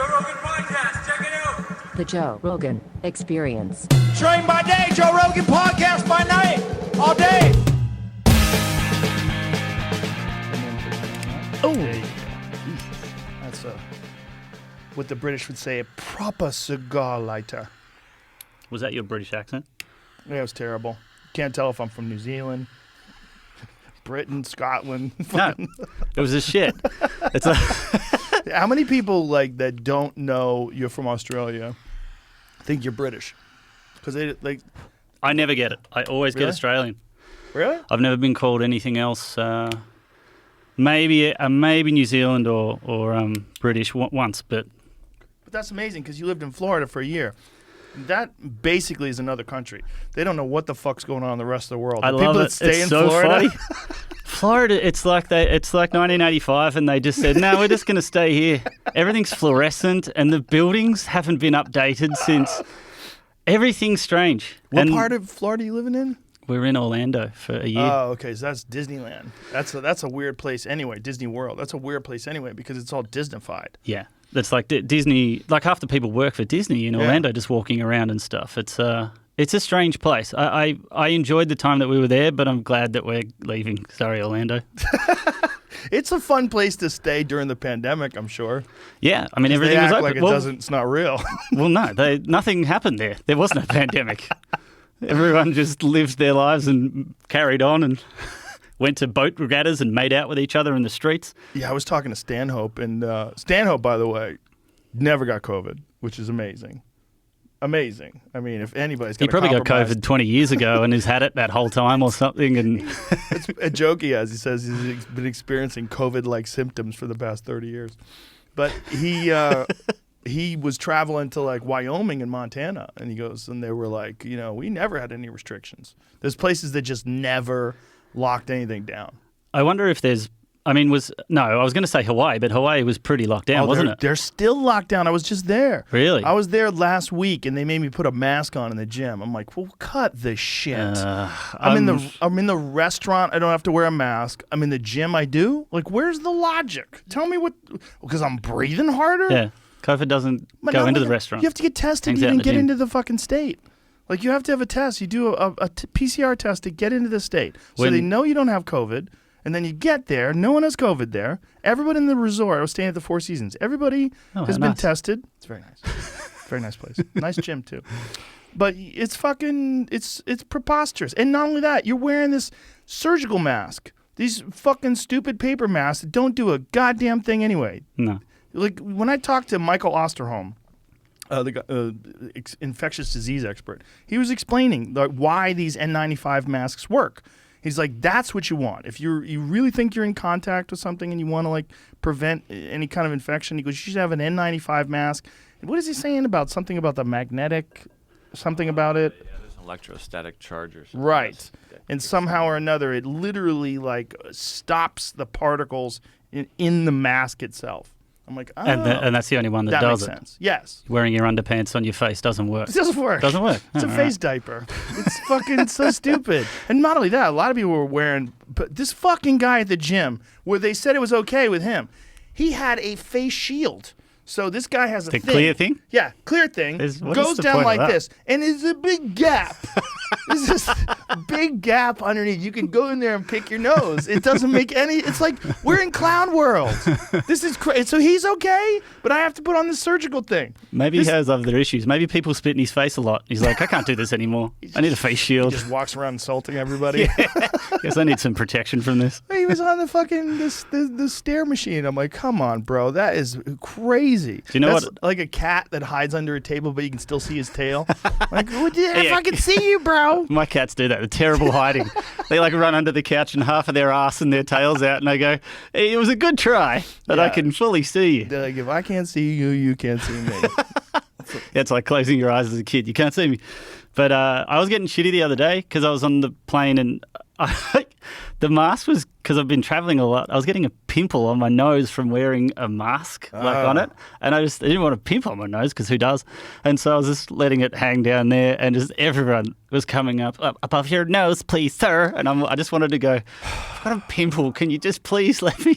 Joe Rogan Podcast. Check it out. The Joe Rogan Experience. Train by day, Joe Rogan Podcast by night, all day. Oh, that's what the British would say, a proper cigar lighter. Was that your British accent? Yeah, it was terrible. Can't tell if I'm from New Zealand, Britain, Scotland. No, it was a shit. It's a How many people like that don't know you're from Australia think you're British? Because they like. I never get it. I always get Really? Australian. Really? I've never been called anything else. Maybe New Zealand or British once, but But that's amazing because you lived in Florida for a year. That basically is another country. They don't know what the fuck's going on in the rest of the world. I The love people it. that stay It's in so Florida. funny. Florida, it's like 1985, and they just said, "No, we're just going to stay here." Everything's fluorescent, and the buildings haven't been updated since. Everything's strange. What And part of Florida are you living in? We're in Orlando for a year. Oh, okay. So that's Disneyland. That's a weird place anyway. Disney World. That's a weird place anyway because it's all Disneyfied. Yeah, that's like Disney. Like half the people work for Disney in Orlando, just walking around and stuff. It's a strange place. I enjoyed the time that we were there, but I'm glad that we're leaving. Sorry, Orlando. It's a fun place to stay during the pandemic, I'm sure. Yeah, I mean They everything was act open. like it Well, doesn't. It's not real. well, no, nothing happened there. There was no pandemic. Everyone just lived their lives and carried on and went to boat regattas and made out with each other in the streets. Yeah, I was talking to Stanhope, and Stanhope, by the way, never got COVID, which is amazing. Amazing. I mean, if anybody's got He probably got compromised- COVID 20 years ago and has had it that whole time or something. And It's a joke he has. He says he's been experiencing COVID-like symptoms for the past 30 years. But he was traveling to like Wyoming and Montana, and he goes, and they were like, we never had any restrictions. There's places that just never locked anything down. I wonder if I was going to say Hawaii, but Hawaii was pretty locked down, wasn't it? They're still locked down. I was just there. Really? I was there last week, and they made me put a mask on in the gym. I'm like, well, cut the shit. I'm in the restaurant. I don't have to wear a mask. I'm in the gym. I do. Like, where's the logic? Tell me what? Because I'm breathing harder. Yeah. COVID doesn't But go not into like the restaurant. You have to get tested Hangs to out in even the get gym. into the fucking state. Like, you have to have a test. You do a PCR test to get into the state. So When- they know you don't have COVID. And then you get there. No one has COVID there. Everybody in the resort, I was staying at the Four Seasons. Everybody Oh, has how been nice. tested. It's very nice. Very nice place. Nice gym, too. But it's fucking, it's preposterous. And not only that, you're wearing this surgical mask. These fucking stupid paper masks that don't do a goddamn thing anyway. No. Like, when I talked to Michael Osterholm, the infectious disease expert, he was explaining why these N95 masks work. He's like, that's what you want. If you really think you're in contact with something and you want to like prevent any kind of infection, he goes, you should have an N95 mask. And what is he saying about something about the magnetic, something about it? Yeah, there's an electrostatic charge or something. Right. And somehow or another, it literally like stops the particles in the mask itself. I'm like, oh. And that's the only one that that does makes it. sense. Yes. Wearing your underpants on your face doesn't work. It doesn't work. Doesn't work. It's a Oh, all face diaper. It's fucking so stupid. And not only that, a lot of people were wearing, but this fucking guy at the gym, where they said it was okay with him, he had a face shield. So this guy has a The thing. clear thing? Yeah, clear thing. What is goes the down point of like that? this. And there's a big gap. There's this big gap underneath. You can go in there and pick your nose. It doesn't make any, it's like, we're in clown world. This is crazy. So he's okay, but I have to put on this surgical thing. Maybe he has other issues. Maybe people spit in his face a lot. He's like, I can't do this anymore. I need a face He shield. just walks around insulting everybody. Guess I need some protection from this. He was on the fucking the stair machine. I'm like, come on, bro, that is crazy. Do you know That's what- like a cat that hides under a table, but you can still see his tail. Like, what did I fucking see you, bro? My cats do that. They're terrible hiding. They like run under the couch and half of their ass and their tails out, and they go, hey, it was a good try, but I Yeah. can fully see you. They're like, if I can't see you, you can't see me. It's like closing your eyes as a kid. You can't see me. But I was getting shitty the other day because I was on the plane and the mask was, because I've been traveling a lot, I was getting a pimple on my nose from wearing a mask on it. And I didn't want a pimple on my nose because who does? And so I was just letting it hang down there and just everyone was coming up above your nose, please, sir. And I just wanted to go, I've got a pimple. Can you just please let me?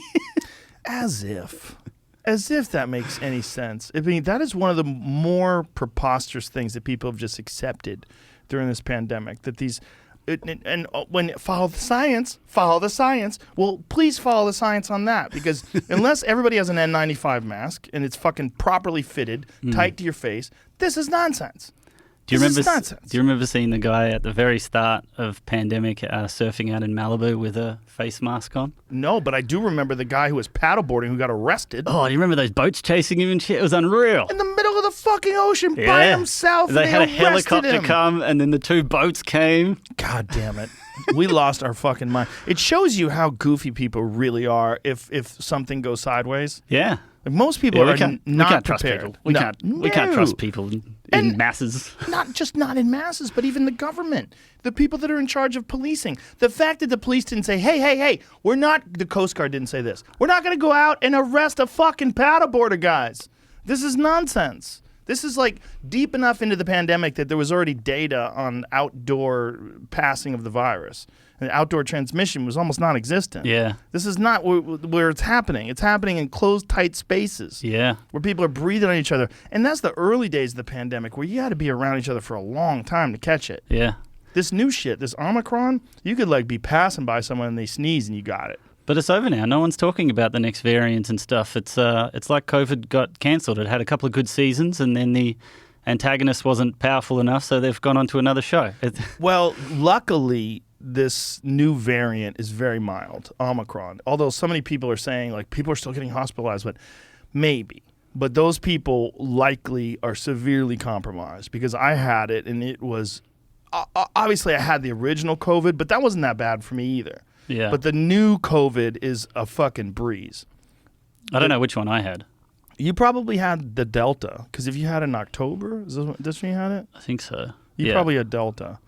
As if. As if that makes any sense. I mean, that is one of the more preposterous things that people have just accepted during this pandemic. That these, when follow the science. Well, please follow the science on that, because unless everybody has an N95 mask and it's fucking properly fitted, tight to your face, this is nonsense. Do you This is remember? nonsense. Do you remember seeing the guy at the very start of pandemic surfing out in Malibu with a face mask on? No, but I do remember the guy who was paddleboarding who got arrested Oh, do you remember those boats chasing him and shit? It was unreal. in the middle of the fucking ocean by himself. They and had a arrested helicopter him. come, and then the 2 boats came. God damn it. We lost our fucking mind. It shows you how goofy people really are if something goes sideways. Yeah. Like, most people Yeah, are we can't not trust prepared. people. We can't No. trust people in masses. Not in masses, but even the government, the people that are in charge of policing. The fact that the police didn't say, hey, we're not, the Coast Guard didn't say this, we're not going to go out and arrest a fucking paddleboarder, guys. This is nonsense. This is like deep enough into the pandemic that there was already data on outdoor passing of the virus. And outdoor transmission was almost non-existent. Yeah. This is not where it's happening. It's happening in closed, tight spaces. Yeah. Where people are breathing on each other. And that's the early days of the pandemic, where you had to be around each other for a long time to catch it. Yeah. This new shit, this Omicron, you could like be passing by someone and they sneeze and you got it. But it's over now. No one's talking about the next variant and stuff. It's like COVID got cancelled. It had a couple of good seasons, and then the antagonist wasn't powerful enough, so they've gone on to another show. Well, luckily, this new variant is very mild, Omicron. Although so many people are saying, like, people are still getting hospitalized, but maybe. But those people likely are severely compromised, because I had it, and it was obviously I had the original COVID, but that wasn't that bad for me either. Yeah. But the new COVID is a fucking breeze. I don't know which one I had. You probably had the Delta, because if you had it in October, is this when you had it? I think so. You probably had Delta.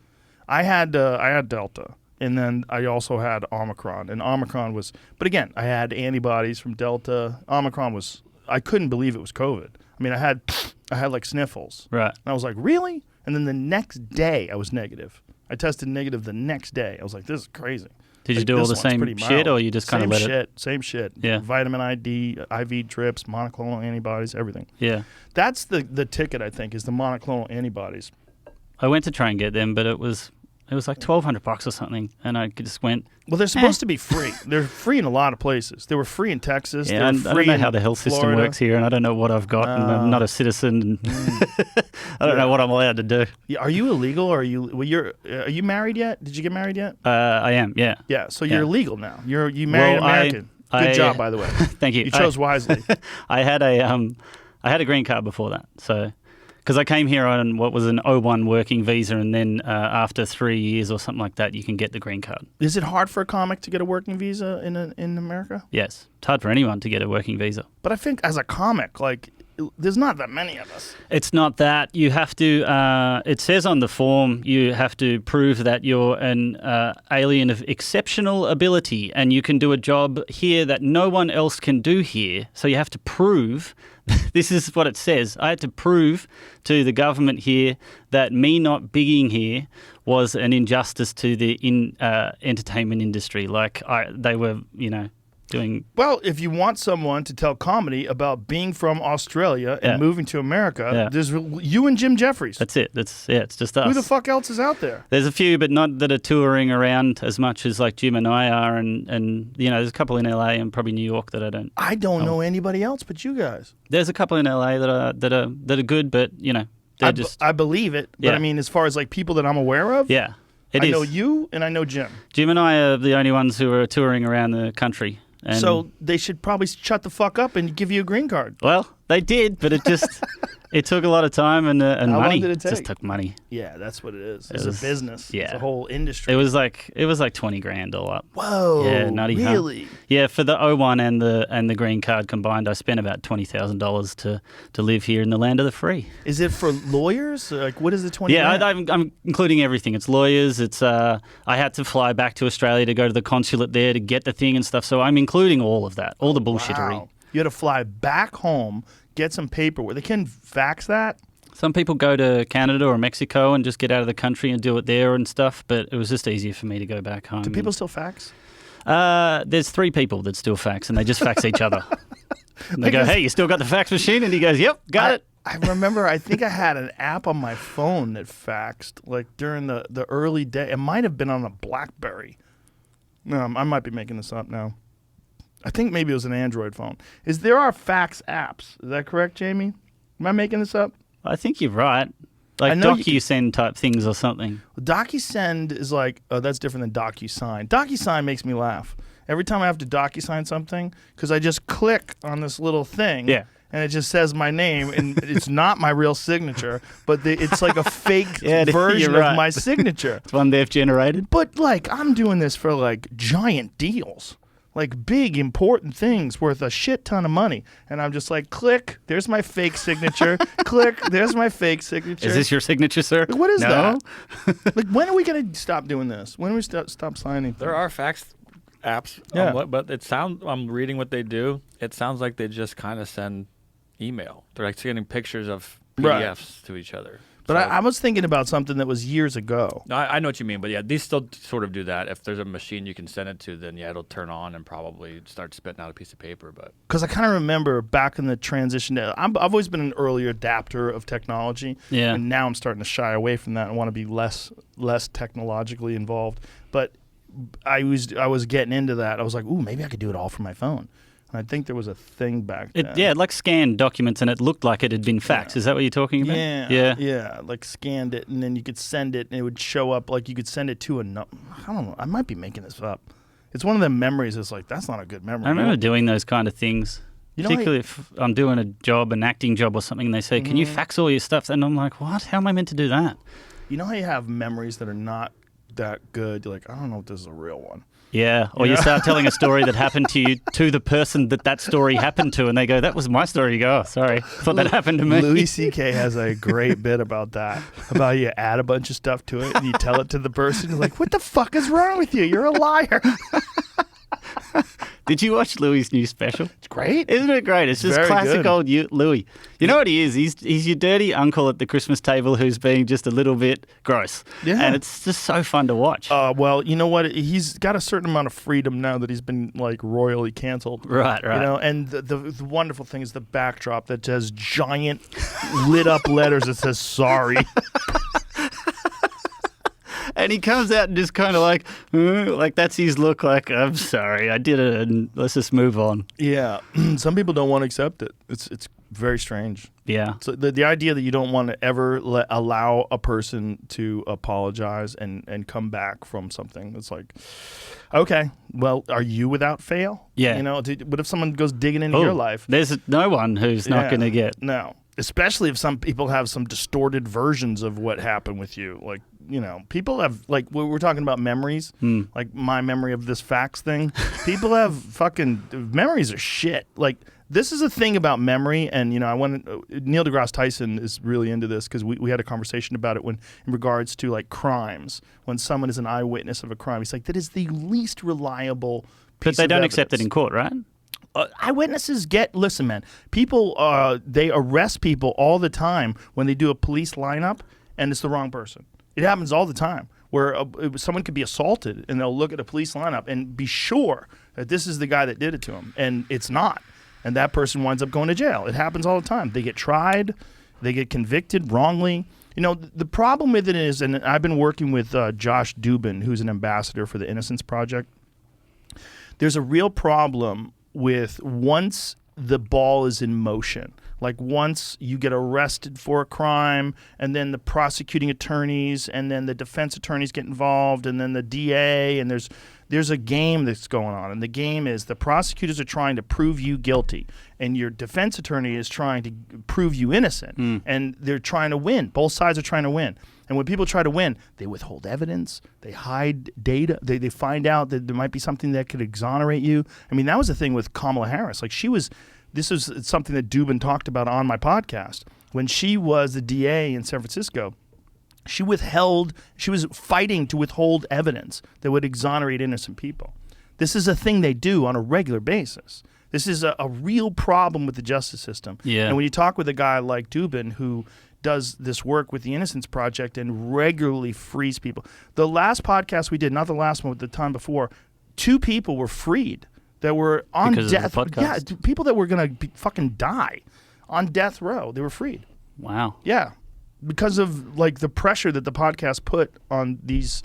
I had Delta, and then I also had Omicron, and Omicron was. But again, I had antibodies from Delta. Omicron was. I couldn't believe it was COVID. I mean, I had like sniffles. Right. And I was like, really? And then the next day, I was negative. I tested negative the next day. I was like, this is crazy. Did you Like, do all this the one's same pretty shit, mild. or you just kind of let it? Same shit. Yeah. Vitamin IV drips, monoclonal antibodies, everything. Yeah. That's the ticket, I think, is the monoclonal antibodies. I went to try and get them, but it was like $1,200 or something, and I just went. Well, they're supposed to be free. They're free in a lot of places. They were free in Texas. Yeah, they were and I free don't know in how the health system Florida. works here, and I don't know what I've got, and I'm not a citizen. And I don't know what I'm allowed to do. Yeah, are you illegal, or are you? Well, are you married yet? Did you get married yet? I am, yeah. Yeah, so Yeah. you're legal now. You married Well, an American. Good job, by the way. Thank you. You chose wisely. I had a green card before that, so because I came here on what was an 01 working visa, and then after 3 years or something like that, you can get the green card. Is it hard for a comic to get a working visa in America? Yes, it's hard for anyone to get a working visa. But I think as a comic, like, there's not that many of us. It's not that. You have to, it says on the form, you have to prove that you're an alien of exceptional ability and you can do a job here that no one else can do here. So you have to prove, this is what it says, I had to prove to the government here that me not being here was an injustice to the entertainment industry. Like, they were, doing... Well, if you want someone to tell comedy about being from Australia and Yeah. moving to America, Yeah. there's you and Jim Jeffries. That's it. It's just us. Who the fuck else is out there? There's a few, but not that are touring around as much as like Jim and I are, and there's a couple in LA and probably New York that I don't. I don't know anybody else but you guys. There's a couple in LA that are good, but they're just I believe it, but Yeah. I mean, as far as like people that I'm aware of, yeah. It I is. know you and I know Jim. Jim and I are the only ones who are touring around the country. And, So they should probably shut the fuck up and give you a green card. well, they did, but it just it took a lot of time and How long money. did it It just take? took money. Yeah, that's what it is. It It's was- a business. yeah. It's a whole industry. It was like $20,000 all up. Whoa. Yeah, nutty, huh? really? Yeah, for the 01 and the green card combined, I spent about $20,000 to live here in the land of the free. Is it for lawyers? Like, what is the 20? Yeah, grand? I'm including everything. It's lawyers. It's I had to fly back to Australia to go to the consulate there to get the thing and stuff. So I'm including all of that, all the bullshittery. Wow. You had to fly back home, get some paperwork. They can fax that. Some people go to Canada or Mexico and just get out of the country and do it there and stuff. But it was just easier for me to go back home. Do people still fax? There's 3 people that still fax, and they just fax each other. And they go, hey, you still got the fax machine? And he goes, yep, got it. I remember, I think I had an app on my phone that faxed, like during the early day. It might have been on a BlackBerry. No, I might be making this up now. I think maybe it was an Android phone. There are fax apps. Is that correct, Jamie? Am I making this up? I think you're right. Like DocuSend type things or something. DocuSend is like, oh, that's different than DocuSign. DocuSign makes me laugh. Every time I have to DocuSign something, because I just click on this little thing. Yeah. And it just says my name, and it's not my real signature, but it's like a fake version of my signature. It's one they've generated. But, like, I'm doing this for, like, giant deals. Like, big, important things worth a shit ton of money. And I'm just like, click, there's my fake signature. Click, there's my fake signature. Is this your signature, sir? Like, what is that? Like, when are we going to stop doing this? When do we stop signing things? There are fax apps, Yeah. but I'm reading what they do. It sounds like they just kind of send email. They're like sending pictures of PDFs to each other. But So- I was thinking about something that was years ago. No, I know what you mean, but yeah, these still sort of do that. If there's a machine you can send it to, then yeah, it'll turn on and probably start spitting out a piece of paper. But Because I kind of remember back in the transition, I've always been an early adapter of technology. Yeah. And now I'm starting to shy away from that and want to be less technologically involved. But I was getting into that. I was like, ooh, maybe I could do it all from my phone. And I think there was a thing back then. It like scanned documents and it looked like it had been faxed. Is that what you're talking about? Yeah. Like scanned it and then you could send it and it would show up like you could send it to I don't know. I might be making this up. It's one of the memories that's like, that's not a good memory. I remember doing those kind of things. Particularly if I'm doing a job, an acting job or something, and they say, can you fax all your stuff? And I'm like, what? How am I meant to do that? You know how you have memories that are not that good? You're like, I don't know if this is a real one. Yeah, or you start telling a story that happened to you to the person that story happened to, and they go, that was my story. You go, oh, sorry, I thought that happened to me. Louis C.K. has a great bit about that, about you add a bunch of stuff to it and you tell it to the person. You're like, what the fuck is wrong with you? You're a liar. Did you watch Louis' new special? It's great. Isn't it great? It's just very classic good. old Louis. You know what he is? He's your dirty uncle at the Christmas table who's being just a little bit gross. Yeah. And it's just so fun to watch. Well, you know what? He's got a certain amount of freedom now that he's been like royally canceled. Right. You know, and the wonderful thing is the backdrop that has giant lit up letters that says sorry. And he comes out and just kind of like that's his look, like, I'm sorry, I did it, and let's just move on. Yeah. Some people don't want to accept it. It's very strange. Yeah. So the idea that you don't want to ever allow a person to apologize and come back from something, it's like, okay, well, are you without fail? Yeah. You know, what if someone goes digging into your life? There's no one who's not going to get. No. Especially if some people have some distorted versions of what happened with you. Like, you know, people have, like, we're talking about memories, like my memory of this fax thing. People have fucking, memories are shit. Like, this is a thing about memory, and, you know, Neil deGrasse Tyson is really into this because we had a conversation about it in regards to, like, crimes. When someone is an eyewitness of a crime, he's like, that is the least reliable piece of evidence. But they don't accept it in court, right? Eyewitnesses listen, man, people, they arrest people all the time when they do a police lineup and it's the wrong person. It happens all the time where someone could be assaulted and they'll look at a police lineup and be sure that this is the guy that did it to him, and it's not. And that person winds up going to jail. It happens all the time. They get tried, they get convicted wrongly. You know, the problem with it is, and I've been working with Josh Dubin, who's an ambassador for the Innocence Project. There's a real problem with once the ball is in motion, like once you get arrested for a crime and then the prosecuting attorneys and then the defense attorneys get involved and then the DA, and there's a game that's going on, and the game is the prosecutors are trying to prove you guilty and your defense attorney is trying to prove you innocent, and they're trying to win. Both sides are trying to win. And when people try to win, they withhold evidence, they hide data, they find out that there might be something that could exonerate you. I mean, that was the thing with Kamala Harris. Like, this is something that Dubin talked about on my podcast. When she was the DA in San Francisco, she was fighting to withhold evidence that would exonerate innocent people. This is a thing they do on a regular basis. This is a real problem with the justice system. Yeah. And when you talk with a guy like Dubin, who does this work with the Innocence Project and regularly frees people. The last podcast we did, not the last one, but the time before, 2 people were freed that were on Because of the death. podcast? Yeah, people that were gonna fucking die on death row. They were freed. Wow. Yeah, because of like the pressure that the podcast put on these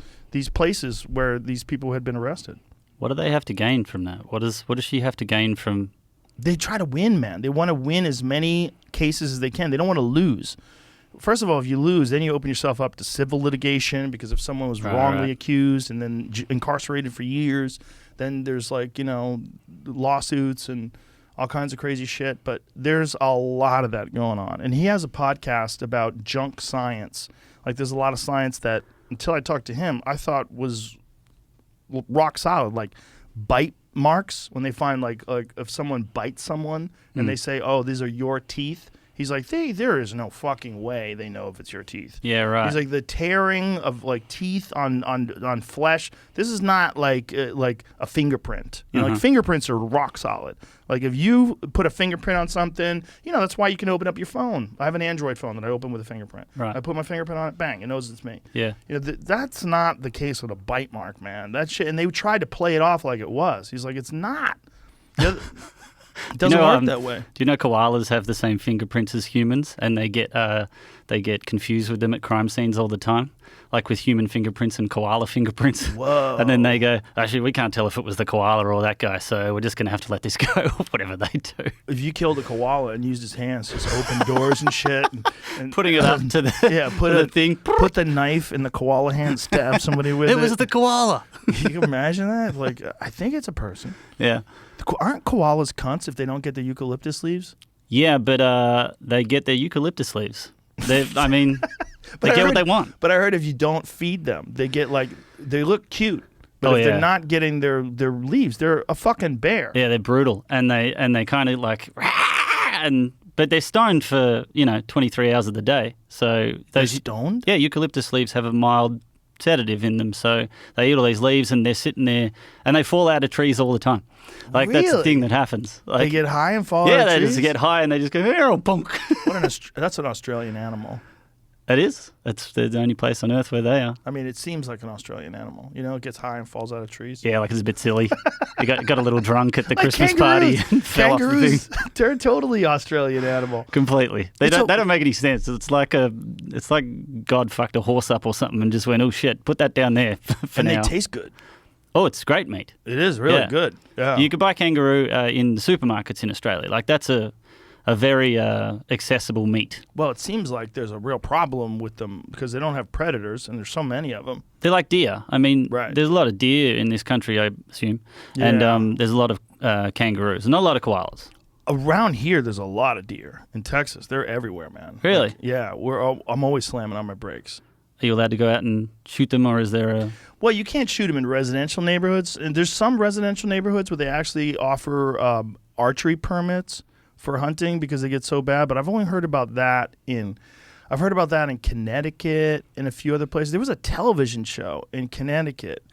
places where these people had been arrested. What do they have to gain from that? What does she have to gain from? They try to win, man. They want to win as many cases as they can. They don't want to lose. First of all, if you lose, then you open yourself up to civil litigation because if someone was wrongly accused and then incarcerated for years, then there's like, lawsuits and all kinds of crazy shit. But there's a lot of that going on. And he has a podcast about junk science. Like there's a lot of science that, until I talked to him, I thought was rock solid. Like bite marks, when they find like if someone bites someone and they say, oh, these are your teeth. He's like, there is no fucking way they know if it's your teeth. Yeah, right. He's like, the tearing of like teeth on flesh. This is not like a fingerprint. Like fingerprints are rock solid. Like if you put a fingerprint on something, that's why you can open up your phone. I have an Android phone that I open with a fingerprint. Right. I put my fingerprint on it, bang, it knows it's me. Yeah. That's not the case with a bite mark, man. That shit, and they tried to play it off like it was. He's like, it's not. It doesn't work that way. Do you know koalas have the same fingerprints as humans, and they get confused with them at crime scenes all the time, like with human fingerprints and koala fingerprints. Whoa! And then they go, actually, we can't tell if it was the koala or that guy, so we're just going to have to let this go, whatever they do. If you killed a koala and used his hands, just open doors and shit, and putting it up to the put the knife in the koala hand, stab somebody with it. It was the koala. You can imagine that? Like, I think it's a person. Yeah. Aren't koalas cunts if they don't get their eucalyptus leaves? Yeah, but they get their eucalyptus leaves. They get what they want. But I heard if you don't feed them, they look cute. But if they're not getting their leaves, they're a fucking bear. Yeah, they're brutal, and they kind of like, but they're stoned for 23 hours of the day. So they're stoned? Yeah, eucalyptus leaves have a mild sedative in them, so they eat all these leaves and they're sitting there and they fall out of trees all the time. Like really? That's the thing that happens. Like, they get high and fall out of trees? Yeah, they just get high and they just go, oh, bonk. That's an Australian animal. It is. That's the only place on earth where they are. I mean, it seems like an Australian animal. It gets high and falls out of trees. Yeah, like it's a bit silly. You got a little drunk at the Christmas party and fell off the thing. They're totally Australian animal. Completely. They don't make any sense. It's like God fucked a horse up or something and just went, oh shit, put that down there for now. And they taste good. Oh, it's great meat. It is really good. Yeah. You could buy kangaroo in the supermarkets in Australia. Like that's a very accessible meat. Well, it seems like there's a real problem with them because they don't have predators, and there's so many of them. They're like deer. I mean, there's a lot of deer in this country, I assume, and there's a lot of kangaroos, not a lot of koalas. Around here, there's a lot of deer. In Texas, they're everywhere, man. Really? Like, yeah, I'm always slamming on my brakes. Are you allowed to go out and shoot them, or is there a... Well, you can't shoot them in residential neighborhoods, and there's some residential neighborhoods where they actually offer archery permits for hunting because they get so bad. But I've only heard about that in Connecticut and a few other places. There was a television show in Connecticut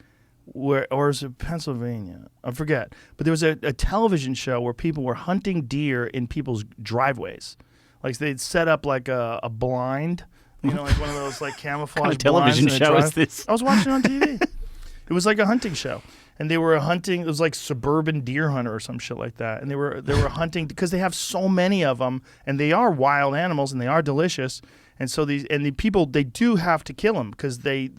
or is it Pennsylvania? I forget. But there was a television show where people were hunting deer in people's driveways. Like they'd set up like a blind, like one of those like camouflage what kind of television show is this? I was watching it on TV. It was like a hunting show. And they were hunting. It was like Suburban Deer Hunter or some shit like that. And they were hunting because they have so many of them, and they are wild animals and they are delicious. And so the people, they do have to kill them because they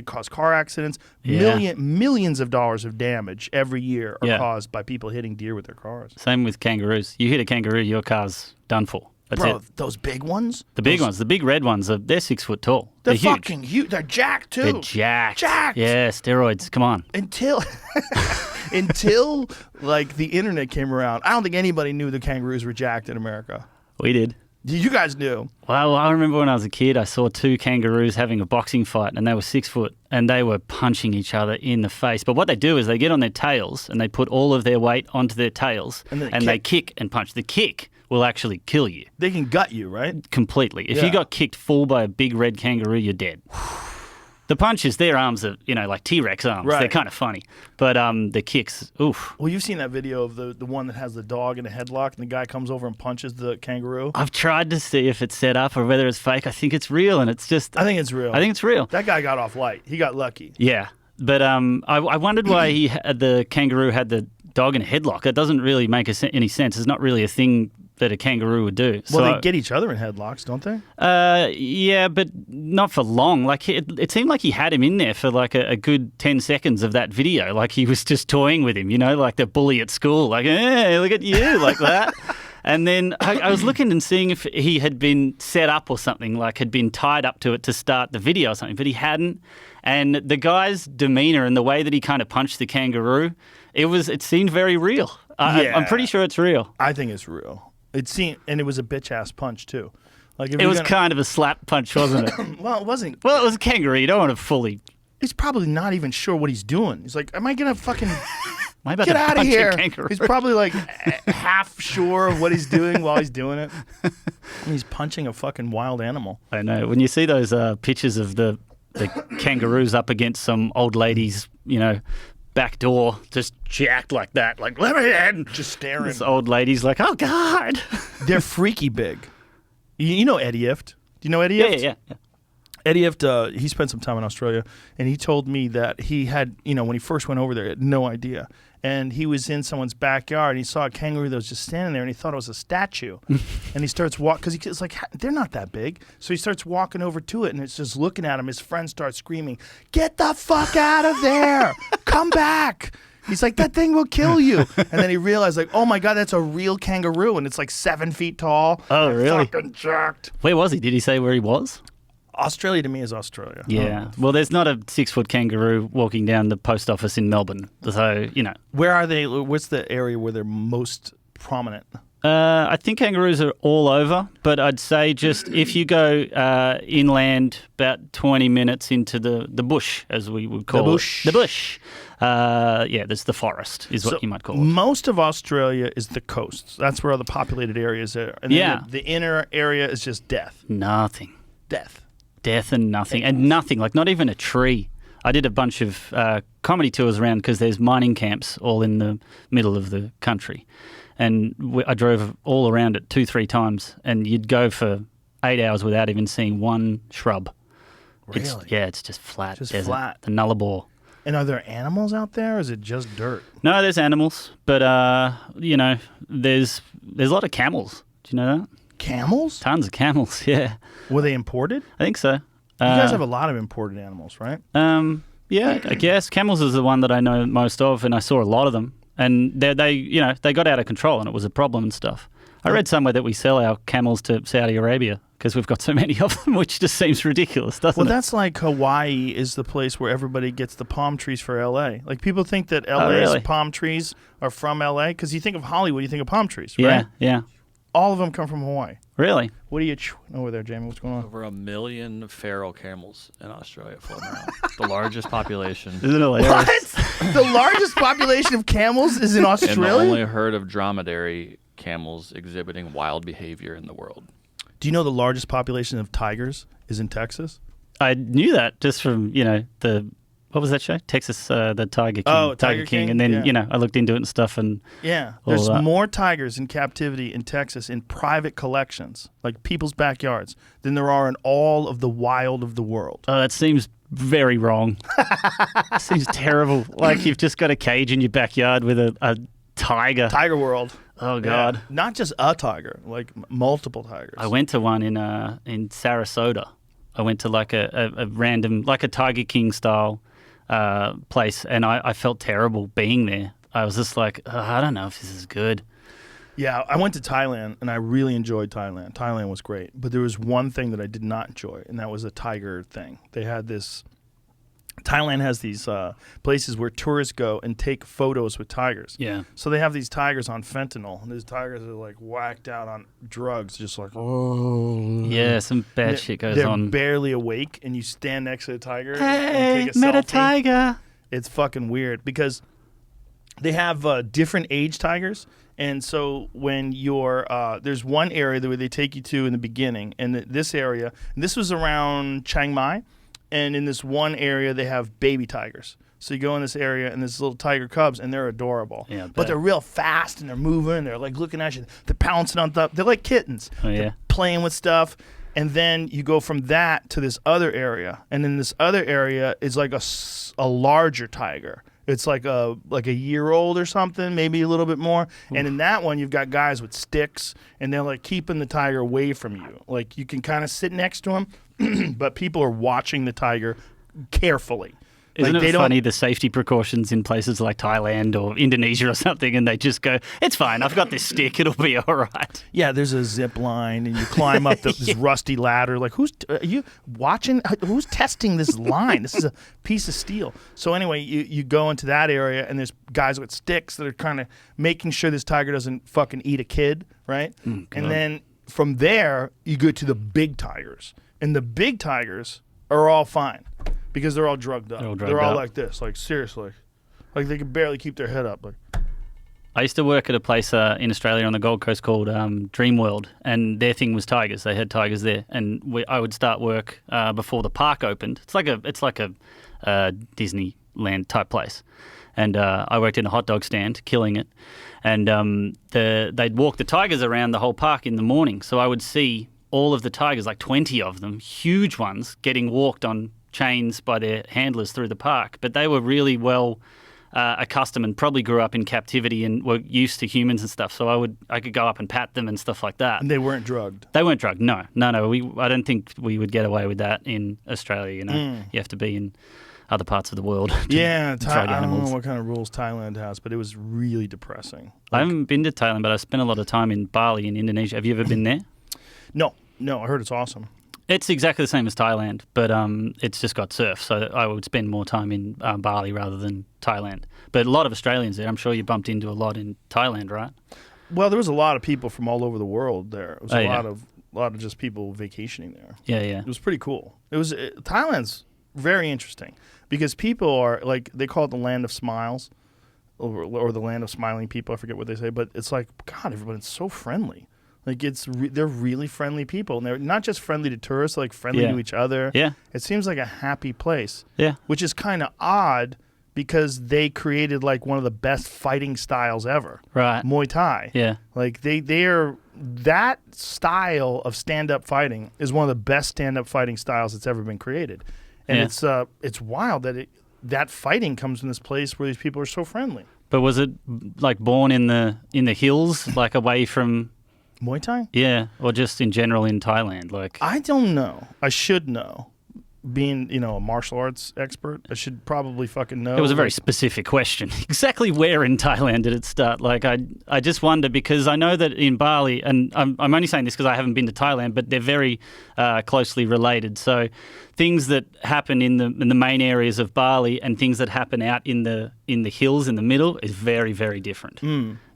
cause car accidents. Millions of dollars of damage every year are caused by people hitting deer with their cars. Same with kangaroos. You hit a kangaroo, your car's done for. That's Bro, it. Those big ones? The big ones, the big red ones, they're 6 foot tall. They're huge. fucking huge. They're jacked too. They're jacked. Jacked. Yeah, steroids. Come on. Until like the internet came around, I don't think anybody knew the kangaroos were jacked in America. We did. You guys knew. Well, I remember when I was a kid, I saw 2 kangaroos having a boxing fight, and they were 6 foot, and they were punching each other in the face. But what they do is they get on their tails, and they put all of their weight onto their tails, and they kick and punch. The kick will actually kill you. They can gut you, right? Completely. If you got kicked full by a big red kangaroo, you're dead. The punches, their arms are, like T-Rex arms. Right. They're kind of funny. But the kicks, oof. Well, you've seen that video of the one that has the dog in a headlock and the guy comes over and punches the kangaroo? I've tried to see if it's set up or whether it's fake. I think it's real, and it's just... I think it's real. That guy got off light. He got lucky. Yeah. But I wondered why the kangaroo had the dog in a headlock. It doesn't really make any sense. It's not really a thing that a kangaroo would do. Well, they get each other in headlocks, don't they? Yeah, but not for long. Like it seemed like he had him in there for like a good 10 seconds of that video. Like he was just toying with him, like the bully at school. Like, hey, look at you, like that. And then I was looking and seeing if he had been set up or something, like had been tied up to it to start the video or something, but he hadn't. And the guy's demeanor and the way that he kind of punched the kangaroo, it seemed very real. I'm pretty sure it's real. I think it's real. And it was a bitch-ass punch, too. Like it was kind of a slap punch, wasn't it? Well, it wasn't. Well, it was a kangaroo. You don't want to fully... He's probably not even sure what he's doing. He's like, am I going to fucking... Get out of here. He's probably like half sure of what he's doing while he's doing it. And he's punching a fucking wild animal. I know. When you see those pictures of the kangaroos up against some old lady's, back door, just jacked like that, like, let me in. Just staring. This old lady's like, oh, God. They're freaky big. You know Eddie Ift? Do you know Eddie Ift? Yeah. Eddie Ift, he spent some time in Australia, and he told me that he had, when he first went over there, he had no idea. And he was in someone's backyard, and he saw a kangaroo that was just standing there, and he thought it was a statue. And he starts walking, because he's like, they're not that big. So he starts walking over to it, and it's just looking at him. His friend starts screaming, get the fuck out of there! Come back! He's like, that thing will kill you. And then he realized, like, oh my God, that's a real kangaroo, and it's like 7 feet tall. Oh, really? Fucking jacked. Where was he? Did he say where he was? Australia to me is Australia. Yeah. Well, there's not a 6-foot kangaroo walking down the post office in Melbourne. So, Where are they? What's the area where they're most prominent? I think kangaroos are all over, but I'd say just if you go inland about 20 minutes into the bush, as we would call it. The bush. There's the forest is what you might call it. Most of Australia is the coasts. That's where all the populated areas are. And then the inner area is just death. Nothing. Death and nothing. And nothing, like not even a tree. I did a bunch of comedy tours around because there's mining camps all in the middle of the country. And I drove all around it 2-3 times, and you'd go for 8 hours without even seeing one shrub. Really? It's just flat. Just desert. flat. The Nullarbor. And are there animals out there, or is it just dirt? No, there's animals, but there's a lot of camels. Do you know that? Camels? Tons of camels. Yeah. Were they imported? I think so. You guys have a lot of imported animals, right? Yeah, I guess camels is the one that I know most of, and I saw a lot of them. And they got out of control, and it was a problem and stuff. I read somewhere that we sell our camels to Saudi Arabia because we've got so many of them, which just seems ridiculous, doesn't it? Well, that's like Hawaii is the place where everybody gets the palm trees for L.A. Like, people think that L.A.'s palm trees are from L.A. because you think of Hollywood, you think of palm trees, right? Yeah. All of them come from Hawaii. Really? What are you over there, Jamie? What's going on? Over 1 million feral camels in Australia floating around. The largest population. Isn't it hilarious? What? The largest population of camels is in Australia? And the only herd of dromedary camels exhibiting wild behavior in the world. Do you know the largest population of tigers is in Texas? I knew that just from, what was that show? Texas, the Tiger King. Oh, Tiger King. And then, I looked into it and stuff. And yeah, there's more tigers in captivity in Texas in private collections, like people's backyards, than there are in all of the wild of the world. Oh, that seems very wrong. Seems terrible. Like you've just got a cage in your backyard with a tiger. Tiger World. Oh, God. Yeah. Not just a tiger, like multiple tigers. I went to one in Sarasota. I went to like a random, like a Tiger King style place, and I felt terrible being there. I was just like, I don't know if this is good. Yeah, I went to Thailand, and I really enjoyed Thailand. Thailand was great, but there was one thing that I did not enjoy, and that was a tiger thing. They had this... Thailand has these places where tourists go and take photos with tigers. Yeah. So they have these tigers on fentanyl, and these tigers are like whacked out on drugs, just like, oh. Yeah, some bad shit goes they're on. They're barely awake, and you stand next to the tiger Hey, and take a met selfie. a tiger. It's fucking weird because they have different age tigers. And so when you're, there's one area where they take you to in the beginning, and this area, and this was around Chiang Mai. And in this one area, they have baby tigers. So you go in this area, and there's little tiger cubs, and they're adorable. Yeah, but they're real fast, and they're moving, and they're like looking at you. They're pouncing on top. They're like kittens. Oh, yeah. They're playing with stuff. And then you go from that to this other area. And in this other area is like a larger tiger. It's like a year old or something, maybe a little bit more. And in that one, you've got guys with sticks, and they're like keeping the tiger away from you. Like you can kind of sit next to him, but people are watching the tiger carefully. Isn't Like, it funny, the safety precautions in places like Thailand or Indonesia or something, and they just go, it's fine, I've got this stick, it'll be all right. Yeah, there's a zip line, and you climb up this rusty ladder. Like, are you watching? Who's testing this line? This is a piece of steel. So anyway, you go into that area, and there's guys with sticks that are kind of making sure this tiger doesn't fucking eat a kid, right? And then from there, you go to the big tigers. And the big tigers are all fine. Because they're all drugged up. They're all like this, like seriously. Like they can barely keep their head up. Like, I used to work at a place in Australia on the Gold Coast called Dream World, and their thing was tigers. They had tigers there, and I would start work before the park opened. It's like a Disneyland type place, and I worked in a hot dog stand, killing it, and they'd walk the tigers around the whole park in the morning. So I would see all of the tigers, like 20 of them, huge ones, getting walked on chains by their handlers through the park, but they were really well accustomed and probably grew up in captivity and were used to humans and stuff. So I could go up and pat them and stuff like that. And they weren't drugged. They weren't drugged. No. I don't think we would get away with that in Australia. You know, you have to be in other parts of the world. Yeah, drug I don't animals. know what kind of rules Thailand has, but it was really depressing. I haven't been to Thailand, but I spent a lot of time in Bali in Indonesia. Have you ever been there? No, I heard it's awesome. It's exactly the same as Thailand, but it's just got surf, so I would spend more time in Bali rather than Thailand. But a lot of Australians there. I'm sure you bumped into a lot in Thailand, right? Well, there was a lot of people from all over the world there. It was a lot of just people vacationing there. Yeah. It was pretty cool. Thailand's very interesting because people are like, they call it the land of smiles or the land of smiling people. I forget what they say, but it's like, God, everyone's so friendly. Like they're really friendly people, and they're not just friendly to tourists, like friendly to each other. Yeah, it seems like a happy place. Yeah, which is kind of odd because they created like one of the best fighting styles ever. Right, Muay Thai. Yeah, like that style of stand-up fighting is one of the best stand-up fighting styles that's ever been created, and it's wild that that fighting comes from this place where these people are so friendly. But was it like born in the hills, like away from Muay Thai? Yeah, or just in general in Thailand? Like, I don't know. I should know. Being, a martial arts expert, I should probably fucking know. It was a very specific question. Exactly where in Thailand did it start? Like, I just wonder because I know that in Bali, and I'm only saying this because I haven't been to Thailand, but they're very closely related. So things that happen in the main areas of Bali and things that happen out in the hills in the middle is very, very different.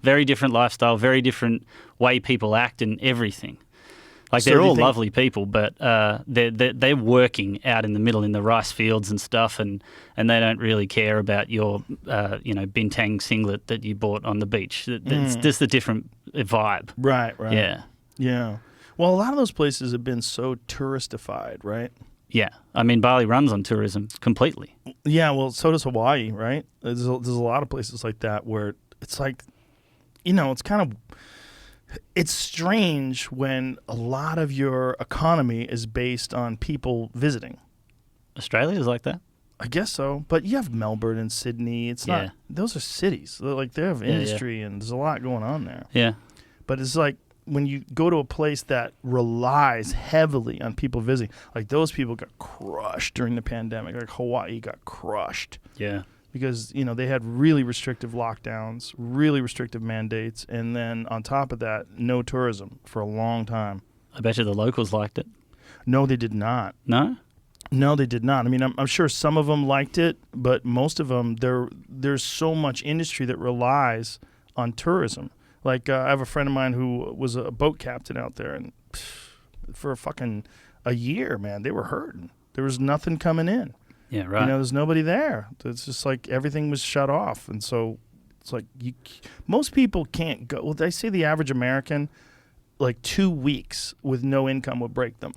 Very different lifestyle, very different way people act and everything. Like, they're all lovely people, but they're working out in the middle in the rice fields and stuff, and they don't really care about your bintang singlet that you bought on the beach. It's just a different vibe. Right. Yeah. Well, a lot of those places have been so touristified, right? Yeah. I mean, Bali runs on tourism completely. Yeah, well, so does Hawaii, right? There's a lot of places like that where it's like, it's kind of... It's strange when a lot of your economy is based on people visiting. Australia is like that? I guess so. But you have Melbourne and Sydney. It's not... Those are cities. They have industry and there's a lot going on there. Yeah. But it's like when you go to a place that relies heavily on people visiting, like those people got crushed during the pandemic. Like Hawaii got crushed. Yeah. Because, they had really restrictive lockdowns, really restrictive mandates, and then on top of that, no tourism for a long time. I bet you the locals liked it. No, they did not. No? No, they did not. I mean, I'm sure some of them liked it, but most of them, there's so much industry that relies on tourism. Like, I have a friend of mine who was a boat captain out there, and for fucking a year, man, they were hurting. There was nothing coming in. Yeah, right. There's nobody there. It's just like everything was shut off. And so it's like most people can't go. Well, they say the average American, like 2 weeks with no income would break them.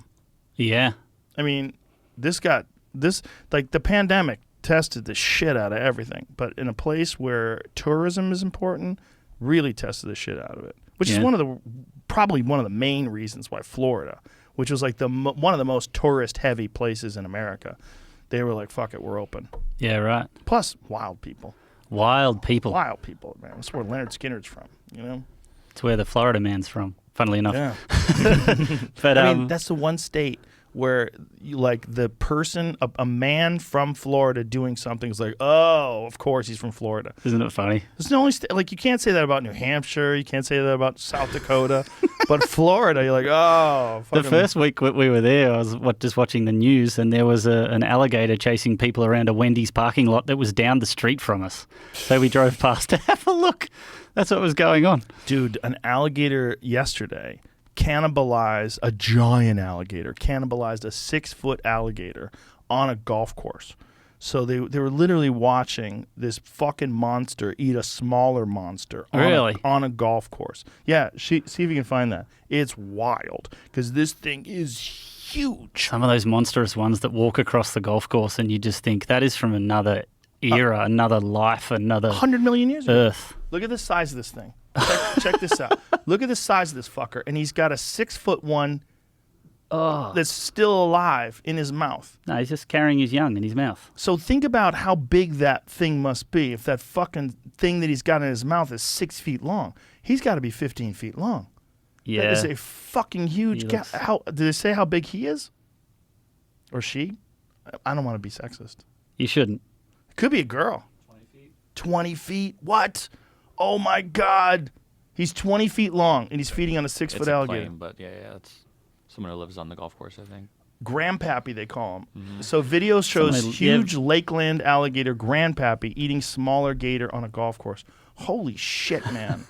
Yeah. I mean, the pandemic tested the shit out of everything. But in a place where tourism is important, really tested the shit out of it. Which is probably one of the main reasons why Florida, which was like one of the most tourist heavy places in America. They were like, fuck it, we're open. Yeah, right. Plus, wild people. Wild people. Wild people, man. That's where Leonard Skinner's from, you know? It's where the Florida man's from, funnily enough. Yeah. But I mean, that's the one state where the person, a man from Florida doing something is like, oh, of course he's from Florida. Isn't it funny? There's no only you can't say that about New Hampshire. You can't say that about South Dakota. But Florida, you're like, oh. The first week we were there, I was just watching the news, and there was an alligator chasing people around a Wendy's parking lot that was down the street from us. So we drove past to have a look. That's what was going on. Dude, an alligator yesterday cannibalized a giant alligator, cannibalized a 6-foot alligator on a golf course. So they were literally watching this fucking monster eat a smaller monster on a golf course. Yeah, see if you can find that. It's wild because this thing is huge. Some of those monstrous ones that walk across the golf course and you just think that is from another era, another life, another 100 million years ago. Earth. Look at the size of this thing. Check this out. Look at the size of this fucker. And he's got a 6-foot one that's still alive in his mouth. No, he's just carrying his young in his mouth. So think about how big that thing must be. If that fucking thing that he's got in his mouth is 6 feet long, he's got to be 15 feet long. Yeah. That is a fucking huge cat. How did they say how big he is? Or she? I don't want to be sexist. You shouldn't. It could be a girl. 20 feet. 20 feet? What? Oh my God. He's 20 feet long and he's feeding on a 6-foot alligator. Plane, but yeah, it's someone who lives on the golf course, I think. Grandpappy, they call him. Mm-hmm. So video shows huge lakeland alligator grandpappy eating smaller gator on a golf course. Holy shit, man.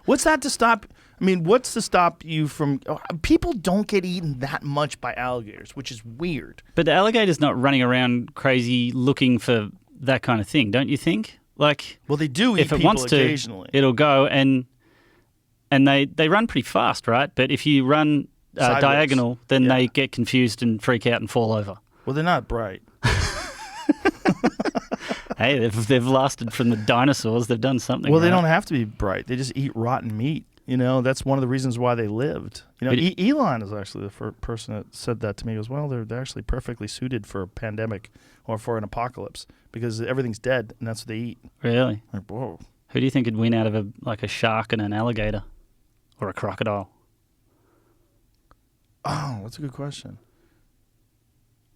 What's that to stop? I mean, what's to stop you from... People don't get eaten that much by alligators, which is weird. But the alligator's not running around crazy looking for that kind of thing, don't you think? Like, well, they do eat if it people wants occasionally. To, it'll go and they run pretty fast, right? But if you run diagonal, then they get confused and freak out and fall over. Well, they're not bright. Hey, they've lasted from the dinosaurs. They've done something. Well, right? they don't have to be bright. They just eat rotten meat. You know, that's one of the reasons why they lived. You know, Elon is actually the first person that said that to me. He goes, well, they're actually perfectly suited for a pandemic or for an apocalypse because everything's dead and that's what they eat. Really? Like, whoa. Who do you think would win out of a shark and an alligator or a crocodile? Oh, that's a good question.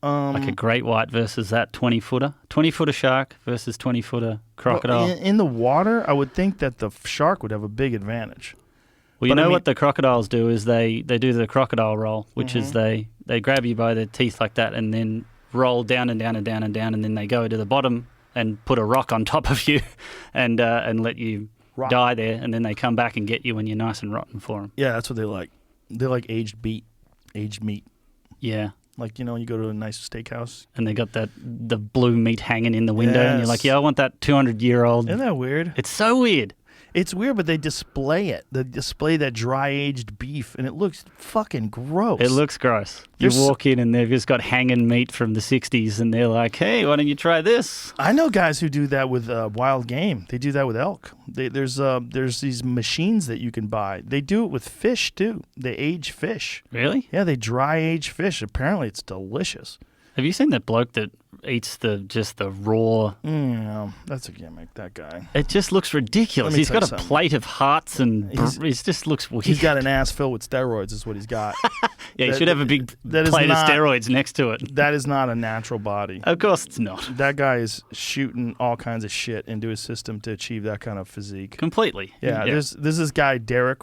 Like a great white versus that 20-footer? 20-footer shark versus 20-footer crocodile? Well, in the water, I would think that the shark would have a big advantage. Well, you know what the crocodiles do is they do the crocodile roll, which is they grab you by the teeth like that and then roll down and down and down and down, and then they go to the bottom and put a rock on top of you and let you die there, and then they come back and get you when you're nice and rotten for them. Yeah, that's what they like. They like aged meat. Yeah. Like, you know, you go to a nice steakhouse. And they got the blue meat hanging in the window, and you're like, yeah, I want that 200-year-old. Isn't that weird? It's so weird. It's weird, but they display it. They display that dry-aged beef, and it looks fucking gross. It looks gross. You walk in, and they've just got hanging meat from the 60s, and they're like, hey, why don't you try this? I know guys who do that with wild game. They do that with elk. There's these machines that you can buy. They do it with fish, too. They age fish. Really? Yeah, they dry-age fish. Apparently, it's delicious. Have you seen that bloke that eats just the raw? No, that's a gimmick, that guy. It just looks ridiculous. He's got a plate of hearts and it just looks weird. He's got an ass filled with steroids is what he's got. Yeah, he should have a big plate of steroids next to it. That is not a natural body. Of course it's not. That guy is shooting all kinds of shit into his system to achieve that kind of physique. Completely. Yeah, there's this guy, Derek,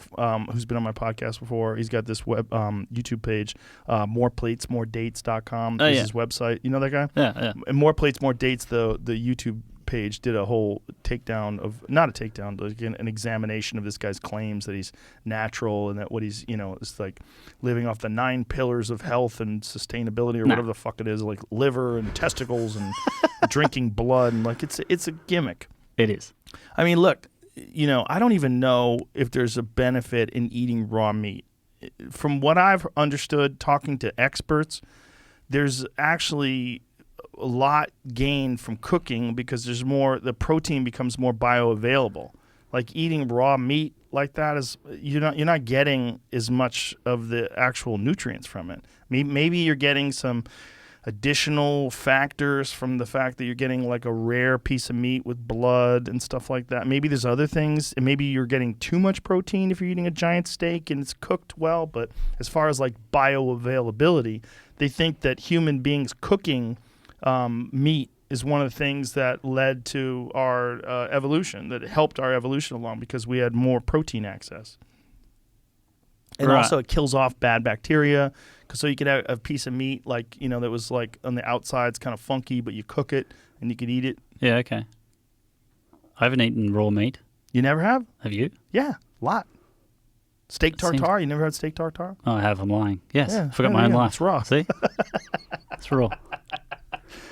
who's been on my podcast before. He's got this web YouTube page, moreplatesmoredates.com is his website. You know that guy? Yeah. And More Plates, More Dates, the YouTube page did a whole takedown of, not a takedown, but again, an examination of this guy's claims that he's natural and that what he's, you know, is like living off the 9 pillars of health and sustainability or whatever the fuck it is, like liver and testicles and drinking blood. And like, it's a gimmick. It is. I mean, look, you know, I don't even know if there's a benefit in eating raw meat. From what I've understood, talking to experts, there's actually a lot gained from cooking because there's more, the protein becomes more bioavailable. Like eating raw meat like that is, you're not getting as much of the actual nutrients from it. Maybe you're getting some additional factors from the fact that you're getting like a rare piece of meat with blood and stuff like that. Maybe there's other things, and maybe you're getting too much protein if you're eating a giant steak and it's cooked well. But as far as like bioavailability, they think that human beings cooking meat is one of the things that led to our evolution, that helped our evolution along because we had more protein access. And also it kills off bad bacteria. So you could have a piece of meat like, that was like on the outside's kind of funky, but you cook it and you could eat it. Yeah, okay. I haven't eaten raw meat. You never have? Have you? Yeah, a lot. Steak tartare? You never had steak tartare? Oh, I have. I'm lying. Yes. Yeah, Forgot my own life. It's raw. See? It's raw.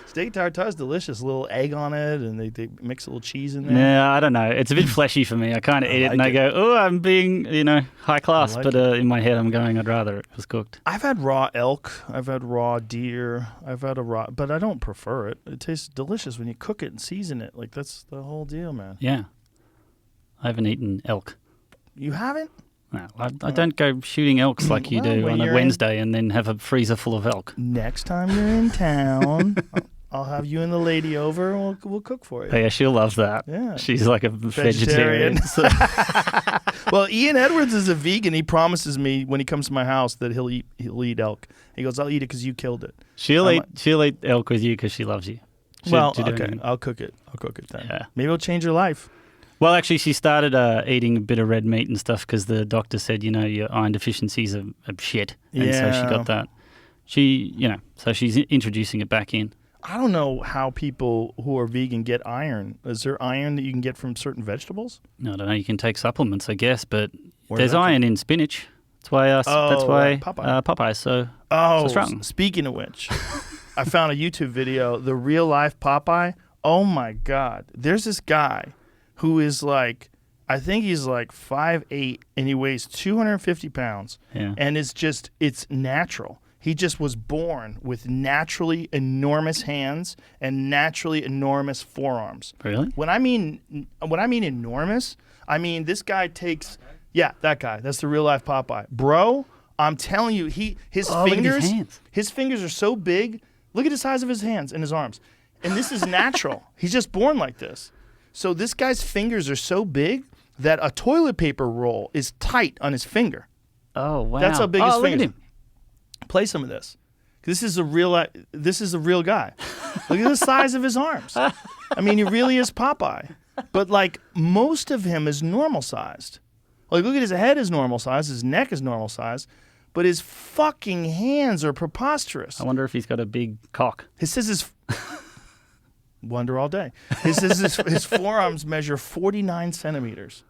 Steak tartare is delicious. A little egg on it, and they mix a little cheese in there. Yeah, I don't know. It's a bit fleshy for me. I kind of eat it and I go, oh, I'm being, high class. But in my head, I'm going, I'd rather it was cooked. I've had raw elk. I've had raw deer. I've had but I don't prefer it. It tastes delicious when you cook it and season it. Like, that's the whole deal, man. Yeah. I haven't eaten elk. You haven't? No, I don't go shooting elks like you do on a Wednesday and then have a freezer full of elk. Next time you're in town, I'll have you and the lady over and we'll cook for you. Oh, yeah, she'll love that. Yeah. She's like a vegetarian. Well, Ian Edwards is a vegan. He promises me when he comes to my house that he'll eat elk. He goes, I'll eat it because you killed it. She'll eat elk with you because she loves you. Okay, I'll cook it. I'll cook it then. Yeah. Maybe it'll change your life. Well, actually, she started eating a bit of red meat and stuff because the doctor said, your iron deficiencies are shit. And so she got that. So she's introducing it back in. I don't know how people who are vegan get iron. Is there iron that you can get from certain vegetables? No, I don't know. You can take supplements, I guess, but there's iron in spinach. That's why Popeye's so strong. Speaking of which, I found a YouTube video, the real life Popeye. Oh my God. There's this guy who is like, I think he's like 5'8", and he weighs 250 pounds. Yeah. And it's natural. He just was born with naturally enormous hands and naturally enormous forearms. Really? When I mean enormous, I mean this guy takes that guy. That's the real life Popeye. Bro, I'm telling you, his fingers are so big. Look at the size of his hands and his arms. And this is natural. He's just born like this. So this guy's fingers are so big that a toilet paper roll is tight on his finger. Oh, wow. That's how big his look fingers at him. Play some of this. This is a real guy. Look at the size of his arms. I mean, he really is Popeye. But like most of him is normal sized. Like look at his head is normal size, his neck is normal size, but his fucking hands are preposterous. I wonder if he's got a big cock. Wonder all day. His forearms measure 49 centimeters.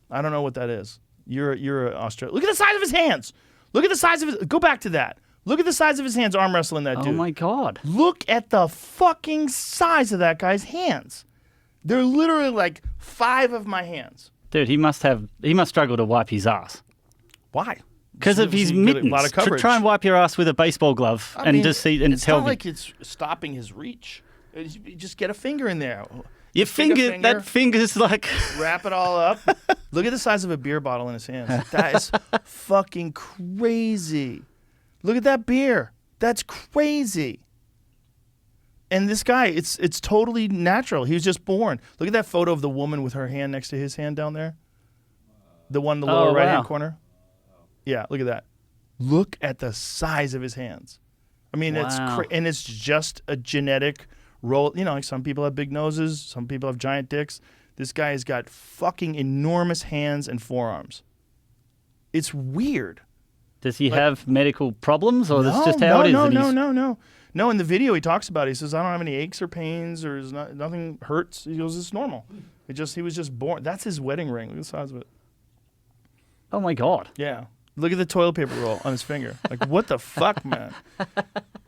I don't know what that is. You're an Australian. Look at the size of his hands. Look at the size of his. Go back to that. Look at the size of his hands arm wrestling that dude. Oh my God. Look at the fucking size of that guy's hands. They're literally like 5 of my hands. Dude, he must struggle to wipe his ass. Why? Because of his mittens. A lot of coverage. Try and wipe your ass with a baseball glove just see and it's tell not me. like it's stopping his reach. You just get a finger in there. Your finger, that finger's like... Wrap it all up. Look at the size of a beer bottle in his hands. That is fucking crazy. Look at that beer. That's crazy. And this guy, it's totally natural. He was just born. Look at that photo of the woman with her hand next to his hand down there. The one in the lower right-hand corner. Yeah, look at that. Look at the size of his hands. I mean, it's just a genetic roll. Like some people have big noses, some people have giant dicks. This guy has got fucking enormous hands and forearms. It's weird. Does he have medical problems, or that's just how it is? No, in the video he talks about it. He says, I don't have any aches or pains, or nothing hurts. He goes, it's normal. He was just born. That's his wedding ring. Look at the size of it. Oh my God. Yeah. Look at the toilet paper roll on his finger. Like, what the fuck, man?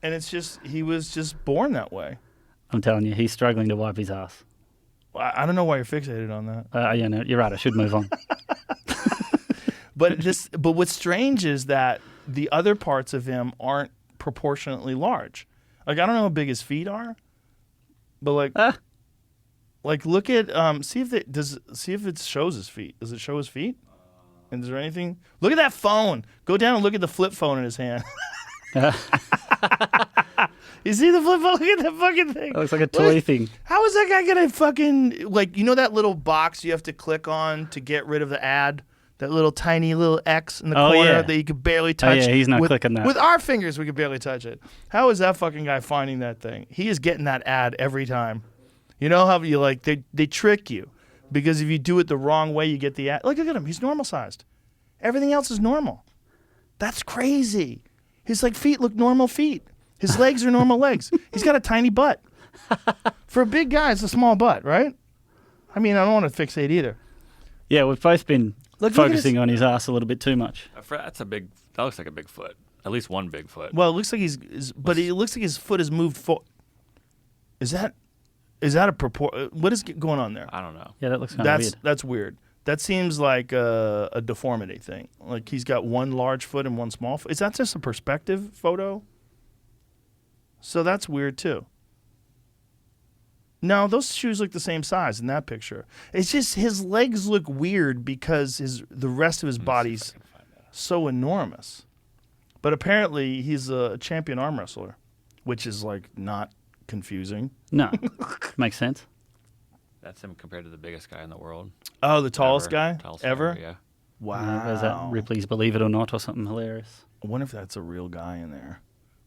And it's just, he was just born that way. I'm telling you, he's struggling to wipe his ass. I don't know why you're fixated on that. No, you're right. I should move on. But what's strange is that the other parts of him aren't proportionately large. Like, I don't know how big his feet are, but like look at see if it shows his feet. Does it show his feet? And is there anything? Look at that phone. Go down and look at the flip phone in his hand. You see the flip phone? Look at that fucking thing. It looks like a toy thing. How is that guy gonna fucking like? You know that little box you have to click on to get rid of the ad? That little tiny little X in the corner that you could barely touch. Oh, yeah, he's not clicking that. With our fingers, we could barely touch it. How is that fucking guy finding that thing? He is getting that ad every time. You know how you like they trick you because if you do it the wrong way, you get the ad. Look at him. He's normal sized. Everything else is normal. That's crazy. His like feet look normal feet. His legs are normal legs. He's got a tiny butt. For a big guy, it's a small butt, right? I mean, I don't want to fixate either. Yeah, we've both been Look at focusing on his ass a little bit too much. That looks like a big foot. At least one big foot. Well, it looks like but it looks like his foot has moved forward. Is that a what is going on there? I don't know. Yeah, that looks kind of weird. That's weird. That seems like a deformity thing. Like he's got one large foot and one small foot. Is that just a perspective photo? So that's weird too. No, those shoes look the same size in that picture. It's just his legs look weird because the rest of his body's so enormous. But apparently he's a champion arm wrestler, which is like not confusing. No, makes sense. That's him compared to the biggest guy in the world. Oh, the tallest guy Tallest ever? Yeah. Wow. There's that Ripley's Believe It or Not or something hilarious. I wonder if that's a real guy in there,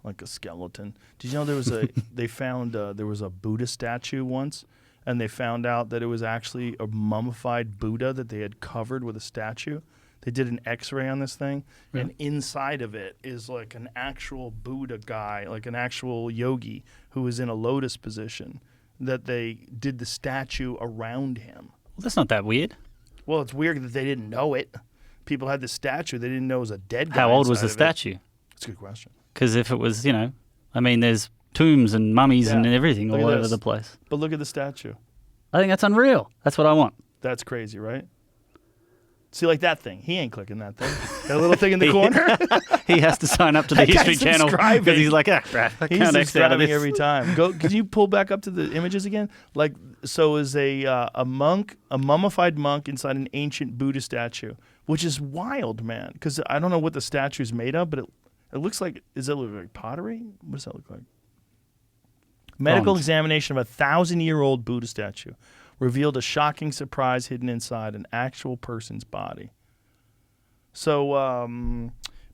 like a skeleton. Did you know there was they found there was a Buddha statue once, and they found out that it was actually a mummified Buddha that they had covered with a statue. They did an X-ray on this thing, and inside of it is like an actual Buddha guy, like an actual yogi who was in a lotus position. That they did the statue around him. Well, that's not that weird. Well, it's weird that they didn't know it. People had the statue; they didn't know it was a dead guy. How old was the inside of it. statue? That's a good question. Because if it was, I mean, there's tombs and mummies and everything Look all at over this. the place. But look at the statue. I think that's unreal. That's what I want. That's crazy, right? See, like that thing. He ain't clicking that thing. That little thing in the corner. He has to sign up to the That History guy's Channel subscribing. because he's like, I He's can't exit out of subscribing this. every time. Can you pull back up to the images again? Like, so is a mummified monk inside an ancient Buddha statue, which is wild, man. Because I don't know what the statue is made of, but it looks like, does it look like pottery? What does that look like? Medical examination of a 1,000-year-old Buddha statue revealed a shocking surprise hidden inside an actual person's body. So,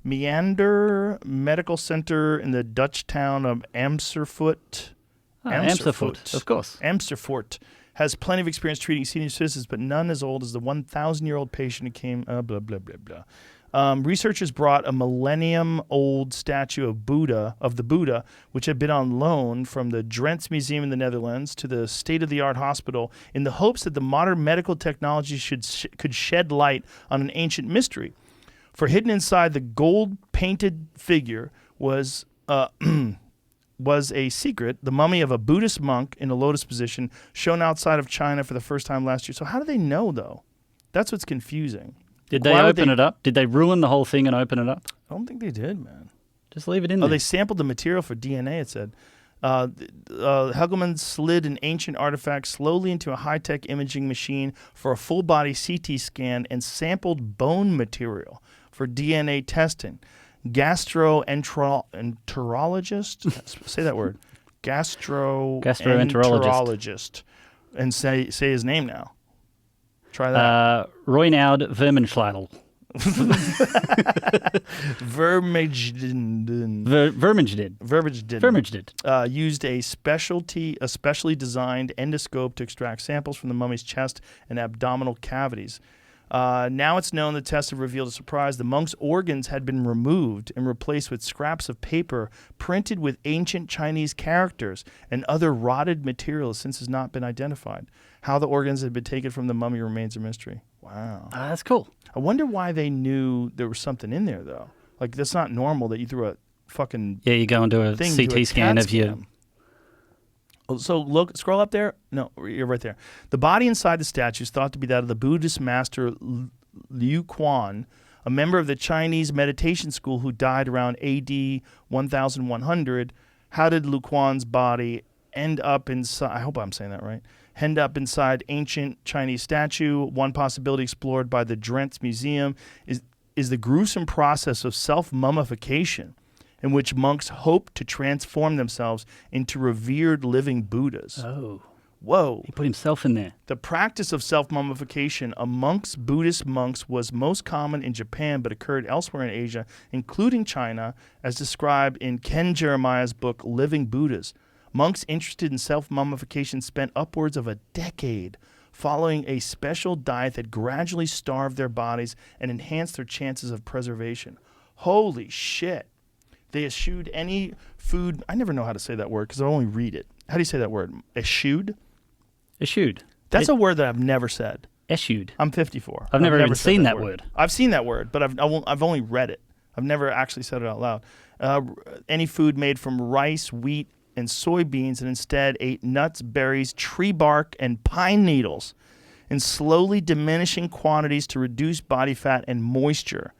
Meander Medical Center in the Dutch town of Amersfoort. Amersfoort, of course. Amersfoort has plenty of experience treating senior citizens, but none as old as the 1,000-year-old patient who came, blah, blah, blah, blah. Researchers brought a millennium-old statue of the Buddha, which had been on loan from the Drents Museum in the Netherlands to the state-of-the-art hospital in the hopes that the modern medical technology could shed light on an ancient mystery. For hidden inside the gold-painted figure was a secret, the mummy of a Buddhist monk in a lotus position shown outside of China for the first time last year. So how do they know, though? That's what's confusing. Did they open it up? Did they ruin the whole thing and open it up? I don't think they did, man. Just leave it in Oh, there. they sampled the material for DNA, it said. Hegelman slid an ancient artifact slowly into a high-tech imaging machine for a full-body CT scan and sampled bone material for DNA testing. Gastroenterologist, say that word. Gastroenterologist. And say his name now. Try that. Roynaud Vermenschleidel. Vermigdid used a specially designed endoscope to extract samples from the mummy's chest and abdominal cavities. Now it's known the tests have revealed a surprise. The monk's organs had been removed and replaced with scraps of paper printed with ancient Chinese characters and other rotted materials since has not been identified. How the organs had been taken from the mummy remains a mystery. Wow. That's cool. I wonder why they knew there was something in there, though. Like, that's not normal that you threw a fucking Yeah, you go and do a thing to CT a scan CAT of you. scan. So look, scroll up there. No, you're right there. The body inside the statue is thought to be that of the Buddhist master Liu Quan, a member of the Chinese meditation school who died around AD 1100. How did Liu Quan's body end up inside? I hope I'm saying that right. End up inside ancient Chinese statue. One possibility explored by the Drents Museum is the gruesome process of self-mummification. in which monks hoped to transform themselves into revered living Buddhas. Oh. Whoa. He put himself in there. The practice of self-mummification amongst Buddhist monks was most common in Japan but occurred elsewhere in Asia, including China, as described in Ken Jeremiah's book, Living Buddhas. Monks interested in self-mummification spent upwards of a decade following a special diet that gradually starved their bodies and enhanced their chances of preservation. Holy shit. They eschewed any food. I never know how to say that word because I only read it. How do you say that word? Eschewed? Eschewed. That's a word that I've never said. Eschewed. I'm 54. I've never even said seen that word. I've seen that word, but I've only read it. I've never actually said it out loud. Any food made from rice, wheat, and soybeans, and instead ate nuts, berries, tree bark, and pine needles in slowly diminishing quantities to reduce body fat and moisture,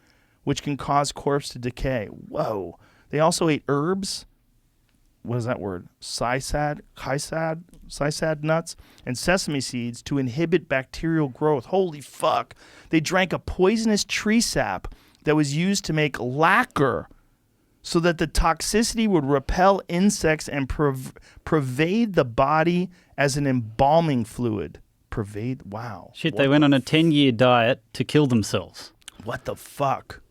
which can cause corpse to decay. Whoa. They also ate herbs. What is that word? Sisad nuts and sesame seeds to inhibit bacterial growth. Holy fuck. They drank a poisonous tree sap that was used to make lacquer so that the toxicity would repel insects and pervade the body as an embalming fluid. Wow. Shit, they went on a 10-year diet to kill themselves. What the fuck?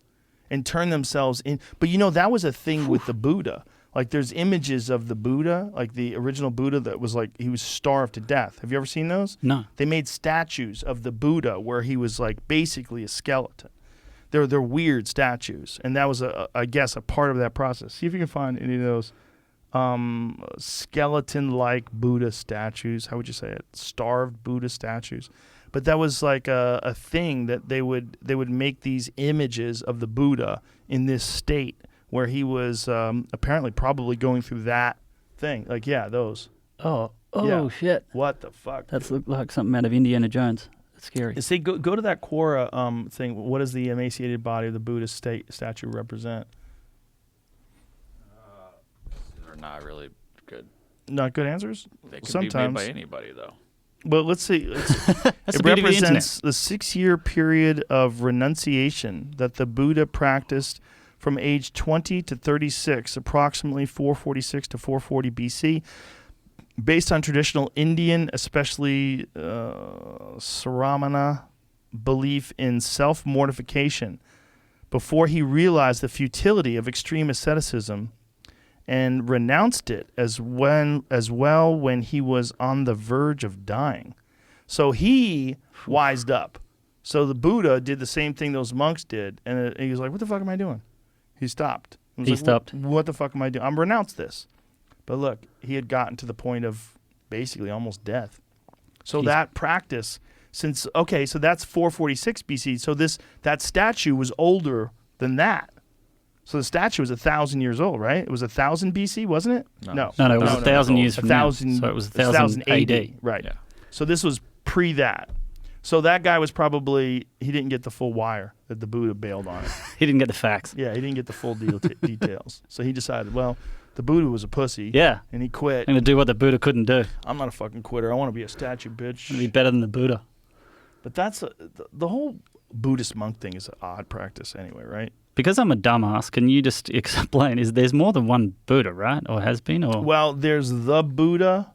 And turn themselves in. But that was a thing with the Buddha. Like, there's images of the Buddha, like the original Buddha that was like, he was starved to death. Have you ever seen those? No. They made statues of the Buddha where he was like basically a skeleton. They're weird statues. And that was, I guess, a part of that process. See if you can find any of those skeleton-like Buddha statues. How would you say it? Starved Buddha statues. But that was like a thing that they would make these images of the Buddha in this state where he was apparently probably going through that thing. Like, yeah, those. Oh, Yeah. shit. What the fuck? That's looked like something out of Indiana Jones. That's scary. See, go to that Quora thing. What does the emaciated body of the Buddha statue represent? They're not really good. Not good answers? They could Sometimes. be made by anybody, though. Well, let's see. That's It the beauty of the represents the 6-year period of renunciation that the Buddha practiced from age 20 to 36, approximately 446 to 440 BC, based on traditional Indian, especially Saramana, belief in self-mortification, before he realized the futility of extreme asceticism and renounced it as well when he was on the verge of dying. So he wised up. So the Buddha did the same thing those monks did, and he was like, what the fuck am I doing? He stopped. He stopped. What the fuck am I doing? I'm renounced this. But look, he had gotten to the point of basically almost death. So that practice, so that's 446 BC. So that statue was older than that. So the statue was 1,000 years old, right? It was 1,000 BC, wasn't it? No. No, it was 1,000 years from now. 1,000. So it was 1,000 AD. Right. Yeah. So this was pre that. So that guy was probably, he didn't get the full wire that the Buddha bailed on it. He didn't get the facts. Yeah, he didn't get the full details. So he decided, well, the Buddha was a pussy. Yeah. And he quit. I'm going to do what the Buddha couldn't do. I'm not a fucking quitter. I want to be a statue, bitch. I'm going to be better than the Buddha. But that's the whole Buddhist monk thing is an odd practice anyway, right? Because I'm a dumbass, can you just explain, there's more than one Buddha, right? Or has been? Or Well, there's the Buddha,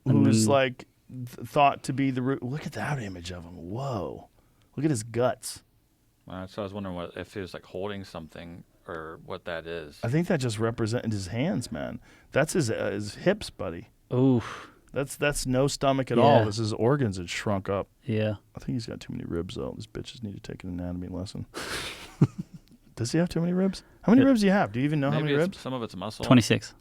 who's then- like thought to be the root. Look at that image of him. Whoa. Look at his guts. So I was wondering if he was like holding something or what that is. I think that just represented his hands, man. That's his hips, buddy. Oof. That's no stomach at all. Yeah. This is organs that shrunk up. Yeah. I think he's got too many ribs, though. These bitches need to take an anatomy lesson. Does he have too many ribs? How many Yeah. ribs do you have? Do you even know how Maybe many ribs? some of it's muscle. 26.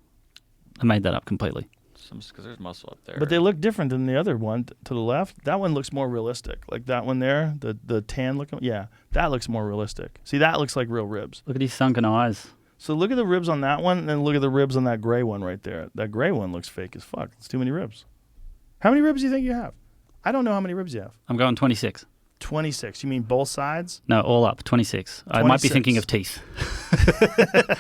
I made that up completely. Because there's muscle up there. But they look different than the other one to the left. That one looks more realistic. Like that one there, the tan looking. Yeah, that looks more realistic. See, that looks like real ribs. Look at his sunken eyes. So look at the ribs on that one, and then look at the ribs on that gray one right there. That gray one looks fake as fuck. It's too many ribs. How many ribs do you think you have? I don't know how many ribs you have. I'm going 26. 26. You mean both sides? No, all up, 26. I might be 26. thinking of teeth.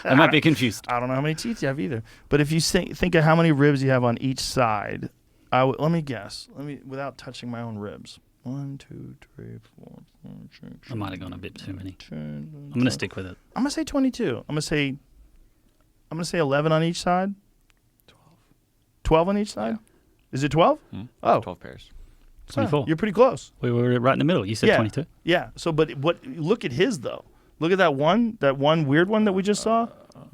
I might be confused. I don't know how many teeth you have either. But if you think of how many ribs you have on each side, let me guess. Without touching my own ribs. 1, 2, 3, 4, 5, 6. I might have gone a bit too many. 10, I'm going to stick with it. I'm going to say 22. I'm going to say I'm gonna say 11 on each side. 12 on each side. Is it 12? Oh, 12 pairs. 24. You're pretty close. We were right in the middle. You said Yeah. 22. Yeah. So, but look at his though. Look at that one weird one that we just saw.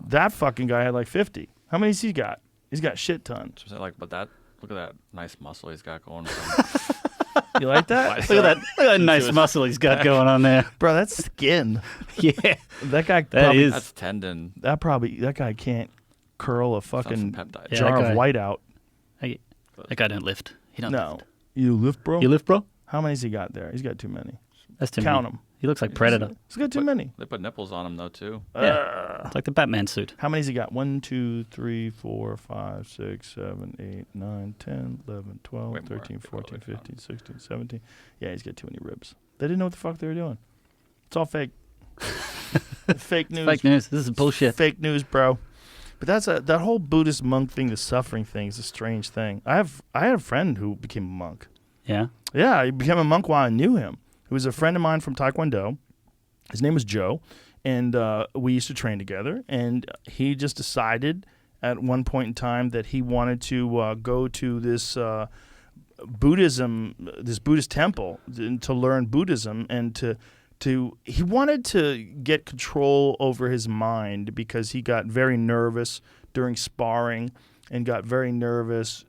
That fucking guy had like 50. How many's he got? He's got shit ton. So like, but look at that nice muscle he's got going. You like that? Look at that nice muscle he's got going on there. Bro, that's skin. Yeah. That guy That probably, is. That's tendon. that guy can't curl a fucking peptides. Yeah, jar that of guy- white out. That guy don't lift. He don't No. lift. You lift, bro? You lift, bro? How many's he got there? He's got too many. That's too Count many. him. He looks like Predator. He's got too many. They put nipples on him though too. Yeah. It's like the Batman suit. How many's he got? 1, 2, 3, 4, 5, 6, 7, 8, 9, 10, 11, 12, Way more. 13, They probably 14, found 15, 16, 17. Yeah, he's got too many ribs. They didn't know what the fuck they were doing. It's all fake. Fake news. Fake news. This is bullshit. Fake news, bro. But that whole Buddhist monk thing, the suffering thing, is a strange thing. I had a friend who became a monk. Yeah. Yeah, he became a monk while I knew him. He was a friend of mine from Taekwondo. His name was Joe, and we used to train together. And he just decided at one point in time that he wanted to go to this Buddhist temple to learn Buddhism, and he wanted to get control over his mind because he got very nervous during sparring and got very nervous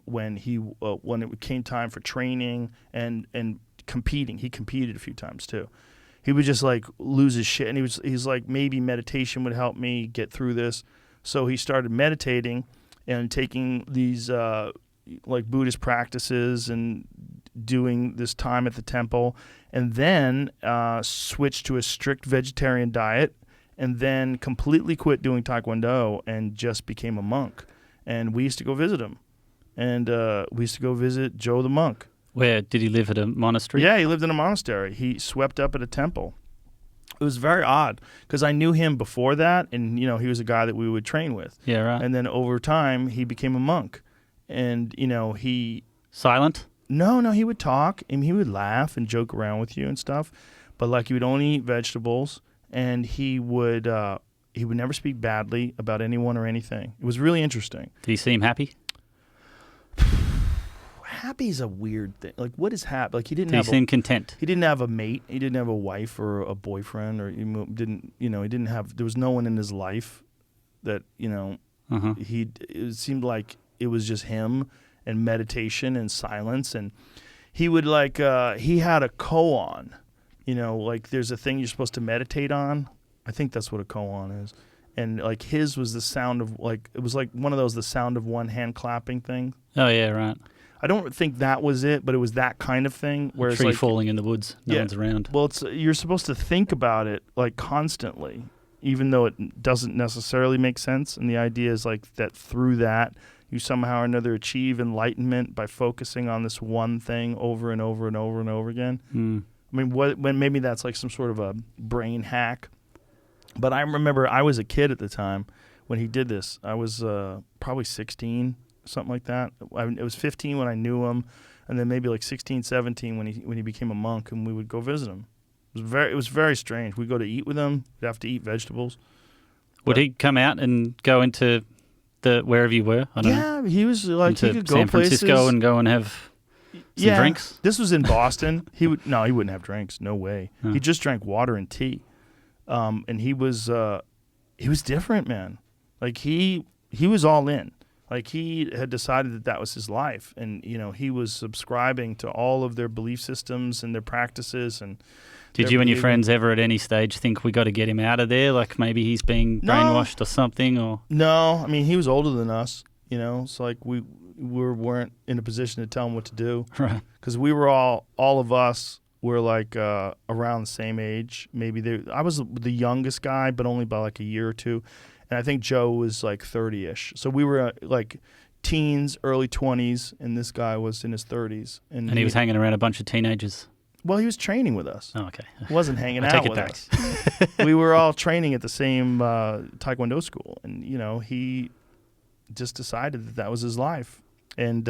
when it came time for training and competing. He competed a few times too. He would just like lose his shit, and he's like, maybe meditation would help me get through this. So he started meditating and taking these like Buddhist practices and doing this time at the temple, and then switched to a strict vegetarian diet, and then completely quit doing Taekwondo and just became a monk. And we used to go visit him, and we used to go visit Joe the monk. Where did he live at a monastery? Yeah, he lived in a monastery. He swept up at a temple. It was very odd because I knew him before that, and he was a guy that we would train with. Yeah, right. And then over time, he became a monk, and he Silent? no, he would talk and he would laugh and joke around with you and stuff, but like he would only eat vegetables, and he would never speak badly about anyone or anything. It was really interesting. Did he seem happy? Happy's a weird thing. Like, what is happy? Like, he didn't Did he have seem content? he didn't have a mate. He didn't have a wife or a boyfriend, or he didn't have. There was no one in his life that Uh-huh. It seemed like it was just him and meditation and silence, and he would like he had a koan. Like there's a thing you're supposed to meditate on. I think that's what a koan is. And like his was the sound of like, it was like one of those, the sound of one hand clapping thing. Oh, yeah, right. I don't think that was it, but it was that kind of thing where it's Tree like falling in the woods. No Yeah. one's around. Well, you're supposed to think about it like constantly, even though it doesn't necessarily make sense. And the idea is like that through that, you somehow or another achieve enlightenment by focusing on this one thing over and over and over and over again. Hmm. I mean, when maybe that's like some sort of a brain hack. But I remember I was a kid at the time when he did this. I was probably 16, something like that. It was 15 when I knew him, and then maybe like 16, 17 when he became a monk, and we would go visit him. It was very strange. We'd go to eat with him. We'd have to eat vegetables. Would he come out and go into wherever you were? I don't know. Yeah, he was like, Into he could go San Francisco places. and go and have some drinks? This was in Boston. He wouldn't have drinks. No way. Huh. He just drank water and tea. And he was different, man. Like he was all in. Like he had decided that was his life, and he was subscribing to all of their belief systems and their practices. And Did their you and your behavior. friends ever at any stage think we got to get him out of there? Like maybe he's being No. brainwashed or something? Or No, I mean he was older than us. So like we weren't in a position to tell him what to do, right? because we were all of us were like around the same age. Maybe I was the youngest guy, but only by like a year or two. And I think Joe was like 30-ish. So we were like teens, early 20s, and this guy was in his 30s. And And he was hanging around a bunch of teenagers. Well, he was training with us. Oh, okay. He wasn't hanging I out take it with back. us. We were all training at the same Taekwondo school. And, he just decided that was his life. And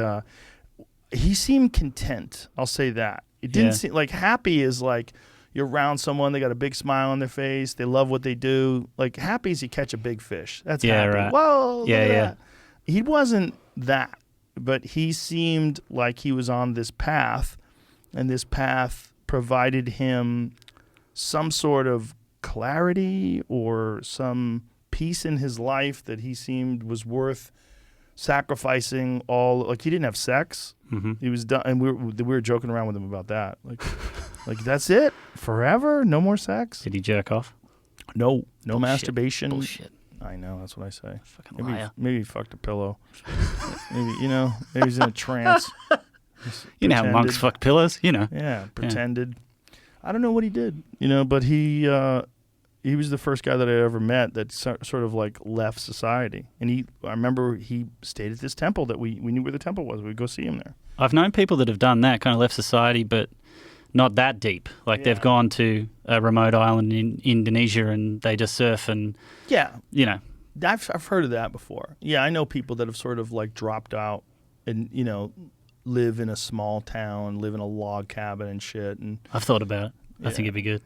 he seemed content. I'll say that. It didn't Yeah. seem like happy is like, you're around someone, they got a big smile on their face, they love what they do. Like, happy as you catch a big fish. That's happy. Right. Whoa, look at that. He wasn't that, but he seemed like he was on this path, and this path provided him some sort of clarity or some peace in his life that he seemed was worth sacrificing all. Like, he didn't have sex. Mm-hmm. He was done, and we were joking around with him about that. Like that's it forever, no more sex. Did he jerk off? No masturbation. Bullshit. I know, that's what I say. Fucking liar. Maybe he fucked a pillow. maybe he's in a trance. You know how monks fuck pillows, Yeah, pretended. Yeah. I don't know what he did, but he was the first guy that I ever met that sort of like left society. And I remember he stayed at this temple that we knew where the temple was. We'd go see him there. I've known people that have done that, kind of left society, but not that deep. Like they've gone to a remote island in Indonesia and they just surf and, I've heard of that before. Yeah, I know people that have sort of like dropped out and, live in a small town, live in a log cabin and shit. And I've thought about it. I think it'd be good.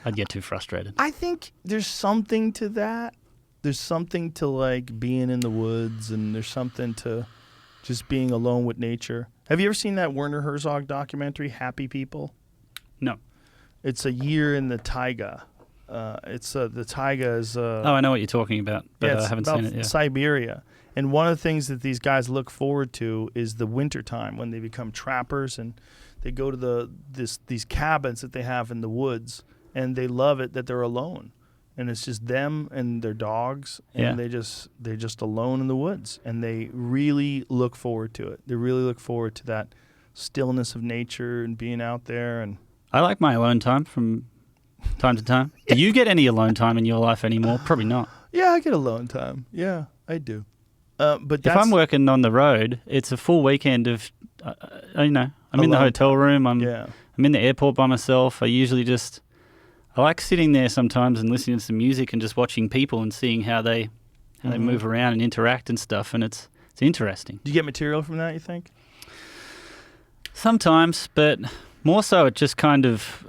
I'd get too frustrated. I think there's something to that. There's something to like being in the woods, and there's something to just being alone with nature. Have you ever seen that Werner Herzog documentary, Happy People? No. It's a year in the taiga. The taiga is. I know what you're talking about, but I haven't seen it yet. Siberia. And one of the things that these guys look forward to is the winter time when they become trappers and they go to these cabins that they have in the woods, and they love it that they're alone. And it's just them and their dogs, and they're just alone in the woods, and they really look forward to it. They really look forward to that stillness of nature and being out there. And I like my alone time from time to time. Do you get any alone time in your life anymore? Probably not. Yeah, I get alone time. Yeah, I do. But if I'm working on the road, it's a full weekend of, I'm in the hotel room. I'm in the airport by myself. I like sitting there sometimes and listening to some music and just watching people and seeing how they move around and interact and stuff. And it's interesting. Do you get material from that, you think? Sometimes, but more so it just kind of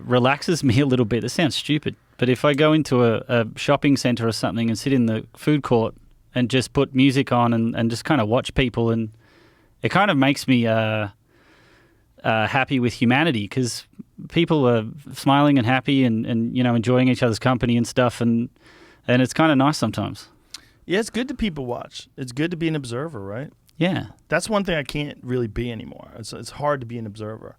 relaxes me a little bit. It sounds stupid, but if I go into a shopping centre or something and sit in the food court and just put music on and just kind of watch people, and it kind of makes me happy with humanity, because people are smiling and happy and enjoying each other's company and stuff, and it's kind of nice sometimes. Yeah, it's good to people watch. It's good to be an observer, right? Yeah. That's one thing I can't really be anymore. It's hard to be an observer.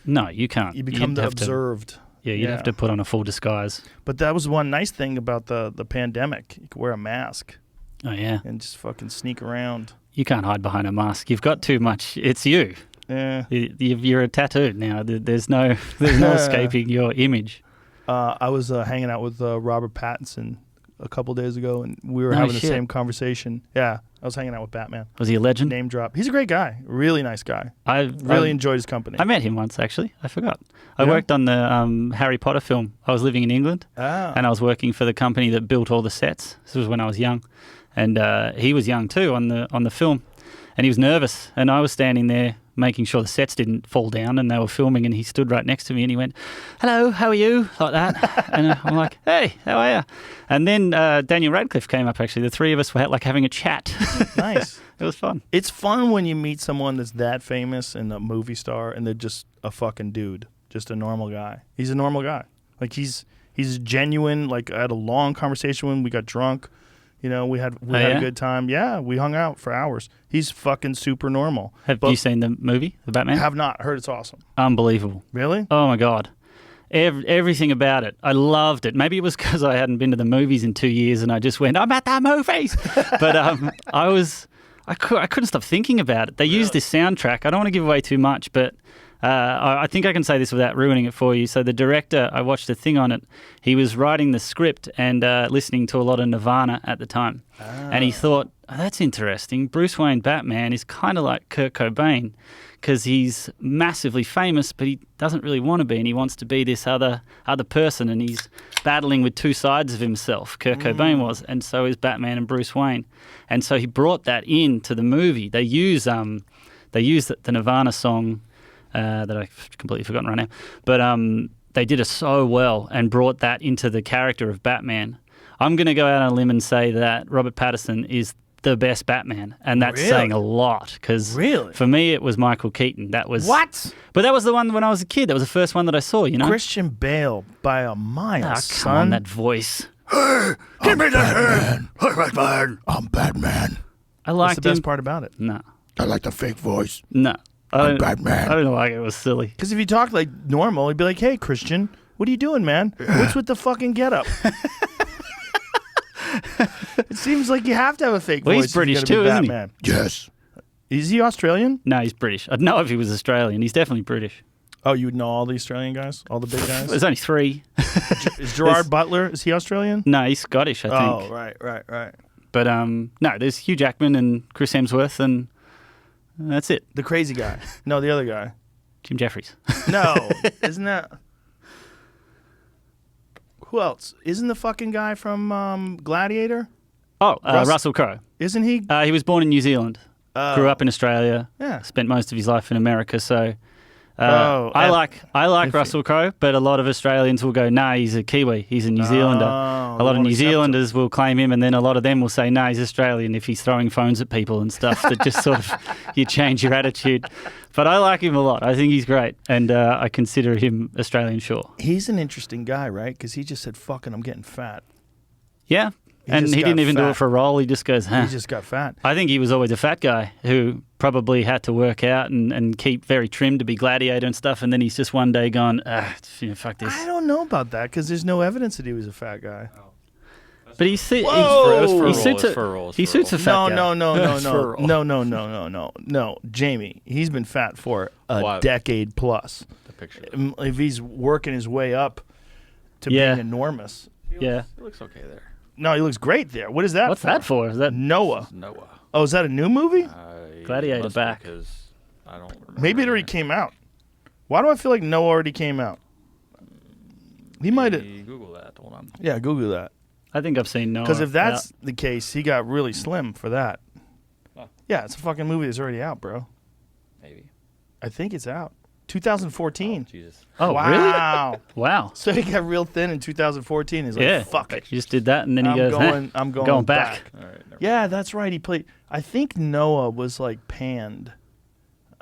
No, you can't. You become the observed. You'd have to put on a full disguise. But that was one nice thing about the pandemic. You could wear a mask. Oh, yeah. And just fucking sneak around. You can't hide behind a mask. You've got too much. It's you. Yeah. You're a tattoo now. There's no escaping your image. I was hanging out with Robert Pattinson a couple days ago, and we were having the same conversation. Yeah, I was hanging out with Batman. Was he a legend? Name drop. He's a great guy. Really nice guy. I really enjoyed his company. I met him once, actually. I forgot. I worked on the Harry Potter film. I was living in England, and I was working for the company that built all the sets. This was when I was young, and he was young too on the film, and he was nervous, and I was standing there making sure the sets didn't fall down, and they were filming, and he stood right next to me and he went, "Hello, how are you?" like that. And I'm like, "Hey, how are you?" And then Daniel Radcliffe came up, actually. The three of us were like having a chat. Nice. It was fun. It's fun when you meet someone that's that famous and a movie star, and they're just a fucking dude, just a normal guy. He's a normal guy. Like, he's genuine. Like, I had a long conversation with him. We got drunk. We had a good time. Yeah, we hung out for hours. He's fucking super normal. Have you seen the movie, The Batman? I have not. Heard it's awesome. Unbelievable. Really? Oh, my God. Everything about it. I loved it. Maybe it was because I hadn't been to the movies in 2 years and I just went, "I'm at the movies." But I couldn't stop thinking about it. They used this soundtrack. I don't want to give away too much, but I think I can say this without ruining it for you. So the director, I watched a thing on it. He was writing the script and listening to a lot of Nirvana at the time. And he thought, "Oh, that's interesting. Bruce Wayne Batman is kind of like Kurt Cobain, because he's massively famous, but he doesn't really want to be, and he wants to be this other person, and he's battling with two sides of himself. Kurt Cobain was, and so is Batman and Bruce Wayne. And so he brought that into the movie. They use the Nirvana song, that I've completely forgotten right now. But they did it so well and brought that into the character of Batman. I'm going to go out on a limb and say that Robert Pattinson is the best Batman, and that's saying a lot because for me it was Michael Keaton. That was What? But that was the one when I was a kid. That was the first one that I saw. You know, Christian Bale by a mile, come son. on, that voice. Give me the hand. I'm Batman. I What's liked the best him. part about it? No, I like the fake voice. no, I don't. Batman. I don't like it. It was silly. Because if you talk like normal, he'd be like, "Hey, Christian, what are you doing, man? What's with the fucking getup?" It seems like you have to have a fake Well, voice. he's if you're British gonna be too, isn't he? Batman. Yes. Is he Australian? No, he's British. I'd know if he was Australian. He's definitely British. Oh, you would know all the Australian guys, all the big guys. There's only 3. Is Gerard Butler? Is he Australian? No, he's Scottish, I think. Oh, right. But no, there's Hugh Jackman and Chris Hemsworth, and that's it. The crazy guy. No, the other guy. Jim Jeffries. No, isn't that? Who else? Isn't the fucking guy from Gladiator? Oh, Russell Crowe. Isn't he? He was born in New Zealand, grew up in Australia, Yeah. spent most of his life in America. So Oh, I like iffy. Russell Crowe, but a lot of Australians will go, "Nah, he's a Kiwi. He's a New Zealander." Oh, A lot they of New won't accept Zealanders will claim him, and then a lot of them will say, "Nah, he's Australian." If he's throwing phones at people and stuff, that just sort of you change your attitude. But I like him a lot. I think he's great, and I consider him Australian. Sure. He's an interesting guy, right? Because he just said, "Fucking, I'm getting fat." Yeah, and just he got didn't even do fat. it for a role. He just goes, "Huh." He just got fat. I think he was always a fat guy who probably had to work out and keep very trim to be Gladiator and stuff, and then he's just one day gone, fuck this. I don't know about that because there's no evidence that he was a fat guy. But he suits a fat guy. No, Jamie. He's been fat for a Wow. decade plus. The picture. If he's working his way up to Yeah. being enormous. Yeah. It looks okay there. No, he looks great there. What is that What's for? that for? Is that Noah. Noah. Oh, is that a new movie? Gladiator Must be, back. 'cause I don't remember. Maybe it already came out. Why do I feel like Noah already came out? He might have. Google that. Hold on. Yeah, Google that. I think I've seen Noah. Because if that's the case, he got really slim for that. Oh. Yeah, it's a fucking movie that's already out, bro. Maybe. I think it's out. 2014. Jesus. Oh, wow. really? Wow. So he got real thin in 2014. He's like, Yeah. fuck it. You just did that, and then he I'm goes, going, "Huh, I'm going back. All right. Never Yeah, that's right. He played. I think Noah was like panned.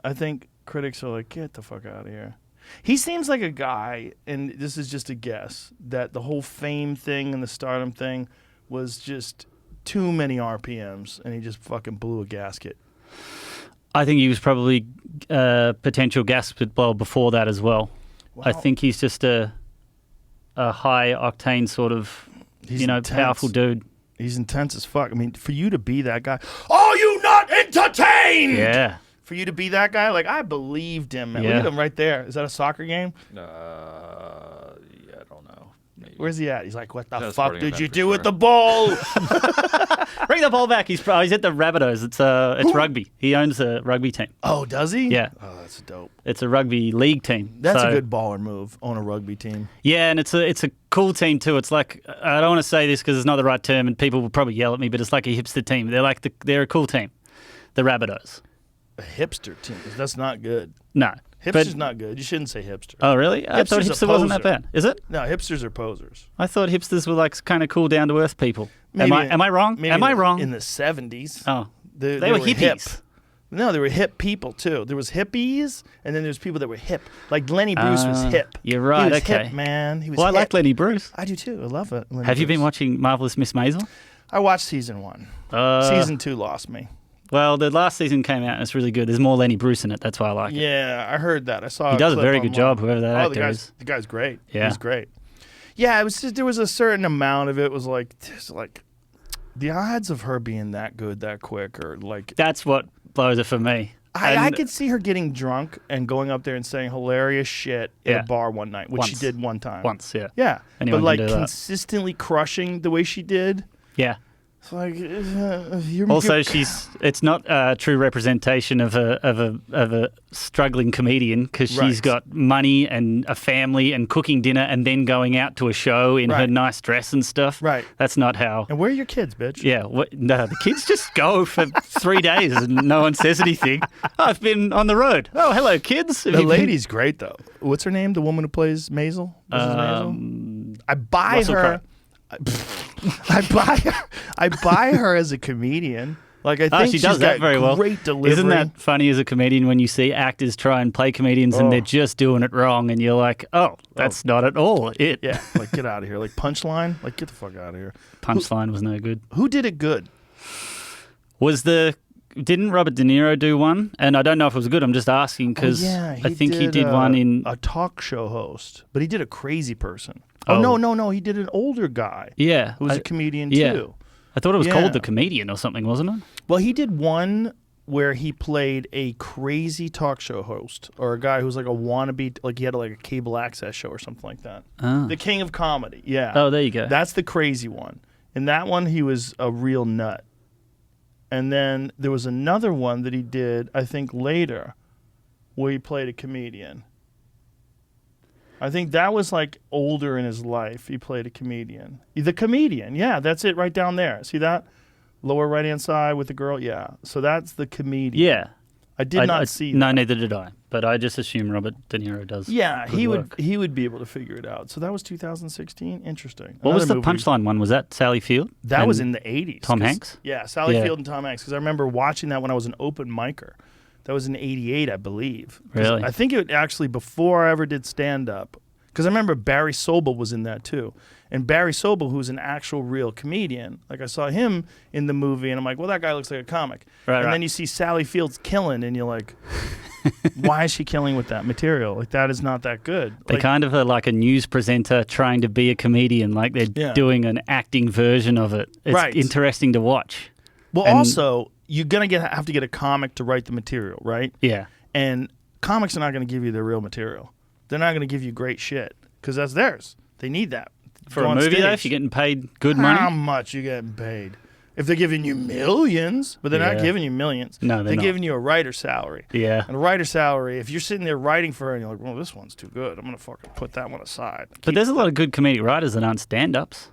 I think critics are like, get the fuck out of here. He seems like a guy, and this is just a guess, that the whole fame thing and the stardom thing was just too many RPMs, and he just fucking blew a gasket. I think he was probably potential gasket blower before that as well. I Wow. think he's just a high octane sort of, He's intense. powerful dude. He's intense as fuck. I mean, for you to be that guy, are you not entertained? Yeah. For you to be that guy, like I believed him, man. Look Yeah. at him right there. Is that a soccer game? Yeah, I don't know. Maybe. Where's he at? He's like, what the That's fuck sporting did event you for do with sure. the ball? Bring the ball back. He's at the Rabbitohs. It's rugby. He owns a rugby team. Oh, does he? Yeah. Oh, that's dope. It's a rugby league team. That's So- a good baller move on a rugby team. Yeah, and it's a cool team too. It's like, I don't want to say this because it's not the right term, and people will probably yell at me, but it's like a hipster team. They're a cool team, the Rabbitohs. A hipster team. That's not good. No, Hipster's but- not good. You shouldn't say hipster. Oh, really? I thought Hipster's a hipster wasn't that poser. bad. Is it? No, hipsters are posers. I thought hipsters were like kind of cool, down to earth people. Maybe am I wrong? maybe Am I wrong? In the 70s. Oh, They they were hip. hippies. No, they were hip people too. There was hippies, and then there's people that were hip. Like Lenny Bruce was hip. You're right, He was okay. hip, man. He was Well, I hip. like Lenny Bruce. I do too. I love it. Lenny Have you been Bruce. watching Marvelous Miss Maisel? I watched season 1. Season 2 lost me. Well, the last season came out and it's really good. There's more Lenny Bruce in it. That's why I like it. Yeah, I heard that. I saw. He does a clip very good online. job, whoever that actor is. The guy's great. Yeah. He's great. Yeah, it was just there was a certain amount of it was like the odds of her being that good that quick are like That's what blows it for me. I And- could see her getting drunk and going up there and saying hilarious shit at Yeah. a bar one night, which she Once. did one time. Once, yeah. Yeah. Anyone but like can do that. consistently crushing the way she did. Yeah. It's like you're Also, it's not a true representation of a struggling comedian because she's Right. got money and a family and cooking dinner and then going out to a show in her Right. nice dress and stuff. Right. That's not how. And where are your kids, bitch? Yeah, no, the kids just go for 3 days and no one says anything. Oh, I've been on the road. Oh, hello, kids. Have The you been- lady's great though. What's her name? The woman who plays Maisel? Mrs. Maisel? I buy Russell her. I buy her as a comedian. Like I think Oh, she does she's that got very well. great delivery. Isn't that funny as a comedian when you see actors try and play comedians and they're just doing it wrong and you're like, oh, that's not at all it. Yeah, like get out of here. Like Punchline, like get the fuck out of here. Punchline was no good. Who did it good? Didn't Robert De Niro do one? And I don't know if it was good. I'm just asking because I think he did one in a talk show host, but he did a crazy person. Oh, no, he did an older guy. Yeah, who was a comedian yeah. too. I thought it was Yeah. called The Comedian or something, wasn't it? Well, he did one where he played a crazy talk show host or a guy who's like a wannabe, like he had like a cable access show or something like that. Oh. The King of Comedy. Yeah. Oh, there you go. That's the crazy one. In that one, he was a real nut. And then there was another one that he did, I think, later, where he played a comedian. I think that was like older in his life. He played a comedian. The Comedian. Yeah, that's it right down there. See that? Lower right-hand side with the girl. Yeah. So that's The Comedian. Yeah. I did not see that. No, neither did I. But I just assume Robert De Niro does. Yeah, good work. he would be able to figure it out. So that was 2016. Interesting. What was the Another movie- Punchline one? Was that Sally Field? That was And in the 80s. Tom 'cause- Hanks? Yeah, Sally Yeah. Field and Tom Hanks. Because I remember watching that when I was an open micer. That was in 88, I believe. 'Cause Really? I think it actually before I ever did stand-up. Because I remember Barry Sobel was in that too. And Barry Sobel, who's an actual real comedian, like I saw him in the movie and I'm like, well, that guy looks like a comic. Right, and right. then you see Sally Fields killing and you're like, why is she killing with that material? Like, that is not that good. They Like, kind of are like a news presenter trying to be a comedian, like they're Yeah. doing an acting version of it. It's Right. interesting to watch. well, and- also, you're going to have to get a comic to write the material, right? Yeah. And comics are not going to give you their real material. They're not going to give you great shit because that's theirs. They need that. For Go a on movie, though, stage. if you're getting paid good How money. much you getting paid? If they're giving you millions, but they're not Yeah. giving you millions. No, they're not. giving you a writer's salary. Yeah. And a writer's salary, if you're sitting there writing for her and you're like, well, this one's too good. I'm going to fucking put that one aside. But there's a lot of good comedic writers that aren't stand-ups.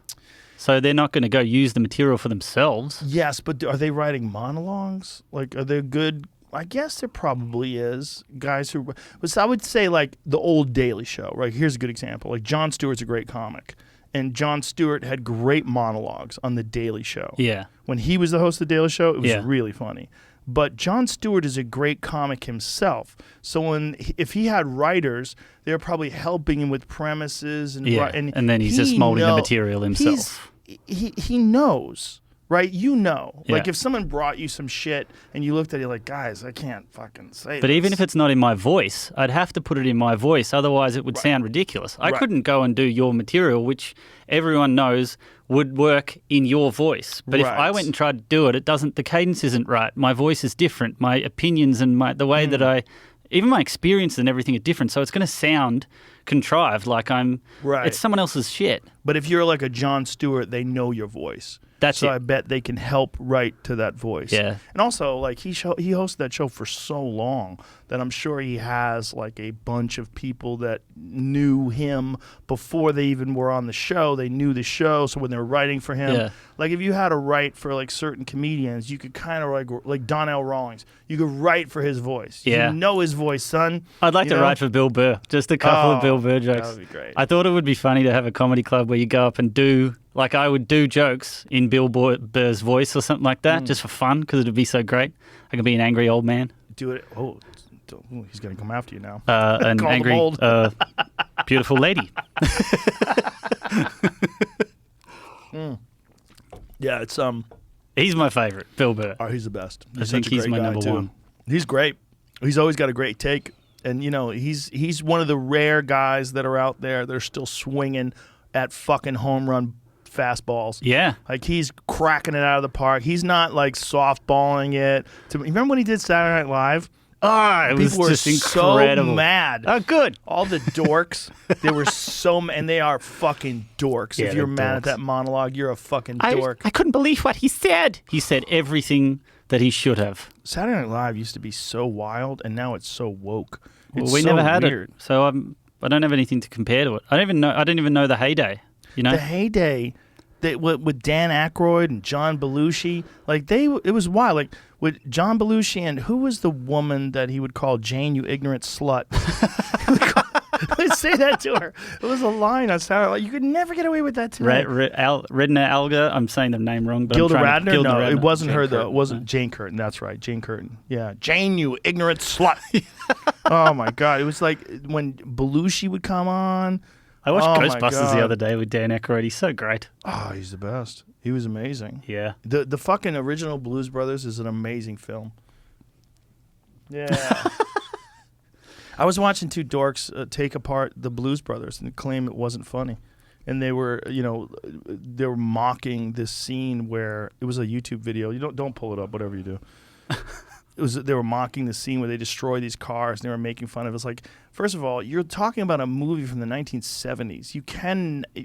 So they're not going to go use the material for themselves. Yes, but are they writing monologues? Like, are they good? I guess there probably is guys who. But I would say like the old Daily Show, right? Here's a good example. Like Jon Stewart's a great comic, and Jon Stewart had great monologues on the Daily Show. Yeah. When he was the host of the Daily Show, it was Yeah. really funny. But Jon Stewart is a great comic himself. So if he had writers, they're probably helping him with premises and Yeah, and then he's just molding the material himself. He knows. Right? You know. Yeah. Like if someone brought you some shit and you looked at it like, guys, I can't fucking say But this. even if it's not in my voice, I'd have to put it in my voice. Otherwise, it would sound ridiculous. I Right. couldn't go and do your material, which everyone knows would work in your voice. But if I Right. went and tried to do it, the cadence isn't right. My voice is different. My opinions and the way that even my experience and everything are different. So it's going to sound contrived, like Right. it's someone else's shit. But if you're like a Jon Stewart, they know your voice. That's so it. I bet they can help write to that voice. Yeah. And also, like he hosted that show for so long that I'm sure he has like a bunch of people that knew him before they even were on the show. They knew the show, so when they were writing for him, Yeah. like if you had to write for like certain comedians, you could kind of like Donnell Rawlings, you could write for his voice. Yeah. You know his voice, son. I'd like You to know? write for Bill Burr, just a couple of Bill Burr jokes. That would be great. I thought it would be funny to have a comedy club where you go up and do, like I would do jokes in Bill Burr's voice or something like that, just for fun, because it would be so great. I could be an angry old man, Do it. Oh, he's gonna come after you now. an Call him angry, old. beautiful lady. Yeah, it's He's my favorite, Bill Burr. Oh, he's the best. I He's think such a he's great my guy, number too. one. He's great. He's always got a great take, and you know he's one of the rare guys that are out there that are still swinging at fucking home run fastballs. Yeah. Like he's cracking it out of the park. He's not like softballing it. Remember when he did Saturday Night Live Oh, it was People were just incredible. so mad. Oh, good. All the dorks, they were and they are fucking dorks. Yeah, if you're they're mad at dorks. that monologue, you're a fucking dork. I couldn't believe what he said. He said everything that he should have. Saturday Night Live used to be so wild, and now it's so woke. It's Well, we so never had weird. it, so I don't have anything to compare to it. I didn't even know the heyday. You know, The heyday with Dan Aykroyd and John Belushi, like it was wild. Like with John Belushi and who was the woman that he would call Jane, you ignorant slut? Let's say that to her. It was a line on Saturday. Like, you could never get away with that today. Redna Alga. I'm saying the name wrong, but Gilda I'm trying Radner? Gilda No, Radner. it wasn't Jane her though. Curtin. It wasn't Jane Curtin. That's right, Jane Curtin. Yeah, Jane, you ignorant slut. Oh my God! It was like when Belushi would come on. I watched Oh my Ghostbusters the God. other day with Dan Aykroyd. He's so great. Oh, he's the best. He was amazing. Yeah. The fucking original Blues Brothers is an amazing film. Yeah. I was watching two dorks take apart the Blues Brothers and claim it wasn't funny. And they were, they were mocking this scene where it was a YouTube video. You don't pull it up, whatever you do. They were mocking the scene where they destroy these cars and they were making fun of it. It's like, first of all, you're talking about a movie from the 1970s.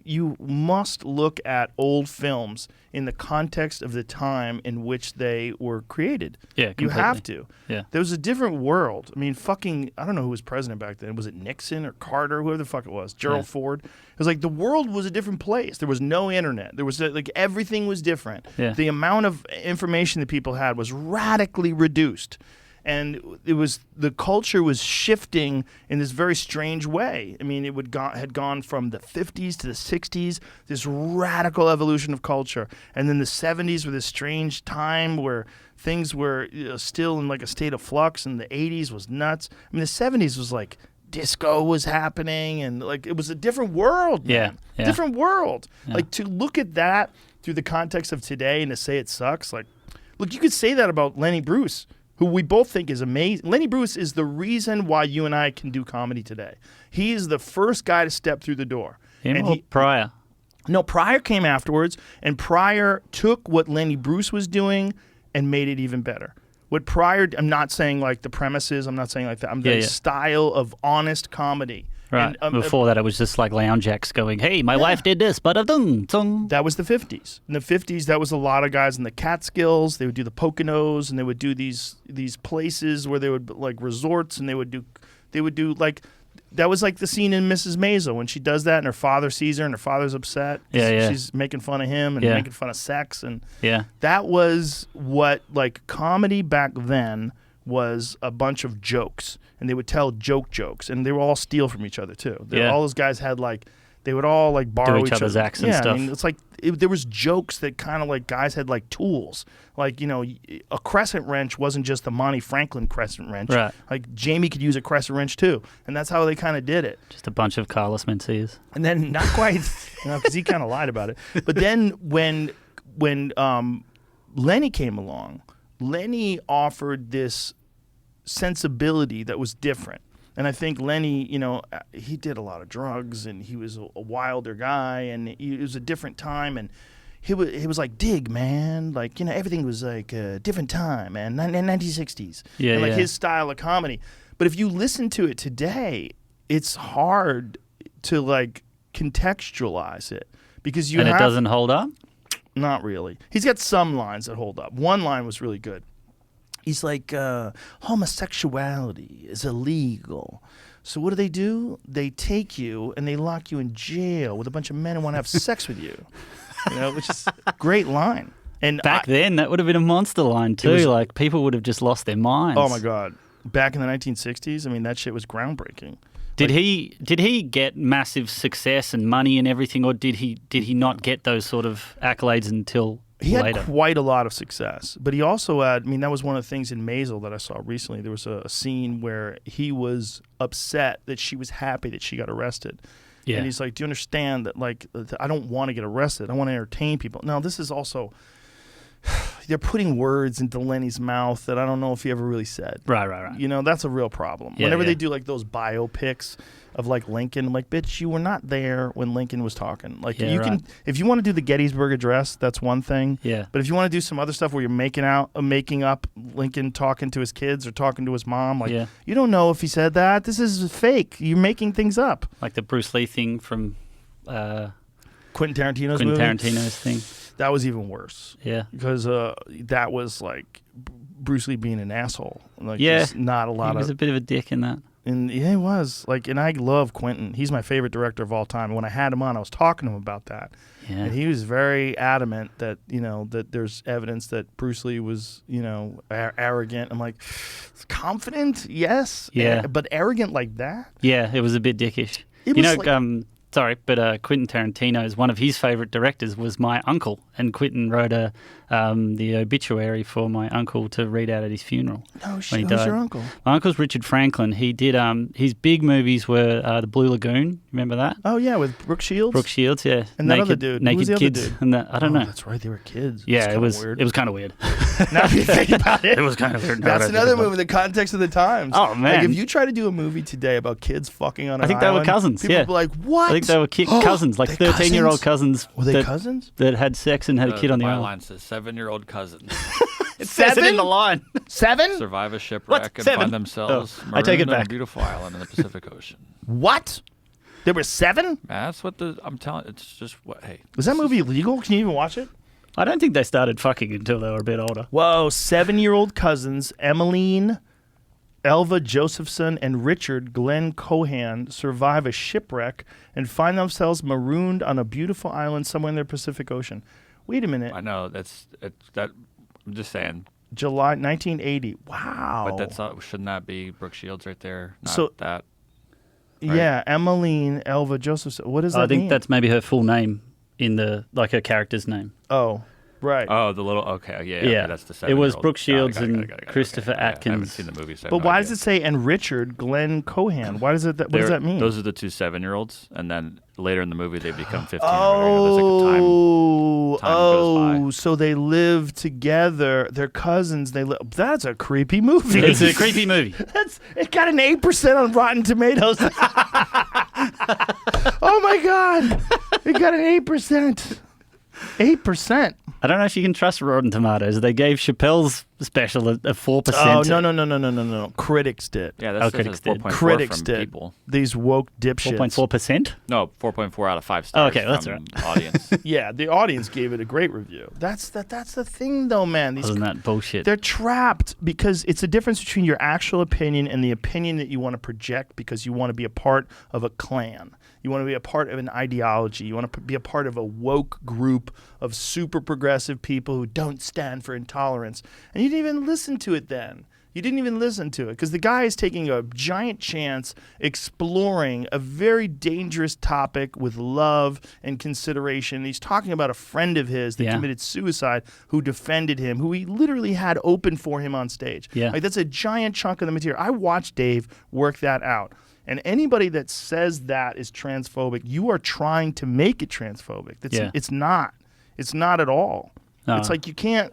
You must look at old films in the context of the time in which they were created. Yeah, you completely. have to. Yeah. There was a different world. I mean, I don't know who was president back then. Was it Nixon or Carter? Whoever the fuck it was. Gerald Ford. It was like the world was a different place. There was no internet. There was like everything was different. Yeah. The amount of information that people had was radically reduced. And the culture was shifting in this very strange way. I mean, had gone from the 50s to the 60s, this radical evolution of culture. And then the 70s were this strange time where things were still in like a state of flux, and the 80s was nuts. I mean, the 70s was like disco was happening, and like it was a different world, man. Yeah. Different world. Yeah. Like to look at that through the context of today and to say it sucks, like, look, you could say that about Lenny Bruce, who we both think is amazing. Lenny Bruce is the reason why you and I can do comedy today. He is the first guy to step through the door. Pryor? No, Pryor came afterwards, and Pryor took what Lenny Bruce was doing and made it even better. What Pryor, I'm not saying like the premises, I'm not saying like that. I'm the style of honest comedy. Right. And, Before that, it was just like lounge acts going, hey, my wife did this, but that was the 50s. In the 50s, that was a lot of guys in the Catskills. They would do the Poconos, and they would do these places where they would like resorts, and they would do like that was like the scene in Mrs. Maisel when she does that, and her father sees her, and her father's upset. Yeah. She's making fun of him and making fun of sex, and that was what like comedy back then was, a bunch of jokes, and they would tell jokes, and they would all steal from each other too. All those guys had like, they would all like borrow each other's acts and stuff. I mean, it's like there was jokes that kind of like guys had like tools, like a crescent wrench wasn't just the Monty Franklin crescent wrench. Right. Like Jamie could use a crescent wrench too, and that's how they kind of did it. Just a bunch of Carlos Mencias. And then not quite, because he kind of lied about it. But then when Lenny came along, Lenny offered this sensibility that was different. And I think Lenny, he did a lot of drugs, and he was a wilder guy, and it was a different time, and he was like, dig, man. Like, everything was like a different time, man, 1960s. Yeah, and like his style of comedy. But if you listen to it today, it's hard to like contextualize it, because it doesn't hold up? Not really. He's got some lines that hold up. One line was really good. He's like, homosexuality is illegal. So what do? They take you and they lock you in jail with a bunch of men who want to have sex with you. Which is a great line. And Back then, that would have been a monster line too. Like, people would have just lost their minds. Oh my God. Back in the 1960s, I mean, that shit was groundbreaking. Did he get massive success and money and everything, or did he not get those sort of accolades until He had later? quite a lot of success, but he also had, I mean, that was one of the things in Maisel that I saw recently. There was a scene where he was upset that she was happy that she got arrested. Yeah. And he's like, do you understand that, like, I don't want to get arrested. I want to entertain people. Now, this is also, they're putting words into Lenny's mouth that I don't know if he ever really said. Right. You know, that's a real problem. Yeah, Whenever yeah. they do like those biopics of like Lincoln, I'm like, bitch, you were not there when Lincoln was talking. Like Yeah, you right. can, if you want to do the Gettysburg Address, that's one thing. Yeah. But if you want to do some other stuff where you're making up Lincoln talking to his kids or talking to his mom, like Yeah. you don't know if he said that. This is fake. You're making things up. Like the Bruce Lee thing from Quentin Tarantino's Quentin movie. Tarantino's thing. That was even worse. Yeah. Because that was like Bruce Lee being an asshole. Like, Yeah. there's not a lot He was of. a bit of a dick in that. And yeah, he was like, and I love Quentin. He's my favorite director of all time. And when I had him on, I was talking to him about that, Yeah. and he was very adamant that that there's evidence that Bruce Lee was arrogant. I'm like, confident, yes, Yeah. but arrogant like that. Yeah, it was a bit dickish. It You was know, like- sorry, but Quentin Tarantino's one of his favorite directors was my uncle, and Quentin wrote the obituary for my uncle to read out at his funeral. No when shit. he Who's died. your uncle? My uncle's Richard Franklin. He did his big movies were The Blue Lagoon. Remember that? Oh yeah, with Brooke Shields. Brooke Shields, yeah. And that other dude. Who Naked was the other Kids. dude? And that, I don't know. That's right. They were kids. Yeah, It's it kinda was. weird. It was kind of weird. Now if you think about it, It was kind of weird. now That's that I think another about it. movie, the context of the times. Oh, man. Like if you try to do a movie today about kids fucking on an I think they were island, cousins, people yeah. would be like, what? I think they were cousins, like They 13-year-old cousins. Were they that, cousins? that had sex and had a kid on the island. line says 7-year-old cousins It says it in the line. 7? survive a shipwreck and 7? find themselves Oh, I take it marooned on back. a beautiful island in the Pacific Ocean. What? There were 7? That's what I'm telling. It's just what. Hey, Was that movie legal? Can you even watch it? I don't think they started fucking until they were a bit older. Whoa, 7-year-old cousins, Emmeline, Elva Josephson, and Richard Glenn Cohan survive a shipwreck and find themselves marooned on a beautiful island somewhere in the Pacific Ocean. Wait a minute. I know that. I'm just saying, July 1980. Wow. but that's not. Shouldn't that be Brooke Shields right there? Not So- that. Yeah, Emmeline Elva Josephson. What does that I think mean? that's maybe her full name in the her character's name. Oh, right. Oh, the little. Okay, yeah. Yeah. Okay, that's the 7-year-old. It was Brooke Got Shields got and got Christopher okay. I haven't Atkins. seen the movie, so I have But no why idea. does it say and Richard Glenn Cohan? Why does it? What does that mean? Those are the two 7-year-olds, and then later in the movie they become 15. Oh, time goes by. so they live together. They're cousins. That's a creepy movie. It's a creepy movie. It got an 8% on Rotten Tomatoes. Oh my god! It got an 8%. 8%. I don't know if you can trust Rotten Tomatoes. They gave Chappelle's special a 4%. Oh no! Critics did. Yeah, that's critics that's did. 4.4 Critics from did. people. These woke dipshits. 4.4%? No, 4.4 out of 5 stars. Okay, that's from audience. Yeah, the audience gave it a great review. That's the thing, though, man. These Wasn't that bullshit? They're trapped because it's a difference between your actual opinion and the opinion that you want to project because you want to be a part of a clan. You want to be a part of an ideology. You want to be a part of a woke group of super progressive people who don't stand for intolerance. And you didn't even listen to it then. You didn't even listen to it because the guy is taking a giant chance exploring a very dangerous topic with love and consideration. He's talking about a friend of his that Yeah. committed suicide who defended him, who he literally had open for him on stage. Yeah. Like that's a giant chunk of the material. I watched Dave work that out. And anybody that says that is transphobic, you are trying to make it transphobic. It's not. It's not at all. No. It's like you can't.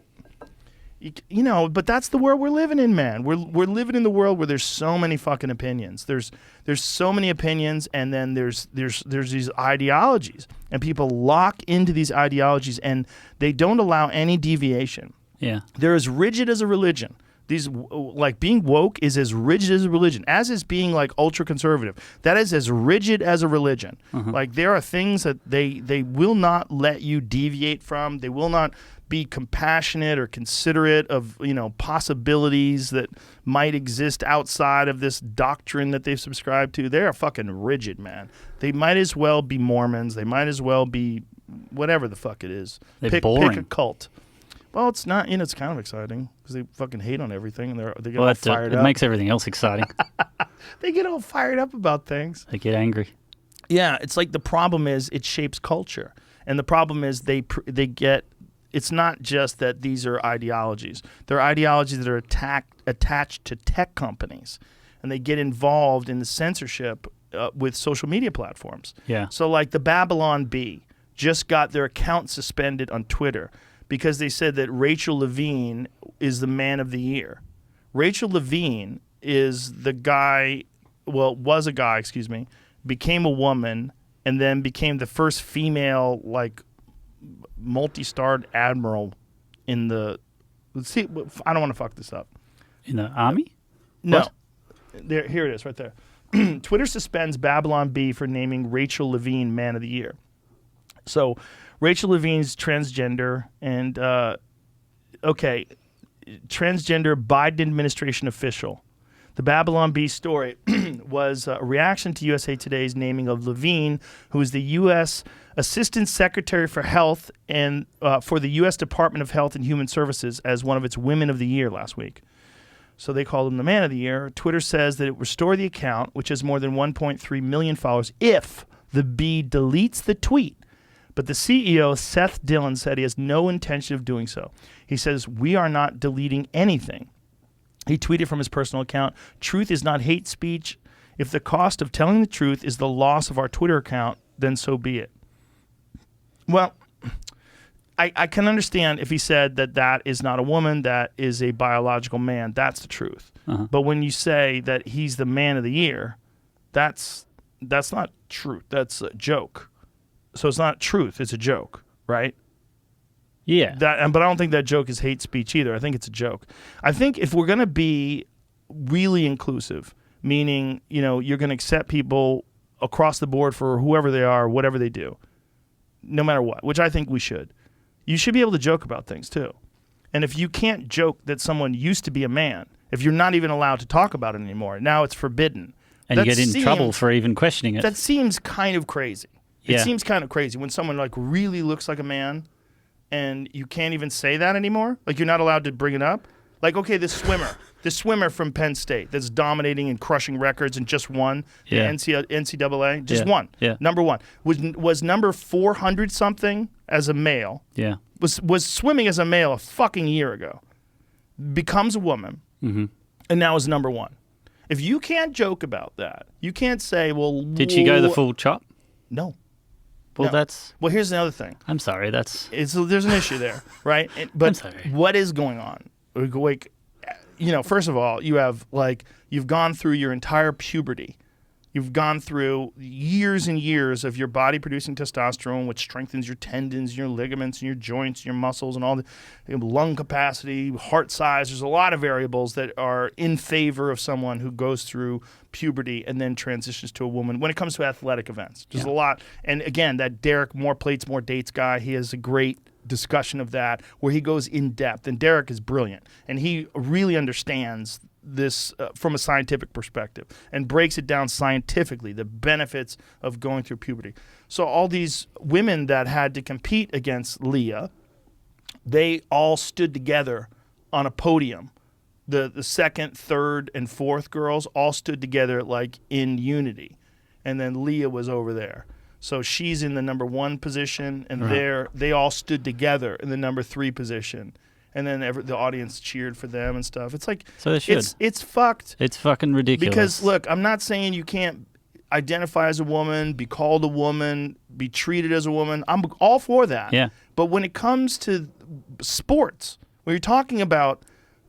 But that's the world we're living in, man. We're living in the world where there's so many fucking opinions. There's so many opinions, and then there's these ideologies, and people lock into these ideologies, and they don't allow any deviation. Yeah. They're as rigid as a religion. These like being woke is as rigid as a religion, as is being like ultra conservative. That is as rigid as a religion. Like there are things that they will not let you deviate from. They will not be compassionate or considerate of possibilities that might exist outside of this doctrine that they've subscribed to. They are fucking rigid, man. They might as well be Mormons. They might as well be whatever the fuck it is. They're Pick boring. a cult. Well, it's not. It's kind of exciting because they fucking hate on everything, and they get Well, all fired it up. makes everything else exciting. They get all fired up about things. They get angry. Yeah, it's like the problem is it shapes culture, and the problem is they get. It's not just that these are ideologies. They're ideologies that are attached to tech companies, and they get involved in the censorship with social media platforms. Yeah. So like the Babylon Bee just got their account suspended on Twitter because they said that Rachel Levine is the man of the year. Rachel Levine is the guy, well, was a guy, excuse me, became a woman, and then became the first female, like, multi-starred admiral in the... Let's see, I don't want to fuck this up. In the army? No. What? There, here it is, right there. Twitter suspends Babylon Bee for naming Rachel Levine Man of the Year. So, Rachel Levine's transgender, and, transgender Biden administration official. The Babylon Bee story was a reaction to USA Today's naming of Levine, who is the U.S. Assistant Secretary for Health and for the U.S. Department of Health and Human Services, as one of its Women of the Year last week. So they called him the Man of the Year. Twitter says that it will restore the account, which has more than 1.3 million followers, if the Bee deletes the tweet. But the CEO, Seth Dillon, said he has no intention of doing so. He says, "We are not deleting anything." He tweeted from his personal account, "Truth is not hate speech. If the cost of telling the truth is the loss of our Twitter account, then so be it." Well, I can understand if he said that that is not a woman, that is a biological man. That's the truth. Uh-huh. But when you say that he's the Man of the Year, that's not truth. That's a joke. So it's not truth. It's a joke, right? Yeah. But I don't think that joke is hate speech either. I think it's a joke. I think if we're going to be really inclusive, meaning, you're going to accept people across the board for whoever they are, whatever they do, no matter what, which I think we should. You should be able to joke about things too. And if you can't joke that someone used to be a man, if you're not even allowed to talk about it anymore, now it's forbidden. And you get in trouble for even questioning it. That seems kind of crazy. It Yeah. seems kind of crazy when someone like really looks like a man and you can't even say that anymore. Like you're not allowed to bring it up. Like, okay, this swimmer from Penn State that's dominating and crushing records and just won the Yeah. NCAA, just Yeah. won. Yeah. Number one. Was number 400 something as a male. Yeah. Was swimming as a male a fucking year ago. Becomes a woman. Mm-hmm. And now is number one. If you can't joke about that, you can't say, well... Did she go the full chop? No. Well, No. that's... Well, here's another thing. I'm sorry, that's... There's an issue there, right? But I'm sorry. what is going on? Like, first of all, you've gone through your entire puberty. You've gone through years and years of your body producing testosterone, which strengthens your tendons, your ligaments, and your joints, and your muscles, and all the lung capacity, heart size. There's a lot of variables that are in favor of someone who goes through puberty and then transitions to a woman when it comes to athletic events. There's a lot. And again, that Derek More Plates, More Dates guy, he has a great discussion of that where he goes in depth. And Derek is brilliant. And he really understands this from a scientific perspective and breaks it down scientifically, the benefits of going through puberty. So all these women that had to compete against Leah, they all stood together on a podium. The second, third, and fourth girls all stood together like in unity. And then Leah was over there. So she's in the number 1 position, and they all stood together in the number 3 position. And then the audience cheered for them and stuff. It's like, So they should. It's fucked. It's fucking ridiculous. Because, look, I'm not saying you can't identify as a woman, be called a woman, be treated as a woman. I'm all for that. Yeah. But when it comes to sports, when you're talking about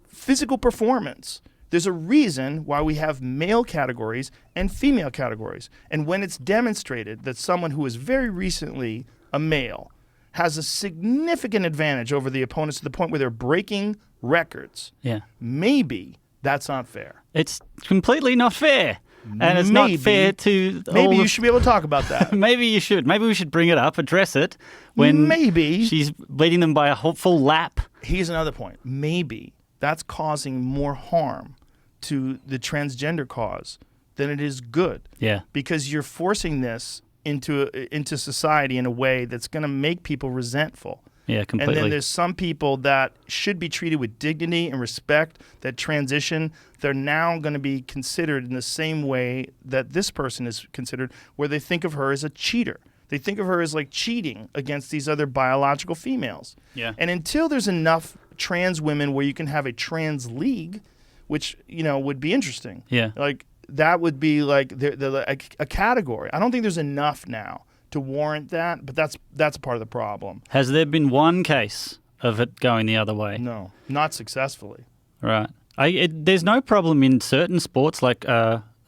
physical performance, there's a reason why we have male categories and female categories. And when it's demonstrated that someone who is very recently a male has a significant advantage over the opponents to the point where they're breaking records, Yeah. maybe that's not fair. It's completely not fair. And it's not fair to... Maybe you should be able to talk about that. Maybe you should. Maybe we should bring it up, address it when Maybe. she's beating them by a full lap. Here's another point. Maybe that's causing more harm to the transgender cause than it is good. Yeah. Because you're forcing this into society in a way that's going to make people resentful. Yeah, completely. And then there's some people that should be treated with dignity and respect that transition. They're now going to be considered in the same way that this person is considered, where they think of her as a cheater. They think of her as like cheating against these other biological females. Yeah. And until there's enough trans women where you can have a trans league, which, would be interesting. Yeah. Like, that would be like a category. I don't think there's enough now to warrant that, but that's a part of the problem. Has there been one case of it going the other way. No, not successfully. Right. There's no problem in certain sports like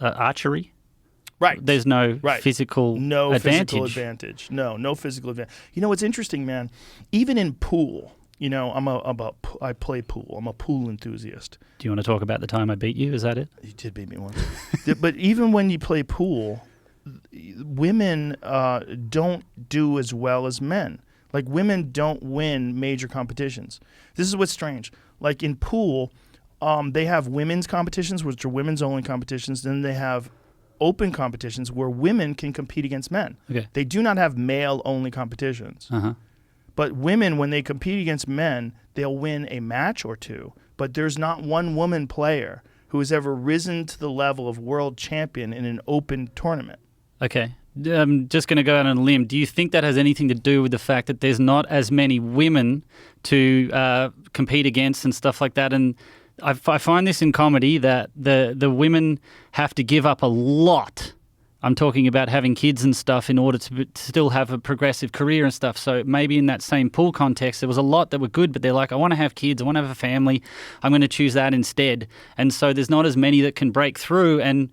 archery. Right. There's no physical physical advantage. No physical advantage. You know what's interesting, man? Even in pool, you know, I play pool. I'm a pool enthusiast. Do you want to talk about the time I beat you? Is that it? You did beat me once. But even when you play pool, women don't do as well as men. Like, women don't win major competitions. This is what's strange. Like, in pool, they have women's competitions, which are women's only competitions. Then they have open competitions where women can compete against men. Okay. They do not have male only competitions. Uh-huh. But women, when they compete against men, they'll win a match or two. But there's not one woman player who has ever risen to the level of world champion in an open tournament. Okay. I'm just going to go out on a limb. Do you think that has anything to do with the fact that there's not as many women to compete against and stuff like that? And I find this in comedy that the women have to give up a lot. I'm talking about having kids and stuff in order to still have a progressive career and stuff. So maybe in that same pool context, there was a lot that were good, but they're like, I want to have kids, I want to have a family, I'm going to choose that instead. And so there's not as many that can break through and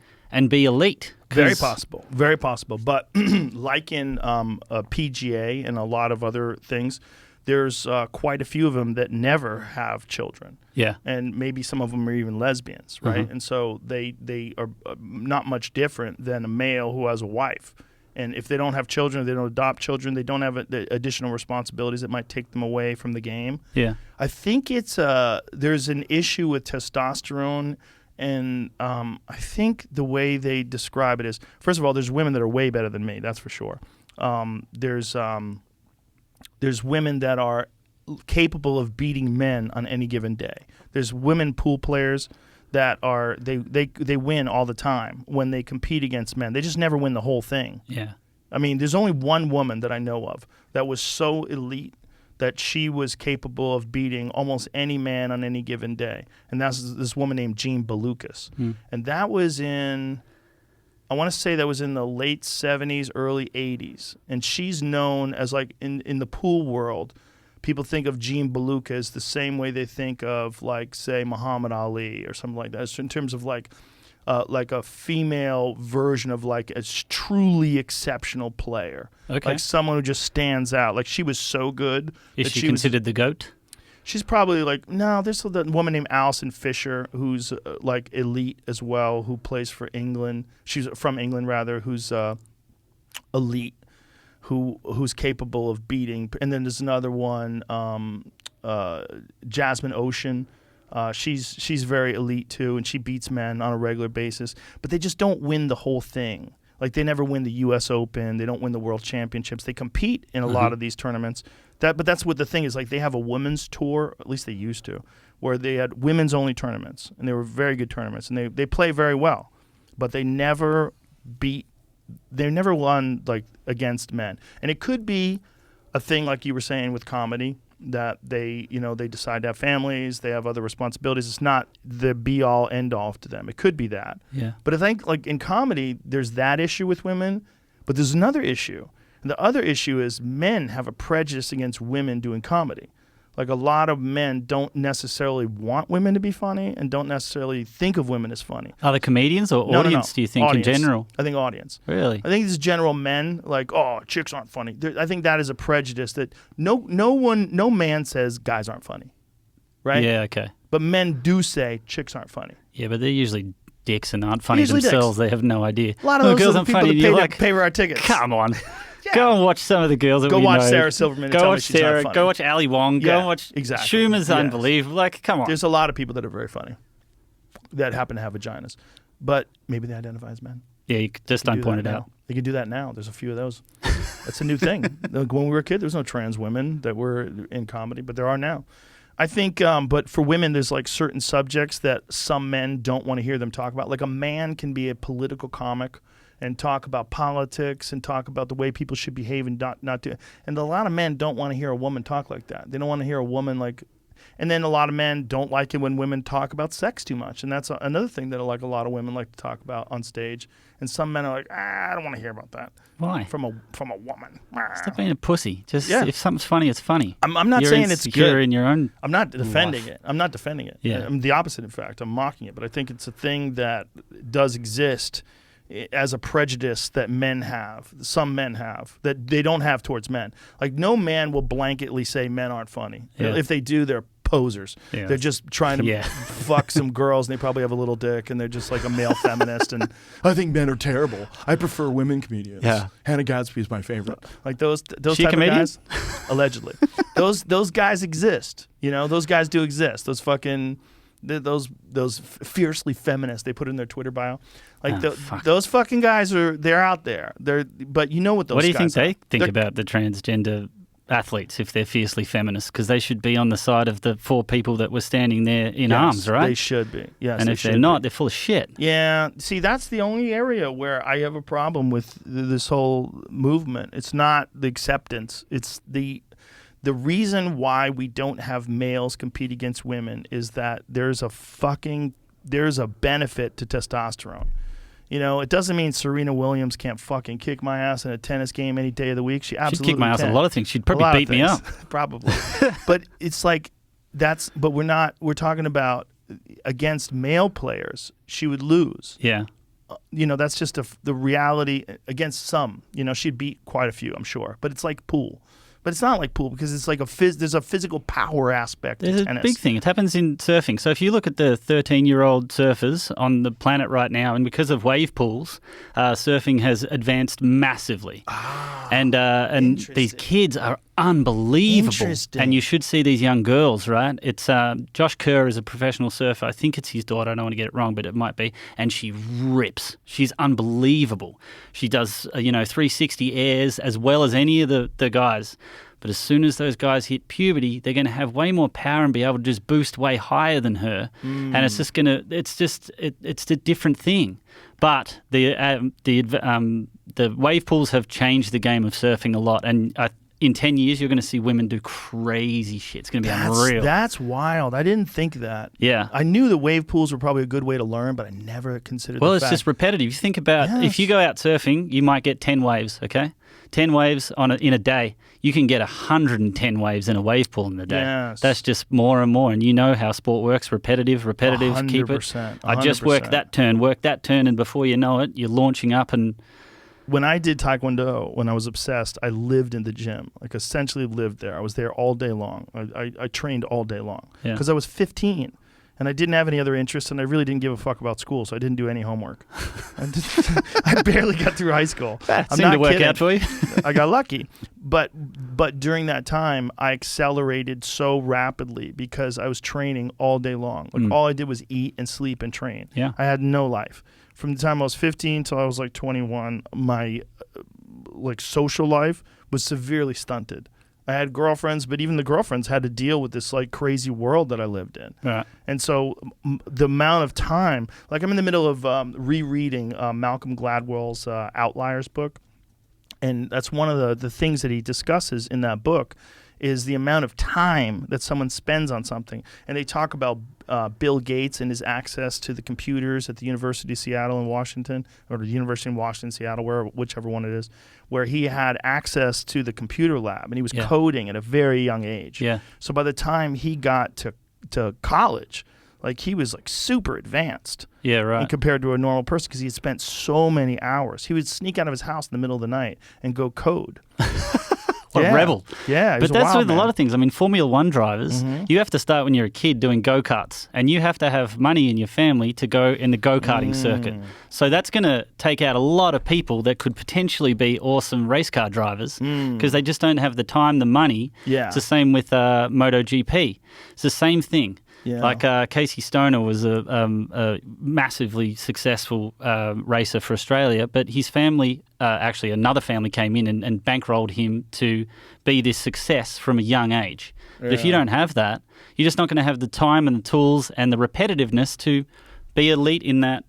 be elite. Very possible. Very possible. But like in PGA and a lot of other things, there's quite a few of them that never have children. Yeah. And maybe some of them are even lesbians, right? Mhm. And so they are not much different than a male who has a wife. And if they don't have children, they don't adopt children, they don't have the additional responsibilities that might take them away from the game. Yeah. I think it's there's an issue with testosterone. And I think the way they describe it is, first of all, there's women that are way better than me, that's for sure. There's women that are capable of beating men on any given day. There's women pool players that are they win all the time when they compete against men. They just never win the whole thing. Yeah. I mean, there's only one woman that I know of that was so elite that she was capable of beating almost any man on any given day. And that's this woman named Jean Belucas. And that was in, I want to say that was in the late 70s, early 80s. And she's known as, like, in the pool world, people think of Jean Belucas the same way they think of, like, say, Muhammad Ali or something like that. So in terms of, like a female version of, like, a truly exceptional player. Okay. Like someone who just stands out. Like, she was so good. Is she considered the GOAT? She's probably like, no, there's the woman named Alison Fisher who's like elite as well, who plays for England. She's from England, rather, who's elite, who's capable of beating. And then there's another one, Jasmine Ocean. She's very elite too, and she beats men on a regular basis. But they just don't win the whole thing. Like, they never win the U.S. Open. They don't win the World Championships. They compete in a lot of these tournaments. But that's what the thing is. Like, they have a women's tour, at least they used to, where they had women's only tournaments, and they were very good tournaments, and they play very well. But they never won, like, against men. And it could be a thing, like you were saying, with comedy, that they decide to have families, they have other responsibilities. It's not the be-all, end-all to them. It could be that. Yeah. But I think, like, in comedy, there's that issue with women, but there's another issue. And the other issue is men have a prejudice against women doing comedy. Like, a lot of men don't necessarily want women to be funny and don't necessarily think of women as funny. Are they comedians or audience, do you think, Audience. in general? I think audience. Really? I think this is general men, like, oh, chicks aren't funny. I think that is a prejudice that no man says guys aren't funny, right? Yeah, okay. But men do say chicks aren't funny. Yeah, but they're usually dicks and aren't funny Usually themselves. dicks. They have no idea. A lot of Oh, those girls are the aren't people funny. that and pay, you're like, pay for our tickets. come on. Go and watch some of the girls that Go we watch know. Sarah Silverman and Go tell me watch she's not Sarah. funny. Go watch Ali Wong. Go Yeah, and watch exactly. Schumer's Yes. unbelievable. Like, come on. There's a lot of people that are very funny that happen to have vaginas, but maybe they identify as men. Yeah, you just don't point it out. They can do that now. There's a few of those. That's a new thing. Like, when we were a kid, there was no trans women that were in comedy, but there are now. I think, but for women, there's, like, certain subjects that some men don't want to hear them talk about. Like, a man can be a political comic and talk about politics and talk about the way people should behave and not do. And a lot of men don't want to hear a woman talk like that. They don't want to hear a woman, like, And then a lot of men don't like it when women talk about sex too much, and that's another thing that like a lot of women like to talk about on stage. And some men are like, I don't want to hear about that. Why? From a woman. Stop being a pussy. Just Yeah. if something's funny, it's funny. I'm not You're saying it's insecure good. in your own. I'm not defending life. it. I'm not defending it. Yeah. I'm the opposite, in fact. I'm mocking it. But I think it's a thing that does exist as a prejudice that men have, some men have, that they don't have towards men. Like, no man will blanketly say men aren't funny. Yeah. If they do, they're posers. Yeah. They're just trying to fuck some girls, and they probably have a little dick, and they're just like a male feminist. And I think men are terrible. I prefer women comedians. Yeah. Hannah Gadsby is my favorite. Like those She a type of comedian? guys, allegedly. those guys exist. You know, those guys do exist. Those fucking those fiercely feminists they put in their Twitter bio. Like fuck. those fucking guys they're out there. But you know what those What do you guys think they think They're- about the transgender athletes if they're fiercely feminist? Because they should be on the side of the 4 people that were standing there in Yes, arms, right? They should be. Yes, and they if they're should not, be. they're full of shit. Yeah, see, that's the only area where I have a problem with this whole movement. It's not the acceptance. It's the reason why we don't have males compete against women is that there's a benefit to testosterone. You know, it doesn't mean Serena Williams can't fucking kick my ass in a tennis game any day of the week. She absolutely She'd kick my ass can. a lot of things. She'd A probably lot of beat me up. things, probably. But it's like but we're talking about against male players. She would lose. Yeah. You know, that's just the reality against some. You know, she'd beat quite a few, I'm sure. But it's like pool. But it's not like pool because it's like there's a physical power aspect There's to a tennis. big thing. It happens in surfing. So if you look at the 13-year-old surfers on the planet right now, and because of wave pools, surfing has advanced massively. And these interesting. kids are unbelievable. Interesting. And you should see these young girls, right? It's Josh Kerr is a professional surfer. I think it's his daughter. I don't want to get it wrong, but it might be. And she rips. She's unbelievable. She does 360 airs as well as any of the guys. But as soon as those guys hit puberty, they're going to have way more power and be able to just boost way higher than her. And it's just it's a different thing. But the wave pools have changed the game of surfing a lot. And in 10 years, you're going to see women do crazy shit. It's going to be unreal. That's wild. I didn't think that. Yeah. I knew the wave pools were probably a good way to learn, but I never considered Well, the it's fact. just repetitive. You think about if you go out surfing, you might get 10 waves, okay? 10 waves in a day. You can get 110 waves in a wave pool in a day. Yes. That's just more and more. And you know how sport works, repetitive, keep it. 100%, I just work 100%. that turn, and before you know it, you're launching up and... When I did Taekwondo, when I was obsessed, I lived in the gym, like essentially lived there. I was there all day long. I trained all day long Yeah. because I was 15 and I didn't have any other interests and I really didn't give a fuck about school, so I didn't do any homework. I barely got through high school. That I'm seemed not to work kidding. out for you. I got lucky. But during that time, I accelerated so rapidly because I was training all day long. Like all I did was eat and sleep and train. Yeah. I had no life. From the time I was 15 till I was like 21, my social life was severely stunted. I had girlfriends, but even the girlfriends had to deal with this like crazy world that I lived in. Right. And so the amount of time, like I'm in the middle of rereading Malcolm Gladwell's Outliers book. And that's one of the things that he discusses in that book is the amount of time that someone spends on something. And they talk about Bill Gates and his access to the computers at the University of Seattle in Washington, or the University of Washington, Seattle, whichever one it is, where he had access to the computer lab and he was coding at a very young age. Yeah. So by the time he got to college, like he was like super advanced. Yeah, right. And compared to a normal person because he had spent so many hours. He would sneak out of his house in the middle of the night and go code. What a rebel. Yeah, he was but that's wild with a lot man. of things. I mean, Formula One drivers, you have to start when you're a kid doing go-karts, and you have to have money in your family to go in the go-karting circuit. So that's going to take out a lot of people that could potentially be awesome race car drivers because they just don't have the time, the money. Yeah. It's the same with MotoGP. It's the same thing. Yeah. Like Casey Stoner was a massively successful racer for Australia, but his family, actually another family came in and bankrolled him to be this success from a young age. But if you don't have that, you're just not going to have the time and the tools and the repetitiveness to be elite in that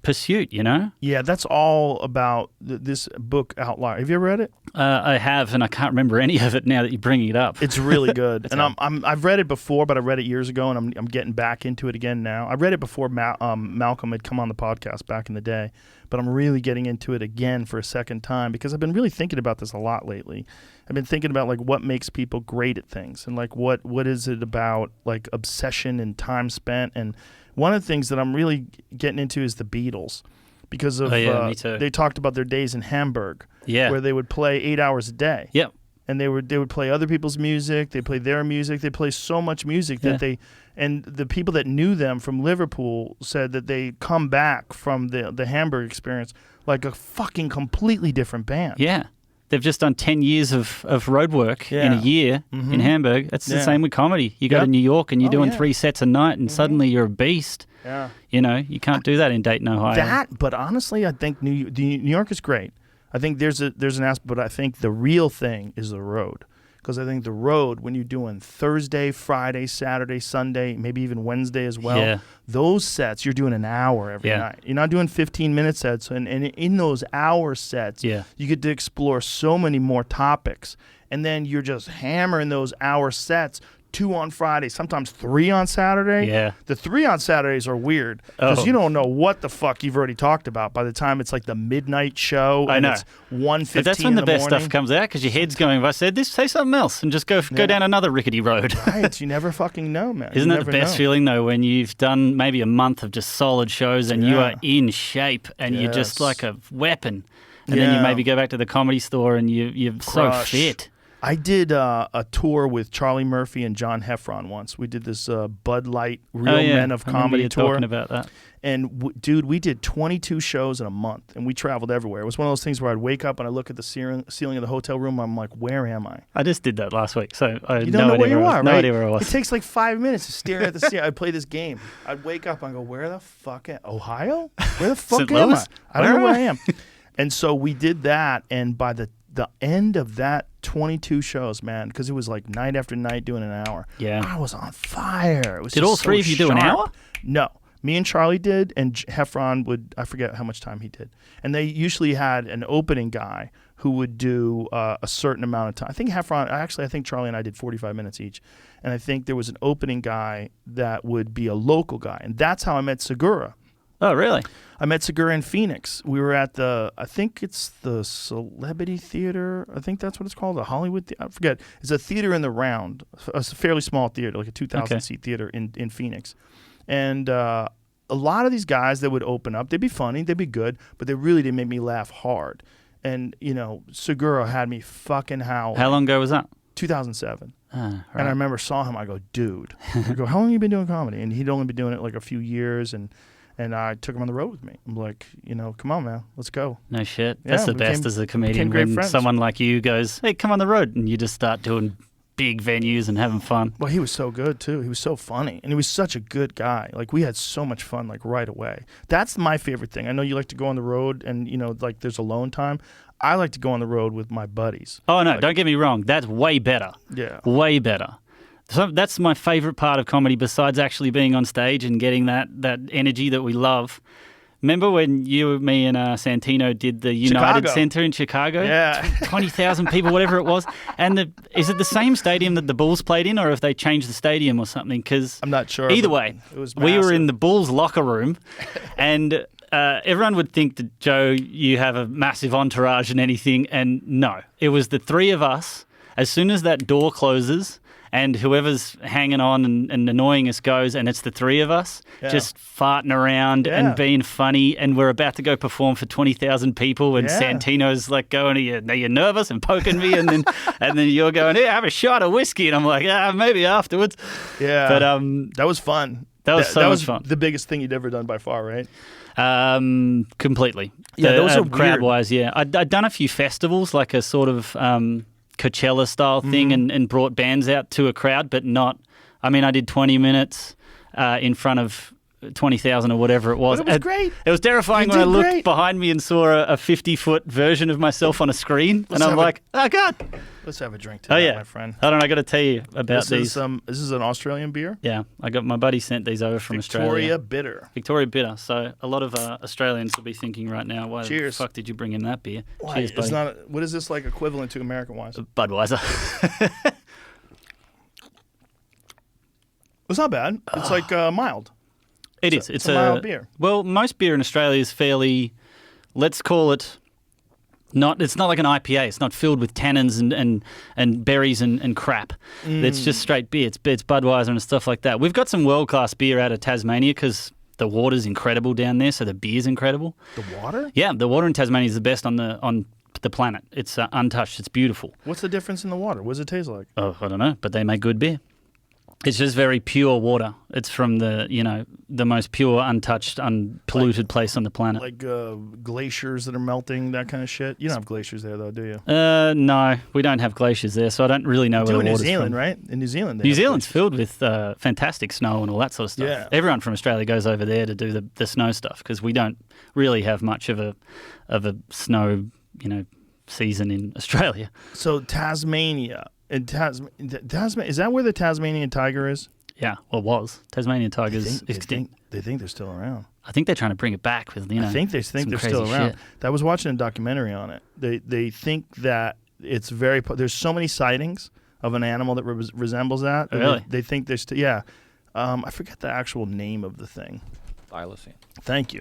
pursuit, you know? Yeah, that's all about this book, Outlier. Have you ever read it? I have, and I can't remember any of it now that you're bringing it up. It's really good. And I've read it before, but I read it years ago, and I'm getting back into it again now. I read it before Malcolm had come on the podcast back in the day, but I'm really getting into it again for a second time because I've been really thinking about this a lot lately. I've been thinking about like what makes people great at things, and like what is it about like obsession and time spent. And one of the things that I'm really getting into is the Beatles, because of me too. They talked about their days in Hamburg, Yeah. where they would play 8 hours a day. Yep. And they would play other people's music. They play their music. They play so much music that and the people that knew them from Liverpool said that they come back from the Hamburg experience like a fucking completely different band. Yeah. They've just done 10 years of road work in a year in Hamburg. That's the same with comedy. You go to New York and you're doing 3 sets a night and suddenly you're a beast. Yeah. You know, you can't do that in Dayton, Ohio. But honestly, I think New York is great. I think there's an aspect, but I think the real thing is the road. Because I think the road, when you're doing Thursday, Friday, Saturday, Sunday, maybe even Wednesday as well, those sets, you're doing an hour every night. You're not doing 15-minute sets. And in those hour sets, you get to explore so many more topics. And then you're just hammering those hour sets, 2 on Friday, sometimes 3 on Saturday. Yeah. The 3 on Saturdays are weird because you don't know what the fuck you've already talked about by the time it's like the midnight show. I know. It's 1:15 But that's when the best morning. stuff comes out because your head's going, if I said this, say something else and just go down another rickety road. Right. You never fucking know, man. Isn't You that the never best know. feeling, though, when you've done maybe a month of just solid shows and you are in shape and you're just like a weapon. And then you maybe go back to the comedy store and you're so fit. I did a tour with Charlie Murphy and John Heffron once. We did this Bud Light Real Men of Comedy tour. Talking about that. And dude, we did 22 shows in a month, and we traveled everywhere. It was one of those things where I'd wake up and I look at the ceiling of the hotel room. I'm like, where am I? I just did that last week, so I You don't know where you are, right? No idea where I was. It takes like 5 minutes to stare at the ceiling. I'd play this game. I'd wake up and go, where the fuck am Ohio? Where the fuck St. am Louis? I? I don't know where I am. And so we did that, and by the end of that 22 shows, man, because it was like night after night doing an hour. Yeah. I was on fire. It was Did just all three of you do an sharp. hour? No. Me and Charlie did, and Heffron would, I forget how much time he did. And they usually had an opening guy who would do a certain amount of time. I think I think Charlie and I did 45 minutes each. And I think there was an opening guy that would be a local guy. And that's how I met Segura. Oh, really? I met Segura in Phoenix. We were at I think it's the Celebrity Theater. I think that's what it's called, the Hollywood I forget. It's a theater in the Round, a fairly small theater, like a 2,000-seat theater in Phoenix. And a lot of these guys that would open up, they'd be funny, they'd be good, but they really did make me laugh hard. And, you know, Segura had me fucking howling. How long ago was that? 2007. Right. And I remember saw him, I go, dude. I go, how long have you been doing comedy? And he'd only been doing it like a few years, and I took him on the road with me. I'm like, you know, come on, man, let's go. No shit. Yeah, That's the we best became- as a comedian became great when friends. someone like you goes, hey, come on the road, and you just start doing big venues and having fun. Well, he was so good, too. He was so funny, and he was such a good guy. Like, we had so much fun, like, right away. That's my favorite thing. I know you like to go on the road and, you know, like, there's alone time. I like to go on the road with my buddies. Oh, no, Like- don't get me wrong. That's way better. Yeah. Way better. So that's my favorite part of comedy besides actually being on stage and getting that energy that we love. Remember when you, me, and Santino did the United Chicago. Center in Chicago? Yeah. 20,000 people, whatever it was. And is it the same stadium that the Bulls played in, or have they changed the stadium or something? Because I'm not sure. either but way, it was we were massive. in the Bulls locker room, and everyone would think that, Joe, you have a massive entourage and anything, and no. It was the three of us. As soon as that door closes and whoever's hanging on and annoying us goes, and it's the three of us just farting around and being funny, and we're about to go perform for 20,000 people, and Santino's like going, are you nervous, and poking me, and then you're going, yeah, have a shot of whiskey, and I'm like, maybe afterwards. Yeah. But that was fun. That was so much fun. The biggest thing you'd ever done by far, right? Completely. Yeah, those are crowd-wise, yeah. I'd done a few festivals, like a sort of Coachella-style thing, and brought bands out to a crowd, but not... I mean, I did 20 minutes in front of 20,000 or whatever it was. But it was great. It was terrifying You when I did looked great. behind me and saw a 50-foot version of myself on a screen, and I'm have a- like, oh God. Let's have a drink Oh tonight, yeah, my friend. Hold on, I got to tell you about This these. is an Australian beer. Yeah, I got my buddy sent these over from Victoria Australia. Bitter. Victoria Bitter. So a lot of Australians will be thinking right now, why Cheers. the fuck did you bring in that beer? Why? Cheers, buddy. It's not. What is this like equivalent to American wise? Budweiser. It's not bad. It's like mild. It is. It's a mild beer. Well, most beer in Australia is fairly, let's call it, it's not like an IPA. It's not filled with tannins and berries and crap. It's just straight beer. It's Budweiser and stuff like that. We've got some world-class beer out of Tasmania because the water's incredible down there, so the beer's incredible. The water? Yeah, the water in Tasmania is the best on the planet. It's untouched. It's beautiful. What's the difference in the water? What does it taste like? Oh, I don't know, but they make good beer. It's just very pure water. It's from the most pure, untouched, unpolluted place on the planet. Like glaciers that are melting, that kind of shit. You don't have glaciers there, though, do you? No, we don't have glaciers there, so I don't really know where Do the in New water's Zealand, from. right? In New Zealand, they New have Zealand's glaciers. filled with fantastic snow and all that sort of stuff. Yeah. Everyone from Australia goes over there to do the snow stuff because we don't really have much of a snow season in Australia. So Tasmania, is that where the Tasmanian tiger is? Yeah, well, it was. Tasmanian tigers extinct. They think they're still around. I think they're trying to bring it back with I think they think some they're crazy still around. shit. I was watching a documentary on it. They think that it's there's so many sightings of an animal that resembles that. Really? They think there's yeah. I forget the actual name of the thing. Thylacine. Thank you.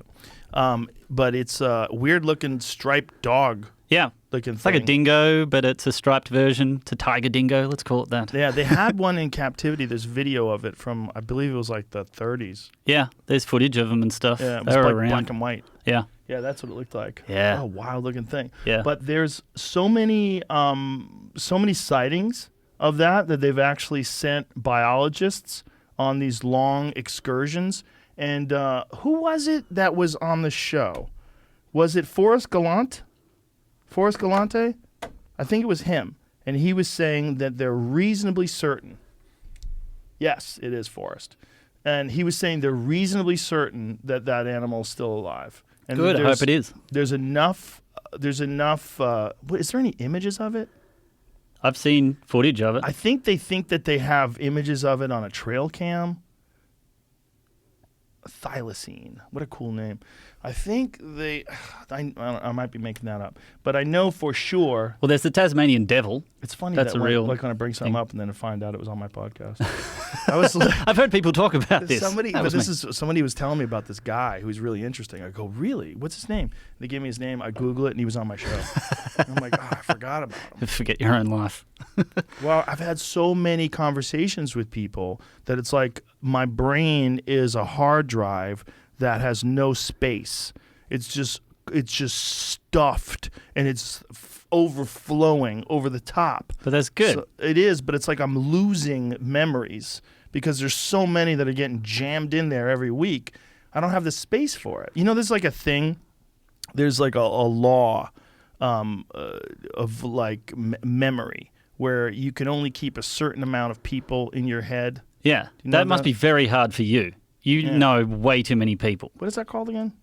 But it's a weird looking striped dog Yeah. looking It's thing. like a dingo, but it's a striped version. It's a tiger dingo, let's call it that. Yeah, they had one in captivity. There's video of it from, I believe it was like the 30s. Yeah, there's footage of them and stuff. Yeah, it They was were like around. black and white. Yeah. Yeah, that's what it looked like. Yeah. What a wild looking thing. Yeah. But there's so many sightings of that they've actually sent biologists on these long excursions. And who was it that was on the show? Was it Forrest Galante? Forrest Galante? I think it was him. And he was saying that they're reasonably certain. Yes, it is Forrest. And he was saying they're reasonably certain that that animal is still alive. And Good, I hope it is. There's enough. Is there any images of it? I've seen footage of it. I think that they have images of it on a trail cam. Thylacine. What a cool name. I think I might be making that up, but I know for sure. Well, there's the Tasmanian devil. It's funny That's that a real when I bring something thing. up and then to find out it was on my podcast. I was I've heard people talk about this. somebody That was me. somebody was telling me about this guy who's really interesting. I go, really? What's his name? They gave me his name. I Google it and he was on my show. I'm like, I forgot about him. Forget your own life. Well, I've had so many conversations with people that it's like my brain is a hard drive that has no space. It's just stuffed and it's overflowing over the top. But that's good. So it is, but it's like I'm losing memories because there's so many that are getting jammed in there every week. I don't have the space for it. There's like a thing. There's like a law of like memory where you can only keep a certain amount of people in your head. Yeah, you know that must that? be very hard for you. You know way too many people. What is that called again?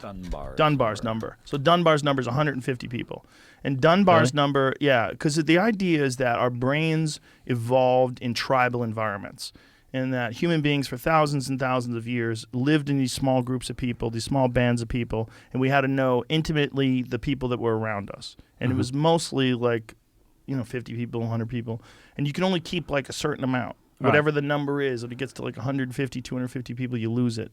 Dunbar's number. So Dunbar's number is 150 people. And Dunbar's number, because the idea is that our brains evolved in tribal environments and that human beings for thousands and thousands of years lived in these small groups of people, these small bands of people, and we had to know intimately the people that were around us. And it was mostly like, 50 people, 100 people. And you can only keep like a certain amount. Whatever the number is, if it gets to like 150, 250 people, you lose it.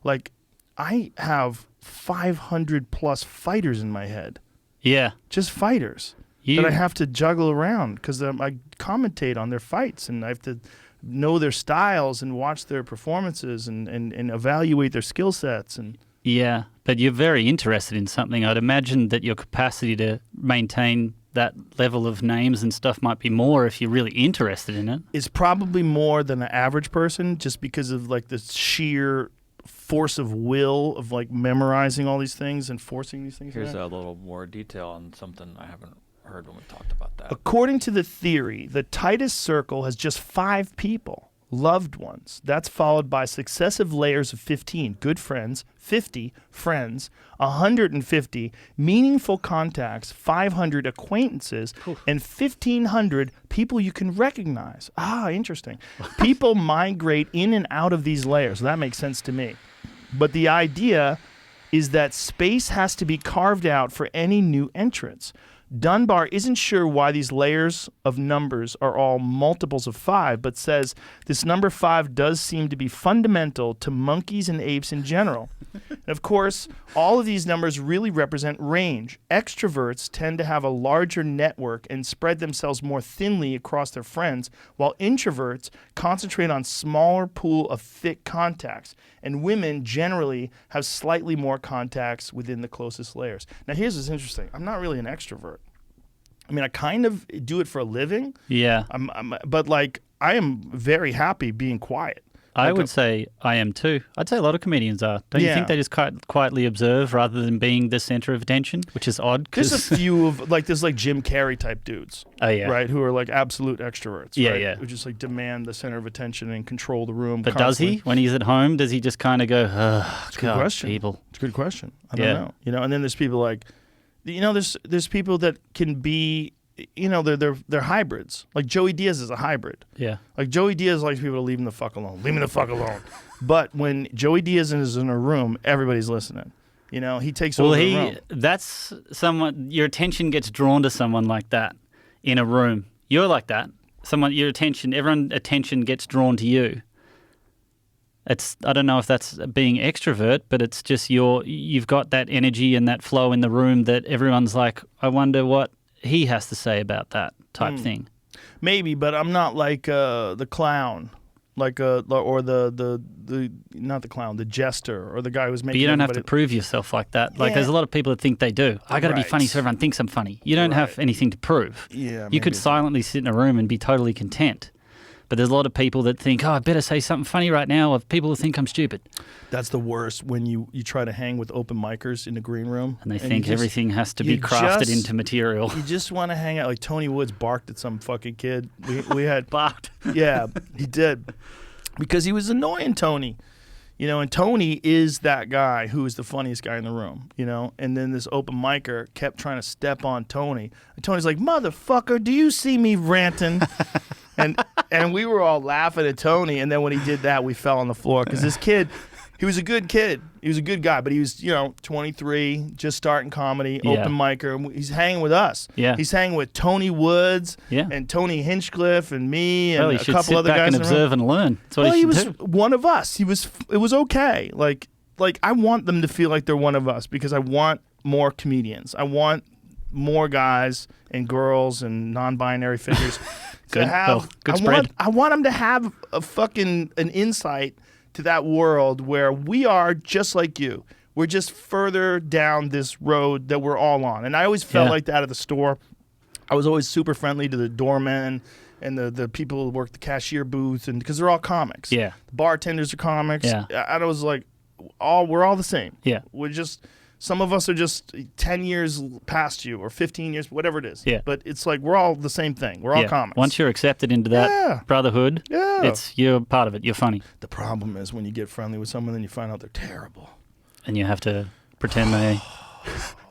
Like, I have 500 plus fighters in my head. Yeah. Just fighters that I have to juggle around because I commentate on their fights and I have to know their styles and watch their performances and evaluate their skill sets. Yeah, but you're very interested in something. I'd imagine that your capacity to maintain that level of names and stuff might be more if you're really interested in it. It's probably more than the average person just because of like the sheer force of will of like memorizing all these things and forcing these things. Here's a little more detail on something I haven't heard when we talked about that. According to the theory, the tightest circle has just 5 people. loved ones. That's followed by successive layers of 15 good friends, 50 friends, 150 meaningful contacts, 500 acquaintances, and 1,500 people you can recognize. Ah, interesting. People migrate in and out of these layers. That makes sense to me. But the idea is that space has to be carved out for any new entrants. Dunbar isn't sure why these layers of numbers are all multiples of 5, but says this number 5 does seem to be fundamental to monkeys and apes in general. And of course, all of these numbers really represent range. Extroverts tend to have a larger network and spread themselves more thinly across their friends, while introverts concentrate on smaller pool of thick contacts. And women generally have slightly more contacts within the closest layers. Now, here's what's interesting. I'm not really an extrovert. I mean, I kind of do it for a living. Yeah. But like, I am very happy being quiet. I would say I am too. I'd say a lot of comedians are. Don't you think they just quietly observe rather than being the center of attention, which is odd? There's a few of there's like Jim Carrey type dudes. Oh yeah. Right, who are like absolute extroverts. Yeah, right? yeah. Who just like demand the center of attention and control the room. But constantly. does he? When he's at home, does he just kind of go, That's a good question. people? It's a good question. I don't know. And then there's people like, there's people that can be, they're hybrids. Like Joey Diaz is a hybrid. Yeah. Like Joey Diaz likes people to leave him the fuck alone. Leave me the fuck alone. But when Joey Diaz is in a room, everybody's listening. He takes over the room. That's someone. Your attention gets drawn to someone like that in a room. You're like that. Everyone's attention gets drawn to you. I don't know if that's being extrovert, but it's just you've got that energy and that flow in the room that everyone's like, I wonder what he has to say about that type thing. Maybe, but I'm not like the clown, or the not the clown, the jester, or the guy who's making. But you don't have to prove yourself like that. Like there's a lot of people that think they do. I got to be funny so everyone thinks I'm funny. You don't have anything to prove. Yeah, you could silently sit in a room and be totally content. But there's a lot of people that think, I better say something funny right now, or people will think I'm stupid. That's the worst, when you try to hang with open micers in the green room. And they think everything has to be crafted into material. You just want to hang out. Like Tony Woods barked at some fucking kid. We had barked. Yeah, he did. Because he was annoying Tony. And Tony is that guy who is the funniest guy in the room, And then this open micer kept trying to step on Tony. And Tony's like, motherfucker, do you see me ranting? And we were all laughing at Tony. And then when he did that, we fell on the floor. Because this kid, he was a good kid. He was a good guy. But he was, 23, just starting comedy, open micer. And he's hanging with us. Yeah. He's hanging with Tony Woods and Tony Hinchcliffe and me and a couple other guys. And observe and learn. That's what he was one of us. It was okay. Like I want them to feel like they're one of us because I want more comedians. I want more guys and girls and non-binary figures to have. Good spread. I want them to have an insight to that world where we are just like you. We're just further down this road that we're all on. And I always felt like that at the store. I was always super friendly to the doormen and the people who work the cashier booth, and because they're all comics. Yeah. The bartenders are comics. Yeah. And I was like, we're all the same. Yeah. We're just, some of us are just 10 years past you or 15 years, whatever it is. Yeah. But it's like we're all the same thing. We're all comics. Once you're accepted into that brotherhood, you're part of it. You're funny. The problem is when you get friendly with someone, then you find out they're terrible. And you have to pretend they...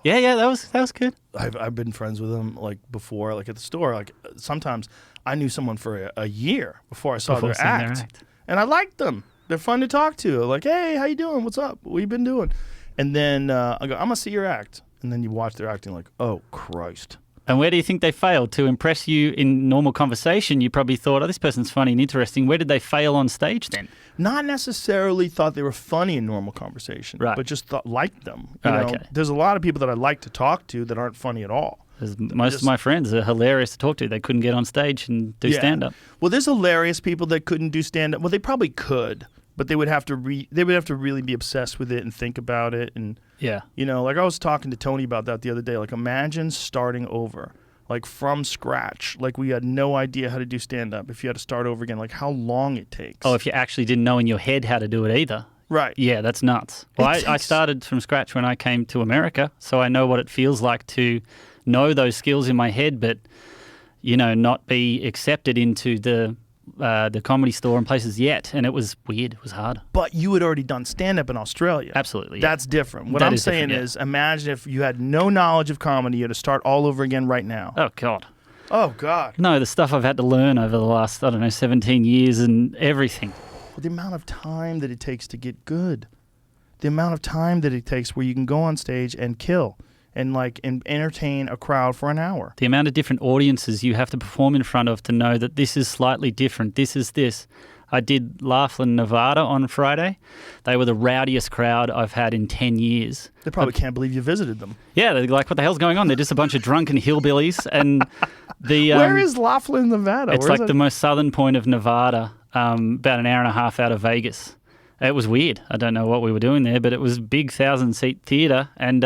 Yeah, that was good. I've been friends with them like before, like at the store. Like sometimes I knew someone for a year before I saw their act, and I liked them. They're fun to talk to. Like, hey, how you doing? What's up? What you been doing? And then I go, I'm gonna see your act, and then you watch their acting, like, oh Christ. And where do you think they failed? To impress you in normal conversation, you probably thought, oh, this person's funny and interesting. Where did they fail on stage then? Not necessarily thought they were funny in normal conversation, but just liked them. You know? Okay. There's a lot of people that I like to talk to that aren't funny at all. Most of my friends are hilarious to talk to. They couldn't get on stage and do stand-up. Well, there's hilarious people that couldn't do stand-up. Well, they probably could, but they would have to really be obsessed with it and think about it. And like I was talking to Tony about that the other day. Like, imagine starting over. Like from scratch, like we had no idea how to do stand-up. If you had to start over again, like how long it takes. Oh, if you actually didn't know in your head how to do it either. Right. Yeah, that's nuts. Well, I started from scratch when I came to America, so I know what it feels like to know those skills in my head, but, not be accepted into the the Comedy Store and places yet, and it was weird. It was hard. But you had already done stand-up in Australia. Absolutely. Yeah. That's different. What That I'm is saying different, yeah. is, imagine if you had no knowledge of comedy, you had to start all over again right now. Oh, God. Oh, God. No, the stuff I've had to learn over the last, 17 years and everything. The amount of time that it takes to get good. The amount of time that it takes where you can go on stage and kill and entertain a crowd for an hour. The amount of different audiences you have to perform in front of to know that this is slightly different. This is this. I did Laughlin, Nevada on Friday. They were the rowdiest crowd I've had in 10 years. They probably can't believe you visited them. Yeah, they're like, what the hell's going on? They're just a bunch of drunken hillbillies. And the Where is Laughlin, Nevada? It's Where is like the most southern point of Nevada, about an hour and a half out of Vegas. It was weird. I don't know what we were doing there, but it was a big 1,000-seat theatre, and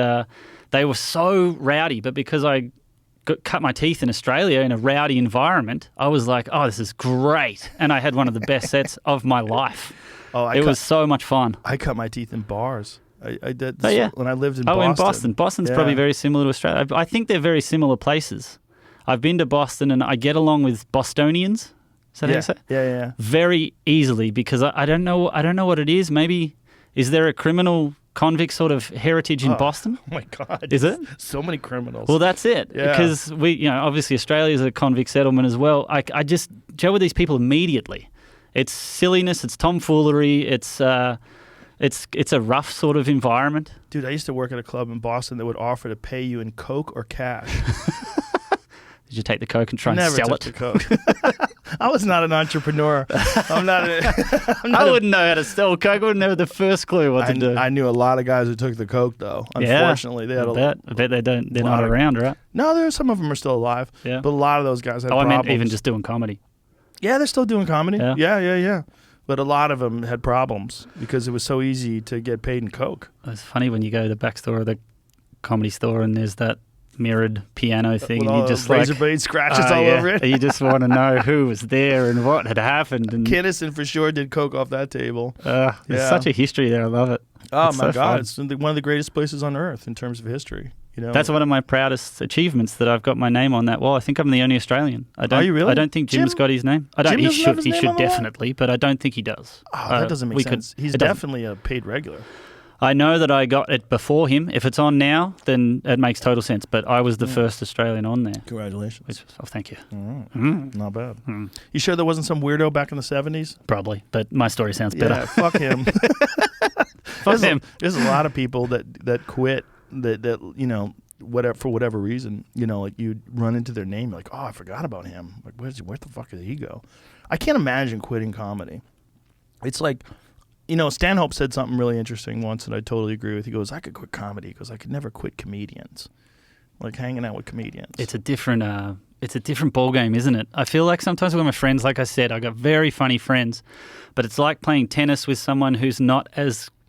they were so rowdy. But because I cut my teeth in Australia in a rowdy environment, I was like, oh, this is great. And I had one of the best sets of my life. It was so much fun. I cut my teeth in bars. I did Oh, yeah. when I lived in Boston. Boston. In Boston. Boston's probably very similar to Australia. I think they're very similar places. I've been to Boston, and I get along with Bostonians. Is that how you say? Yeah. Very easily, because I don't know what it is. Maybe is there a criminal convict sort of heritage in Boston? Oh my God. Is it? So many criminals. Well, that's it. Yeah. Because we, obviously Australia is a convict settlement as well. I just gel with these people immediately. It's silliness. It's tomfoolery. It's a rough sort of environment. Dude, I used to work at a club in Boston that would offer to pay you in Coke or cash. Did you take the Coke and try and Never sell touched it? the Coke. I was not an entrepreneur. I wouldn't know how to sell Coke. I wouldn't have the first clue what to do. I knew a lot of guys who took the Coke, though. Unfortunately, they had I bet they don't. They're not around, right? No, some of them are still alive. Yeah. But a lot of those guys had I problems. meant even just doing comedy. Yeah, they're still doing comedy. Yeah. Yeah. But a lot of them had problems because it was so easy to get paid in Coke. It's funny when you go to the back store of the Comedy Store and there's that mirrored piano thing, With and all you just razor blade scratches all yeah. over it. You just want to know who was there and what had happened. And Kinnison for sure did Coke off that table. there's Yeah. such a history there. I love it. Oh It's my so God, fun. it's one of the greatest places on earth in terms of history. That's one of my proudest achievements, that I've got my name on that wall. I think I'm the only Australian. Are you really? I don't think Jim's Jim- got his name. Jim He doesn't have should. his He name should on the wall? definitely, but I don't think he does. Oh, that doesn't make sense. He's it doesn't. definitely a paid regular. I know that I got it before him. If it's on now, then it makes total sense. But I was the first Australian on there. Congratulations. Thank you. Not bad. You sure there wasn't some weirdo back in the 70s? Probably, but my story sounds Yeah, better. fuck him. Fuck him. There's a lot of people that quit that whatever for whatever reason. Like you run into their name, you're like, oh, I forgot about him. Like, where the fuck did he go? I can't imagine quitting comedy. It's like, Stanhope said something really interesting once, and I totally agree with. He goes, I could quit comedy because I could never quit comedians. Like hanging out with comedians. It's a different ball game, isn't it? I feel like sometimes with my friends, like I said, I got very funny friends, but it's like playing tennis with someone who's not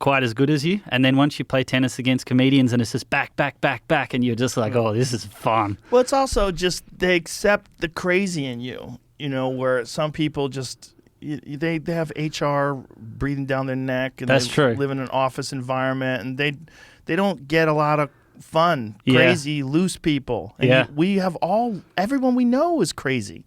quite as good as you. And then once you play tennis against comedians, and it's just back, and you're just like, oh, this is fun. Well, it's also just they accept the crazy in you. Where some people just. They have HR breathing down their neck, and That's they true. live in an office environment, and they don't get a lot of fun, Yeah. crazy, loose people. And Yeah. we have everyone we know is crazy.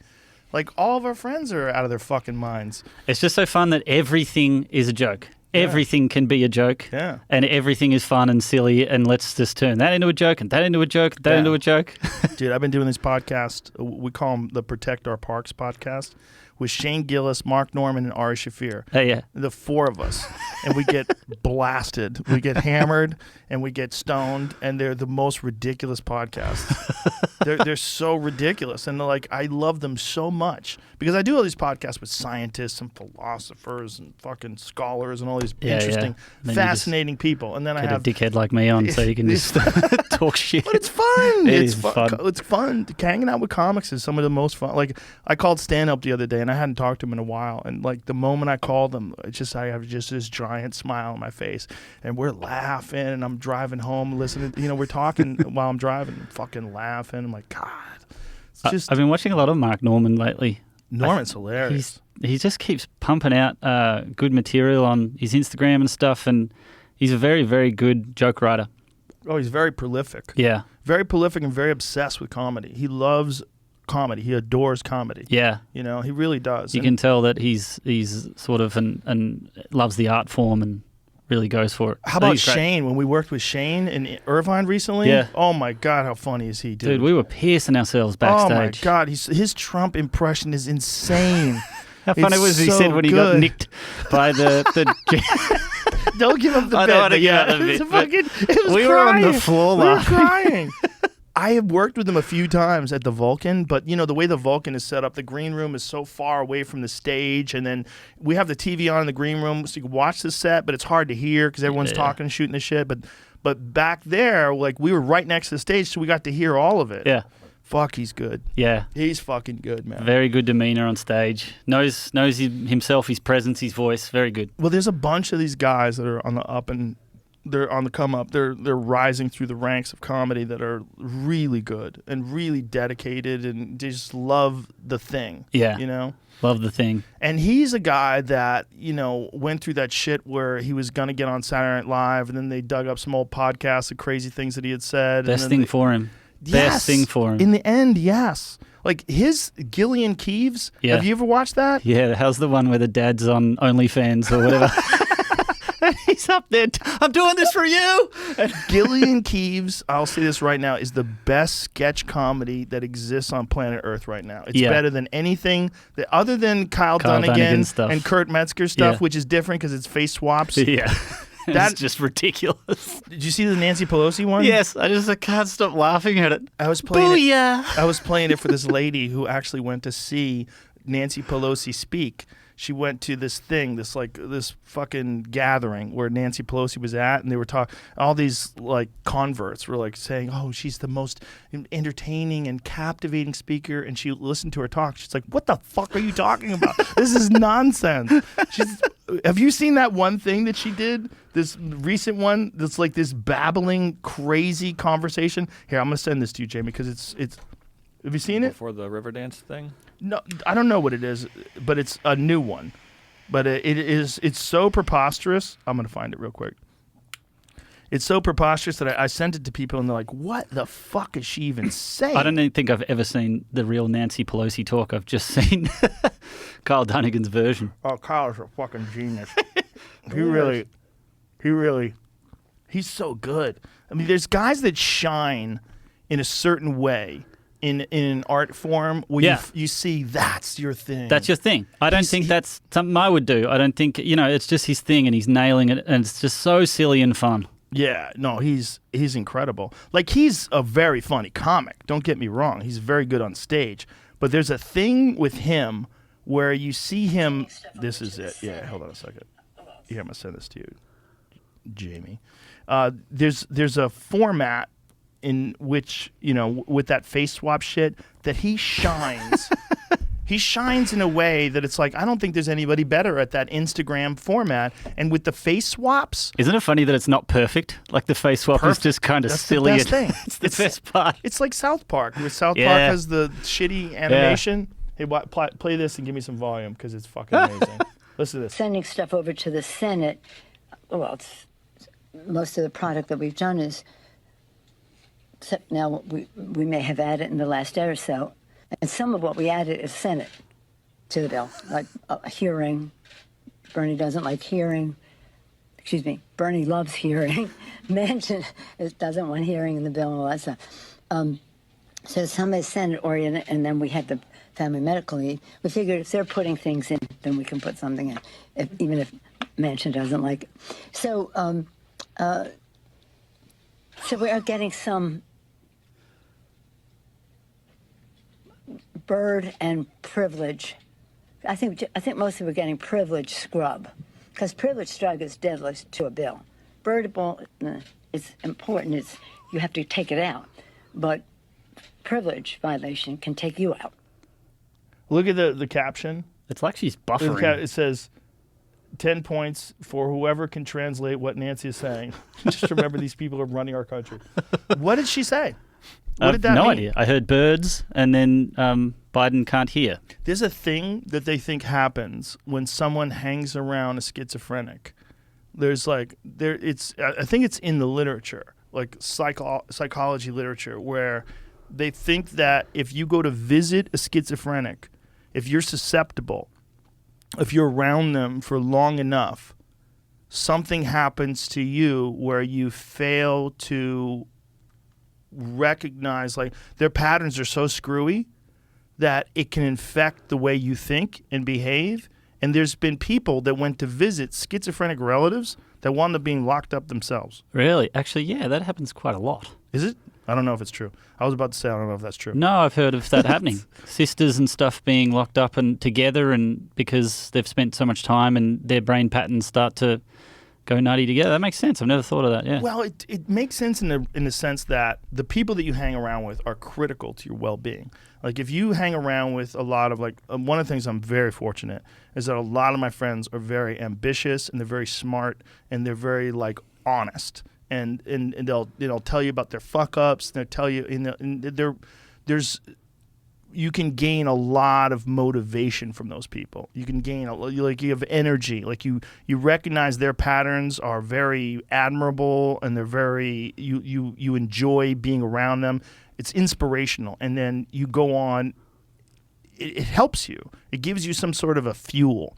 Like all of our friends are out of their fucking minds. It's just so fun that everything is a joke. Yeah. Everything can be a joke. Yeah. And everything is fun and silly, and let's just turn that into a joke, and that into a joke, and that Yeah. into a joke. Dude, I've been doing this podcast. We call them the Protect Our Parks podcast with Shane Gillis, Mark Norman, and Ari Shafir. Oh, yeah. The four of us. And we get blasted. We get hammered and we get stoned, and they're the most ridiculous podcasts. They're so ridiculous. And I love them so much because I do all these podcasts with scientists and philosophers and fucking scholars and all these interesting, Then you fascinating people. And then I Get have a dickhead like me on so you can just talk shit. But it's fun. It It's is fun. fun. It's fun. Hanging out with comics is some of the most fun. Like I called stand-up the other day, and I hadn't talked to him in a while. And the moment I called him, I have just this giant smile on my face, and we're laughing. And I'm driving home, listening. We're talking while I'm driving, fucking laughing. I'm like, God, it's just I've been watching a lot of Mark Norman lately. Norman's hilarious. He just keeps pumping out good material on his Instagram and stuff, and he's a very, very good joke writer. Oh, he's very prolific. Yeah. Very prolific and very obsessed with comedy. He loves comedy. He adores comedy. Yeah. You know, he really does. You can tell that he's sort of and loves the art form and really goes for it. How about Shane? When we worked with Shane in Irvine recently? Yeah. Oh my God, how funny is he, dude? Dude, we were piercing ourselves backstage. Oh my God, his Trump impression is insane. How funny was he said when he got nicked by the Don't give up the I bit. don't want to give yeah, up the bit. it was We crying. were on the floor We were laughing. crying. I have worked with him a few times at the Vulcan, but you know the way the Vulcan is set up, the green room is so far away from the stage, and then we have the TV on in the green room, so you can watch the set, but it's hard to hear because everyone's talking and shooting the shit. But back there, like we were right next to the stage, so we got to hear all of it. Yeah. Fuck, he's good. Yeah. He's fucking good, man. Very good demeanor on stage. Knows himself, his presence, his voice. Very good. Well, there's a bunch of these guys that are on the up and they're on the come up. They're rising through the ranks of comedy that are really good and really dedicated and just love the thing. Yeah. You know? Love the thing. And he's a guy that, you know, went through that shit where he was going to get on Saturday Night Live and then they dug up some old podcasts of crazy things that he had said. Best thing for him. Yes. Best thing for him. In the end, yes. Like his Gillian Keeves. Yeah. Have you ever watched that? Yeah, how's the one where the dad's on OnlyFans or whatever? And he's up there, I'm doing this for you. Gillian Keeves, I'll say this right now, is the best sketch comedy that exists on planet Earth right now. It's better than anything that, other than Kyle Dunnigan stuff. and Kurt Metzger stuff, Yeah. which is different because it's face swaps. Yeah. That's just ridiculous. Did you see the Nancy Pelosi one? Yes, I can't stop laughing at it. I was playing Booyah! I was playing it for this lady who actually went to see Nancy Pelosi speak. She went to this thing, this fucking gathering where Nancy Pelosi was at, and they were talking. All these like converts were like saying, "Oh, she's the most entertaining and captivating speaker." And she listened to her talk. She's like, "What the fuck are you talking about? This is nonsense." Have you seen that one thing that she did? This recent one that's like this babbling, crazy conversation. Here, I'm gonna send this to you, Jamie, because it's. Have you seen it? Before the river dance thing? No, I don't know what it is, but it's a new one. But it's so preposterous. I'm going to find it real quick. It's so preposterous that I sent it to people, and they're like, what the fuck is she even saying? I don't even think I've ever seen the real Nancy Pelosi talk. I've just seen Kyle Dunnigan's version. Oh, Kyle's a fucking genius. He's so good. I mean, there's guys that shine in a certain way. In an art form where you see that's your thing. That's your thing. I don't think that's something I would do. I don't think, it's just his thing and he's nailing it and it's just so silly and fun. Yeah, no, he's incredible. Like, he's a very funny comic. Don't get me wrong. He's very good on stage. But there's a thing with him where you see him. This is it. Yeah, hold on a second. Here, I'm going to send this to you, Jamie. There's a format in which, with that face swap shit, that he shines. He shines in a way that it's like, I don't think there's anybody better at that Instagram format. And with the face swaps. Isn't it funny that it's not perfect? Like the face swap is just kind of That's silly. The best thing. It's the best part. It's like South Park, where South Park has the shitty animation. Hey, play this and give me some volume because it's fucking amazing. Listen to this. Sending stuff over to the Senate, well, most of the product that we've done is, except now we may have added in the last day or so, and some of what we added is Senate to the bill, like a hearing. Bernie doesn't like hearing. Excuse me, Bernie loves hearing. Manchin doesn't want hearing in the bill and all that stuff. So some is Senate-oriented, and then we had the family medical leave. We figured if they're putting things in, then we can put something in, even if Manchin doesn't like it. So, so we are getting some bird and privilege. I think mostly we're getting privilege scrub, because privilege scrub is deadly to a bill. Bird ball, it's important. It's you have to take it out, but privilege violation can take you out. Look at the caption. It's like she's buffering. It says 10 points for whoever can translate what Nancy is saying. Just remember, these people are running our country. What did she say? What did that mean? No idea. I heard birds, and then Biden can't hear. There's a thing that they think happens when someone hangs around a schizophrenic. There's I think it's in the literature, like psychology literature, where They think that if you go to visit a schizophrenic, if you're susceptible, if you're around them for long enough, something happens to you where you fail to recognize, like, their patterns are so screwy that it can infect the way you think and behave. And there's been people that went to visit schizophrenic relatives that wound up being locked up themselves. Really? Actually, yeah, that happens quite a lot. Is it? I don't know if it's true. I was about to say I don't know if that's true. No, I've heard of that happening. Sisters and stuff being locked up and together, and because they've spent so much time and their brain patterns start to go nutty together. That makes sense. I've never thought of that, yeah. Well, it makes sense in the sense that the people that you hang around with are critical to your well-being. Like, if you hang around with a lot of, like, one of the things I'm very fortunate is that a lot of my friends are very ambitious and they're very smart and they're very, like, honest. And they'll tell you about their fuck-ups. And they'll tell you, you can gain a lot of motivation from those people. You can gain, you have energy. Like, you recognize their patterns are very admirable and they're very, you enjoy being around them. It's inspirational. And then you go on, it helps you. It gives you some sort of a fuel.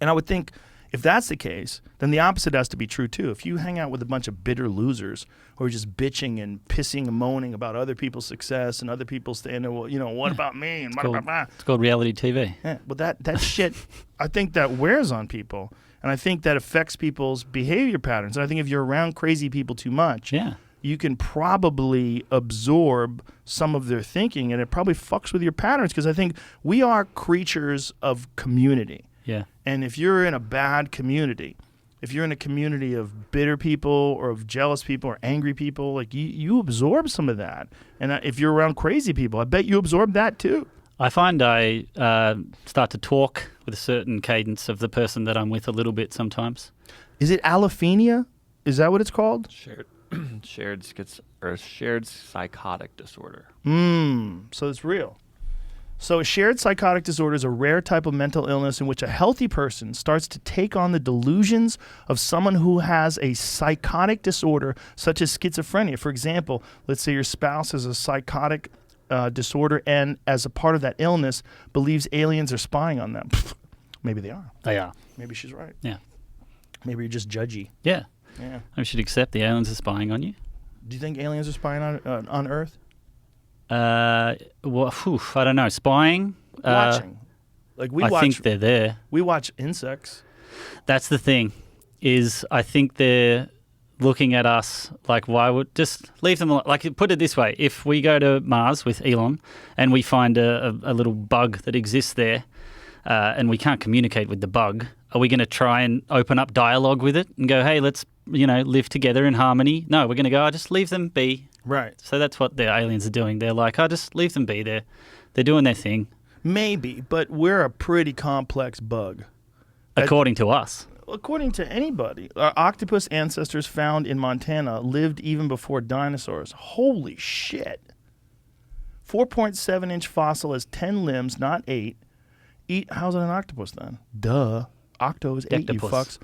And I would think if that's the case, then the opposite has to be true too. If you hang out with a bunch of bitter losers who are just bitching and pissing and moaning about other people's success and other people's, what about me? And It's called reality TV. Yeah, but that shit, I think that wears on people. And I think that affects people's behavior patterns. And I think if you're around crazy people too much, you can probably absorb some of their thinking, and it probably fucks with your patterns, because I think we are creatures of community. Yeah. And if you're in a bad community, if you're in a community of bitter people or of jealous people or angry people, like, you absorb some of that. And if you're around crazy people, I bet you absorb that too. I find I start to talk with a certain cadence of the person that I'm with a little bit sometimes. Is it allophenia? Is that what it's called? Shared psychotic disorder. So it's real. So a shared psychotic disorder is a rare type of mental illness in which a healthy person starts to take on the delusions of someone who has a psychotic disorder, such as schizophrenia. For example, let's say your spouse has a psychotic disorder and, as a part of that illness, believes aliens are spying on them. Maybe they are. They are. Maybe she's right. Yeah. Maybe you're just judgy. Yeah. Yeah. I should accept the aliens are spying on you. Do you think aliens are spying on Earth? I don't know. Spying? Watching. Like, I think they're there. We watch insects. That's the thing, is I think they're looking at us like, why would, just leave them alone. Like, put it this way, if we go to Mars with Elon and we find a little bug that exists there and we can't communicate with the bug, are we going to try and open up dialogue with it and go, hey, let's, live together in harmony? No, we're going to go, just leave them be. Right. So that's what the aliens are doing. They're like, just leave them be. They're doing their thing. Maybe, but we're a pretty complex bug. According to us. According to anybody. Our octopus ancestors found in Montana lived even before dinosaurs. Holy shit. 4.7-inch fossil has 10 limbs, not 8. How's it an octopus then? Duh. Octo is 8, you fucks.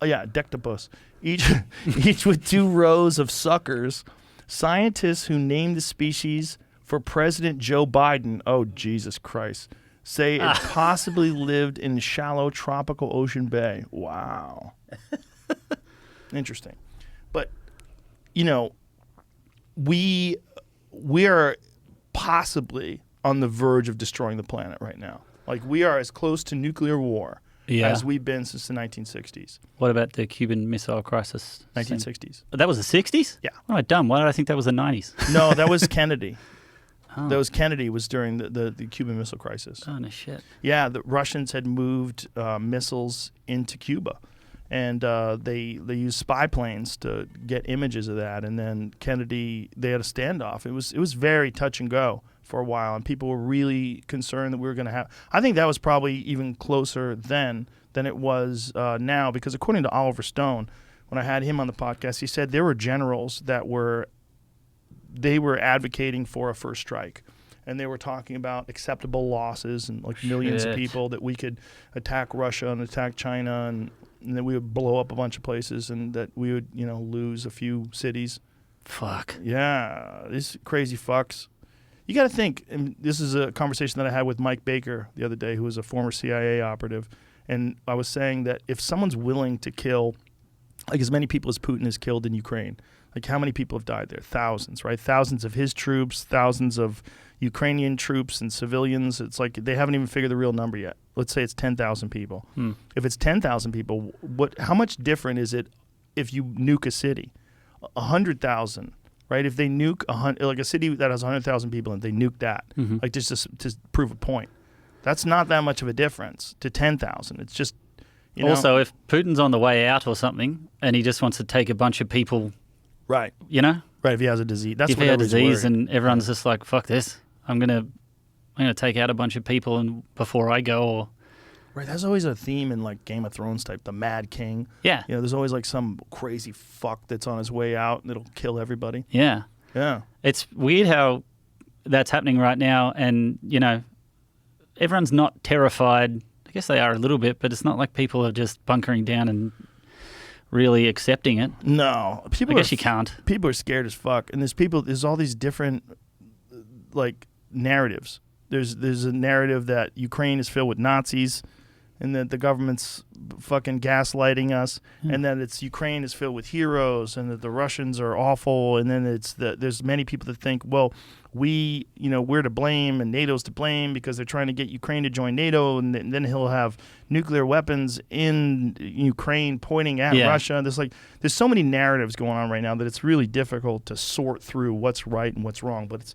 Oh, yeah, dectopus. Each with 2 rows of suckers. Scientists who named the species for President Joe Biden, oh, Jesus Christ, say it possibly lived in shallow tropical ocean bay. Wow. Interesting. But, we are possibly on the verge of destroying the planet right now. Like, we are as close to nuclear war as we've been since the 1960s. What about the Cuban Missile Crisis? 1960s. That was the 60s? Yeah. What am I dumb? Why did I think that was the 90s? No, that was Kennedy. That was Kennedy was during the Cuban Missile Crisis. Oh, no shit. Yeah, the Russians had moved missiles into Cuba. And they used spy planes to get images of that. And then Kennedy, they had a standoff. It was very touch and go for a while, and people were really concerned that we were going to have. I think that was probably even closer then than it was now, because according to Oliver Stone, when I had him on the podcast, he said there were generals that were advocating for a first strike, and they were talking about acceptable losses and like millions of people, that we could attack Russia and attack China, and then we would blow up a bunch of places, and that we would lose a few cities. Fuck. Yeah, these crazy fucks. You got to think, and this is a conversation that I had with Mike Baker the other day, who was a former CIA operative, and I was saying that if someone's willing to kill, like as many people as Putin has killed in Ukraine, like how many people have died there? Thousands, right? Thousands of his troops, thousands of Ukrainian troops and civilians. It's like they haven't even figured the real number yet. Let's say it's 10,000 people. If it's 10,000 people, how much different is it if you nuke a city? 100,000. Right, if they nuke like a city that has 100,000 people and they nuke that, like just to prove a point, that's not that much of a difference to 10,000. It's just, you know. Also, if Putin's on the way out or something and he just wants to take a bunch of people, right, you know, right. If he has a disease, that's if he has a disease, and everyone's just like, "Fuck this, I'm gonna take out a bunch of people and before I go." Or right, there's always a theme in like Game of Thrones type, the Mad King. Yeah, you know, there's always like some crazy fuck that's on his way out and it'll kill everybody. Yeah, yeah. It's weird how that's happening right now, and you know, everyone's not terrified. I guess they are a little bit, but it's not like people are just bunkering down and really accepting it. No, people. I guess you can't. People are scared as fuck, and there's all these different like narratives. There's a narrative that Ukraine is filled with Nazis, and that the government's fucking gaslighting us, and that it's Ukraine is filled with heroes, and that the Russians are awful, and then there's many people that think, well, we're to blame and NATO's to blame because they're trying to get Ukraine to join NATO, and then he'll have nuclear weapons in Ukraine pointing at Russia. There's so many narratives going on right now that it's really difficult to sort through what's right and what's wrong, but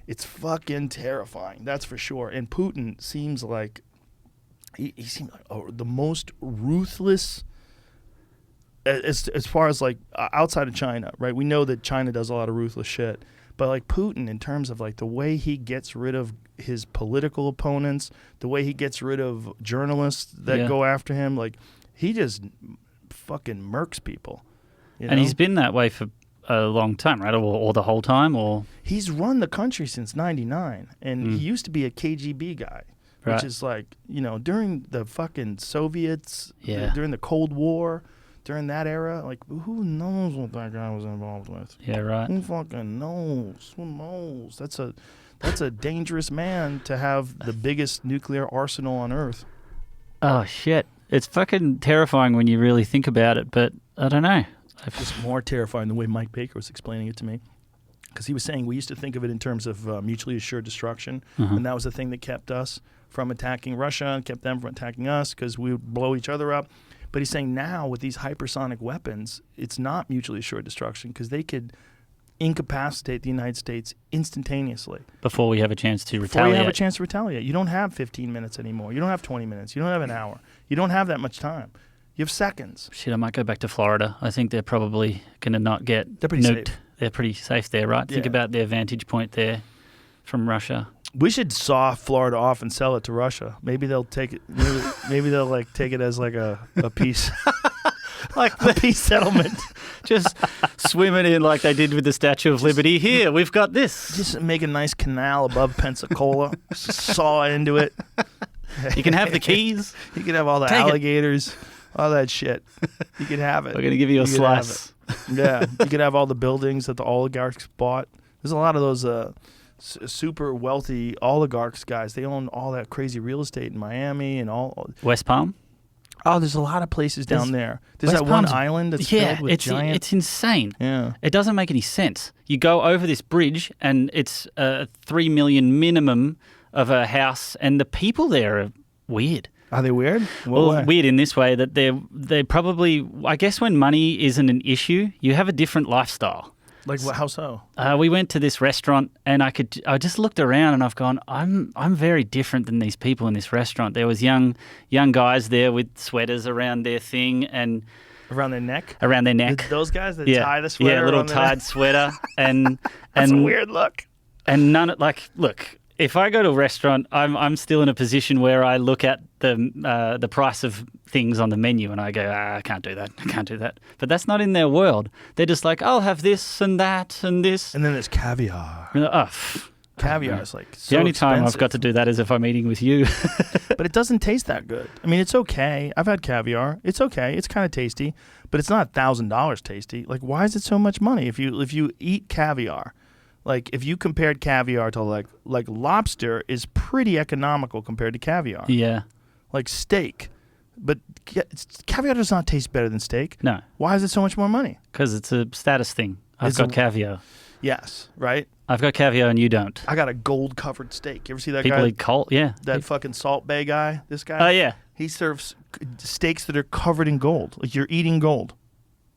it's fucking terrifying, that's for sure. And Putin seems like he seemed like the most ruthless as far as like outside of China, right? We know that China does a lot of ruthless shit, but like Putin, in terms of like the way he gets rid of his political opponents, the way he gets rid of journalists that go after him, like he just fucking murks people. You know? And he's been that way for a long time, right? Or the whole time, or he's run the country since '99, and he used to be a KGB guy. Right. Which is like, during the fucking Soviets, during the Cold War, during that era, like, who knows what that guy was involved with? Yeah, right. Who fucking knows? Who knows? That's a dangerous man to have the biggest nuclear arsenal on Earth. Oh, shit. It's fucking terrifying when you really think about it, but I don't know. It's more terrifying the way Mike Baker was explaining it to me. Because he was saying we used to think of it in terms of mutually assured destruction, and that was the thing that kept us from attacking Russia and kept them from attacking us because we would blow each other up. But he's saying now with these hypersonic weapons, it's not mutually assured destruction because they could incapacitate the United States instantaneously. Before we have a chance to retaliate. Before you have a chance to retaliate. You don't have 15 minutes anymore. You don't have 20 minutes. You don't have an hour. You don't have that much time. You have seconds. Shit, I might go back to Florida. I think they're probably going to not get They're pretty nuked. safe. They're pretty safe there, right? Think about their vantage point there from Russia. We should saw Florida off and sell it to Russia. Maybe they'll take it. Maybe they'll like take it as like a peace, like a peace settlement. Just swimming in like they did with the Statue of Liberty. Here, we've got this. Just make a nice canal above Pensacola. Saw into it. You can have the keys. You can have all the alligators, all that shit. You can have it. We're gonna give you a slice. Yeah, you could have all the buildings that the oligarchs bought. There's a lot of those super wealthy oligarchs guys. They own all that crazy real estate in Miami and all. West Palm? Oh, there's a lot of places down there. There's that one island that's filled with giant. It's insane. Yeah. It doesn't make any sense. You go over this bridge and it's $3 million minimum of a house, and the people there are weird. Are they weird? Weird in this way that they're probably, I guess when money isn't an issue, you have a different lifestyle. Like how so? We went to this restaurant and I just looked around and I've gone, I'm very different than these people in this restaurant. There was young guys there with sweaters around their thing and around their neck. Around their neck. Those guys that tie the sweater. Yeah, little tied sweater and that's a weird look. And look. If I go to a restaurant, I'm still in a position where I look at the price of things on the menu and I go, I can't do that. I can't do that. But that's not in their world. They're just like, I'll have this and that and this. And then there's caviar. Caviar is like so the only time expensive. I've got to do that is if I'm eating with you. But it doesn't taste that good. I mean, it's okay. I've had caviar. It's okay. It's kind of tasty, but it's not $1,000 tasty. Like, why is it so much money? If you eat caviar, Like if you compared caviar to like lobster is pretty economical compared to caviar. Yeah. Like steak. But caviar does not taste better than steak. No. Why is it so much more money? Because it's a status thing. I've It's got a- caviar. Yes, right? I've got caviar and you don't. I got a gold-covered steak. You ever see that People guy? eat cold. Yeah. That fucking Salt Bay guy? This guy? Oh, yeah. He serves steaks that are covered in gold. Like you're eating gold.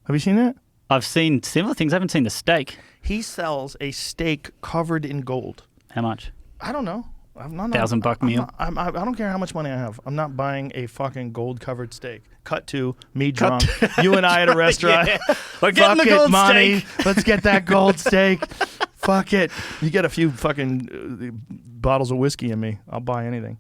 Have you seen that? I've seen similar things. I haven't seen the steak. He sells a steak covered in gold. How much? I don't know. I'm not $1,000 meal. I don't care how much money I have. I'm not buying a fucking gold-covered steak. Cut to me drunk. You and I at a restaurant. Yeah. We're getting Fuck the gold it, Monty. steak. Let's get that gold steak. Fuck it. You get a few fucking bottles of whiskey in me. I'll buy anything.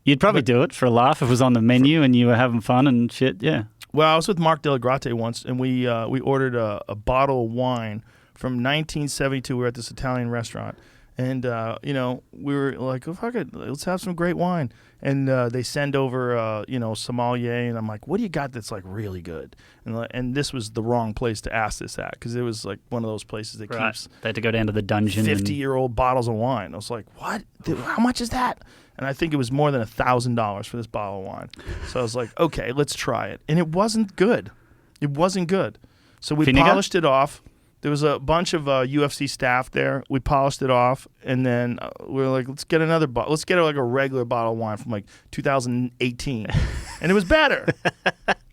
You'd probably do it for a laugh if it was on the menu and you were having fun and shit. Yeah. Well, I was with Mark Delagrate once, and we ordered a bottle of wine from 1972. We were at this Italian restaurant. And, we were like, oh, fuck it, let's have some great wine. And they send over, sommelier, and I'm like, what do you got that's, like, really good? And this was the wrong place to ask this at, because it was, like, one of those places that keeps They had to go down to the dungeon. 50-year-old bottles of wine. I was like, what? How much is that? And I think it was more than $1,000 for this bottle of wine. So I was like, okay, let's try it. And it wasn't good. It wasn't good. So we Vinegar? polished it off. There was a bunch of UFC staff there. We polished it off, and then we were like, let's get another bottle. Let's get like a regular bottle of wine from like 2018. And it was better.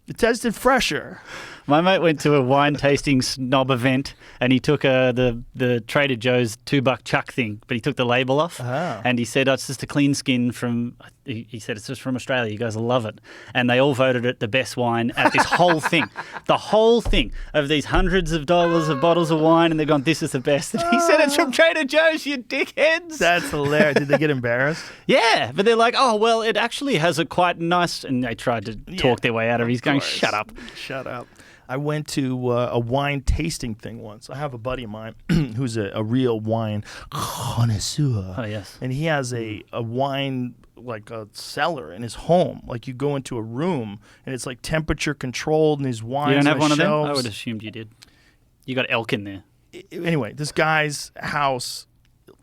It tasted fresher. My mate went to a wine tasting snob event and he took the Trader Joe's $2 chuck thing, but he took the label off and he said, oh, it's just a clean skin from, he said, it's just from Australia. You guys will love it. And they all voted it the best wine at this whole thing. The whole thing of these hundreds of dollars of bottles of wine, and they've gone, this is the best. And he said, it's from Trader Joe's, you dickheads. That's hilarious. Did they get embarrassed? Yeah, but they're like, oh, well, it actually has a quite nice, and they tried to talk their way out of it. He's going, shut up. Shut up. I went to a wine tasting thing once. I have a buddy of mine who's a real wine connoisseur. Oh, yes. And he has a wine, like a cellar in his home. Like you go into a room and it's like temperature controlled and these wines You don't have on one of them? shelves. I would have assumed you did. You got elk in there. Anyway, this guy's house,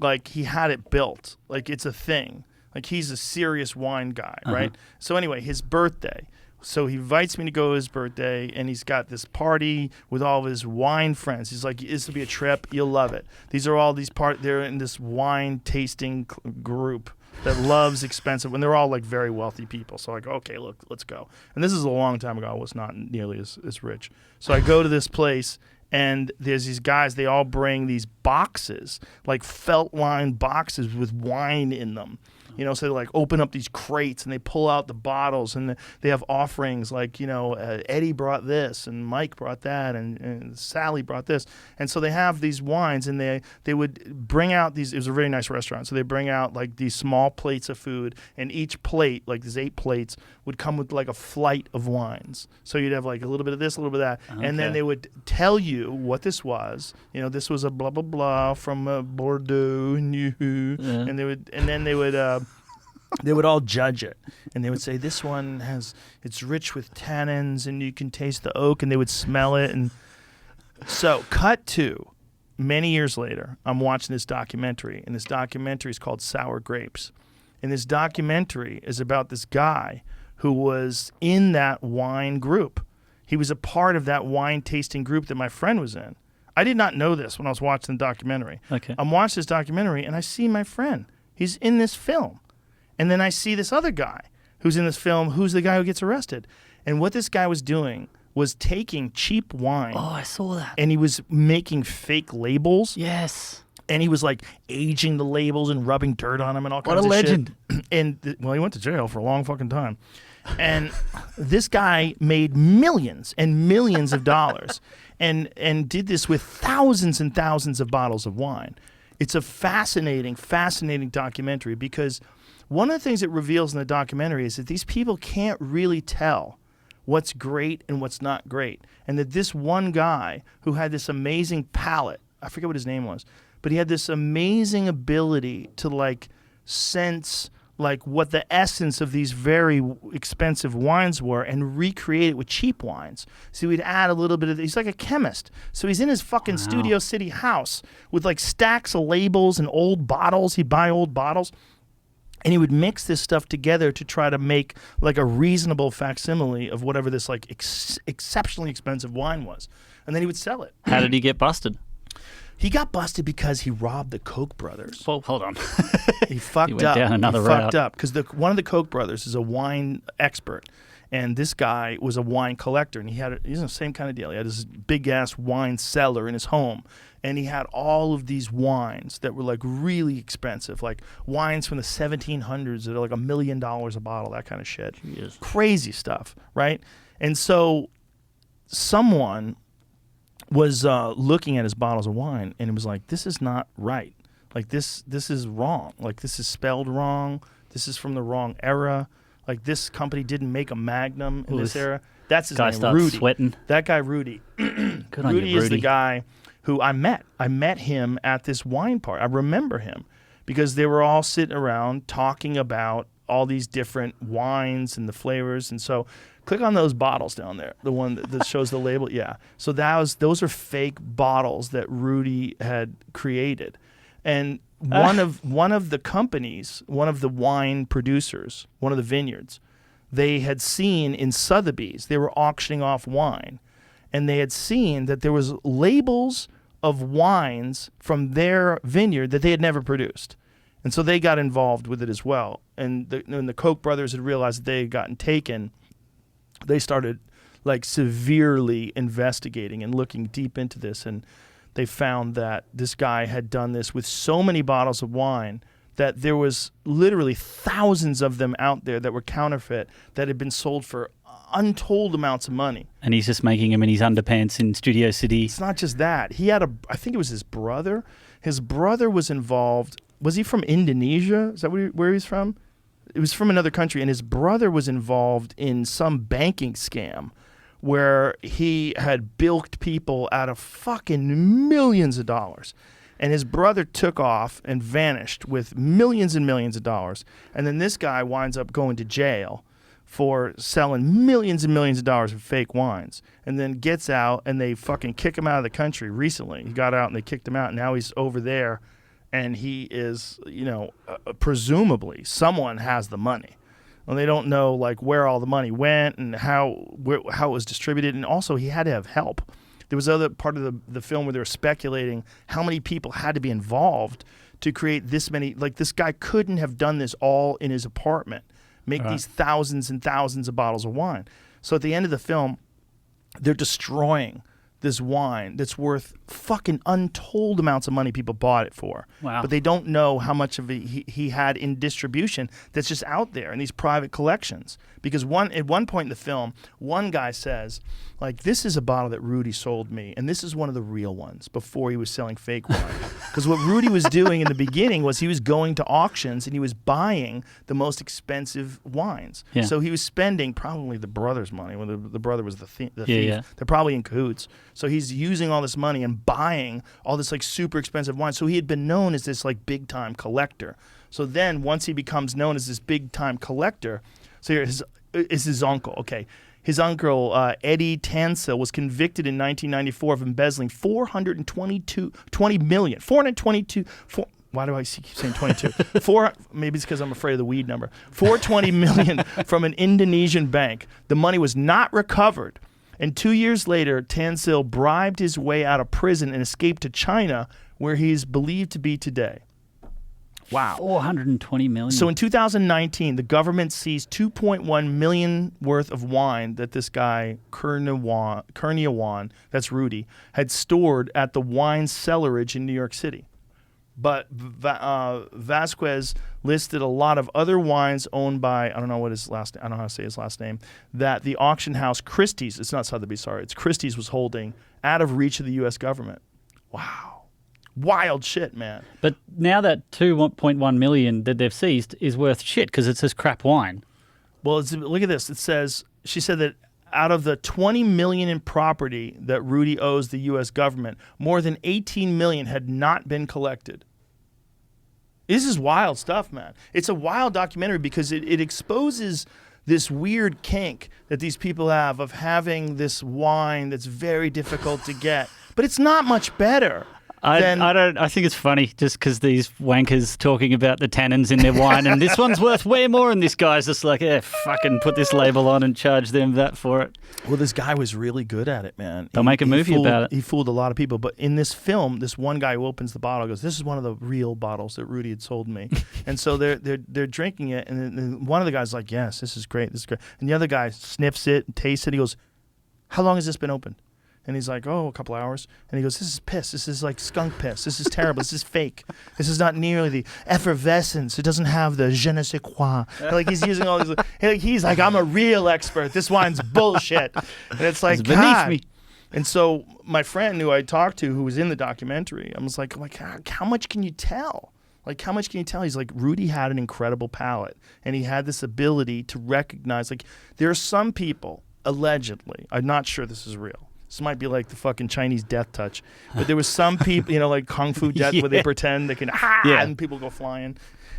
like he had it built. Like it's a thing. Like he's a serious wine guy, right? So anyway, his birthday. So he invites me to go to his birthday, and he's got this party with all of his wine friends. He's like, this will be a trip. You'll love it. These are all they're in this wine tasting group that loves expensive, and they're all like very wealthy people. So I go, okay, look, let's go. And this is a long time ago. I was not nearly as rich. So I go to this place, and there's these guys. They all bring these boxes, like felt-lined boxes with wine in them. So they like open up these crates and they pull out the bottles and they have offerings like, Eddie brought this and Mike brought that and Sally brought this. And so they have these wines and they would bring out these, it was a very nice restaurant. So they bring out like these small plates of food, and each plate, like these 8 plates, would come with like a flight of wines. So you'd have like a little bit of this, a little bit of that. Okay. And then they would tell you what this was. This was a blah, blah, blah from Bordeaux. And they would all judge it, and they would say, this one it's rich with tannins, and you can taste the oak, and they would smell it. And so cut to many years later, I'm watching this documentary, and this documentary is called Sour Grapes. And this documentary is about this guy who was in that wine group. He was a part of that wine tasting group that my friend was in. I did not know this when I was watching the documentary. Okay. I'm watching this documentary, and I see my friend. He's in this film. And then I see this other guy who's in this film, who's the guy who gets arrested. And what this guy was doing was taking cheap wine. Oh, I saw that. And he was making fake labels. Yes. And he was like aging the labels and rubbing dirt on them and all kinds of What a shit. legend. And he went to jail for a long fucking time. And this guy made millions and millions of dollars and did this with thousands and thousands of bottles of wine. It's a fascinating, fascinating documentary because one of the things it reveals in the documentary is that these people can't really tell what's great and what's not great. And that this one guy who had this amazing palate, I forget what his name was, but he had this amazing ability to like sense like what the essence of these very expensive wines were and recreate it with cheap wines. So he'd add a little bit of, he's like a chemist. So he's in his fucking Studio City house with like stacks of labels and old bottles. He'd buy old bottles and he would mix this stuff together to try to make like a reasonable facsimile of whatever this like exceptionally expensive wine was. And then he would sell it. How did he get busted? He got busted because he robbed the Koch brothers. Well, hold on. He fucked went up. down another he route. fucked up because one of the Koch brothers is a wine expert, and this guy was a wine collector, and he's the same kind of deal. He had this big ass wine cellar in his home, and he had all of these wines that were like really expensive, like wines from the 1700s that are like $1 million a bottle, that kind of shit. Jeez. Crazy stuff, right? And so someone was looking at his bottles of wine, and it was like, this is not right. Like, this is wrong. Like, this is spelled wrong. This is from the wrong era. Like, this company didn't make a Magnum in this era. That's his guy name, starts Rudy. sweating. That guy, Rudy. Good on Rudy you, is the Rudy. guy who I met. I met him at this wine party. I remember him because they were all sitting around talking about all these different wines and the flavors. And so click on those bottles down there, the one that shows the label. Yeah. So those are fake bottles that Rudy had created. And one of the companies, one of the wine producers, one of the vineyards, they had seen in Sotheby's, they were auctioning off wine, and they had seen that there was labels of wines from their vineyard that they had never produced. And so they got involved with it as well. And when the Koch brothers had realized that they had gotten taken, they started like severely investigating and looking deep into this, and they found that this guy had done this with so many bottles of wine that there was literally thousands of them out there that were counterfeit that had been sold for untold amounts of money. And he's just making him in his underpants in Studio City. It's not just that. He had I think it was his brother. His brother was involved. Was he from Indonesia? Is that where he's from? It was from another country, and his brother was involved in some banking scam where he had bilked people out of fucking millions of dollars. And his brother took off and vanished with millions and millions of dollars. And then this guy winds up going to jail for selling millions and millions of dollars of fake wines, and then gets out and they fucking kick him out of the country recently. He got out and they kicked him out, and now he's over there, and he is, presumably someone has the money. Well, they don't know like where all the money went and how it was distributed, and also he had to have help. There was other part of the film where they were speculating how many people had to be involved to create this many. Like, this guy couldn't have done this all in his apartment, make these thousands and thousands of bottles of wine. So at the end of the film, they're destroying this wine that's worth fucking untold amounts of money. People bought it for. Wow. But they don't know how much of it he had in distribution that's just out there in these private collections. Because at one point in the film, one guy says, like, this is a bottle that Rudy sold me, and this is one of the real ones before he was selling fake wine. Because what Rudy was doing in the beginning was he was going to auctions and he was buying the most expensive wines. Yeah. So he was spending probably the brother's money when the brother was the thief. Yeah. They're probably in cahoots. So he's using all this money and buying all this like super expensive wine. So he had been known as this like big time collector. So then once he becomes known as this big time collector, so here is his uncle. Okay. His uncle, Eddie Tansil, was convicted in 1994 of embezzling $420 million. Why do I keep saying 22? Maybe it's because I'm afraid of the weed number. $420 million from an Indonesian bank. The money was not recovered. And 2 years later, Tansil bribed his way out of prison and escaped to China, where he's believed to be today. Wow. 420 million. So in 2019, the government seized 2.1 million worth of wine that this guy, Kurniawan, that's Rudy, had stored at the wine cellarage in New York City. But Vasquez listed a lot of other wines owned by, I don't know how to say his last name, that the auction house Christie's, it's not Sotheby's, sorry, it's Christie's, was holding out of reach of the U.S. government. Wow. Wild shit, man. But now that 2.1 million that they've seized is worth shit because it says crap wine. Well, look at this. It says, she said that out of the 20 million in property that Rudy owes the U.S. government, more than 18 million had not been collected. This is wild stuff, man. It's a wild documentary because it exposes this weird kink that these people have of having this wine that's very difficult to get, but it's not much better. I think it's funny just because these wankers talking about the tannins in their wine and this one's worth way more, and this guy's just like, fucking put this label on and charge them that for it. Well, this guy was really good at it, man. They'll make a movie about it. He fooled a lot of people, but in this film, this one guy who opens the bottle goes, "This is one of the real bottles that Rudy had sold me," and so they're drinking it, and then one of the guys like, "Yes, this is great, this is great," and the other guy sniffs it, and tastes it. He goes, "How long has this been open?" And he's like, "Oh, a couple hours." And he goes, "This is piss. This is like skunk piss. This is terrible. This is fake. This is not nearly the effervescence. It doesn't have the je ne sais quoi." Like he's using all these. He's like, "I'm a real expert. This wine's bullshit." And it's like, It's beneath God. me. And so my friend who I talked to, who was in the documentary, I was like, how much can you tell? Like, how much can you tell? He's like, Rudy had an incredible palate, and he had this ability to recognize. Like, there are some people, allegedly, I'm not sure this is real. This might be like the fucking Chinese death touch. But there was some people, like Kung Fu death, where they pretend they can, and people go flying.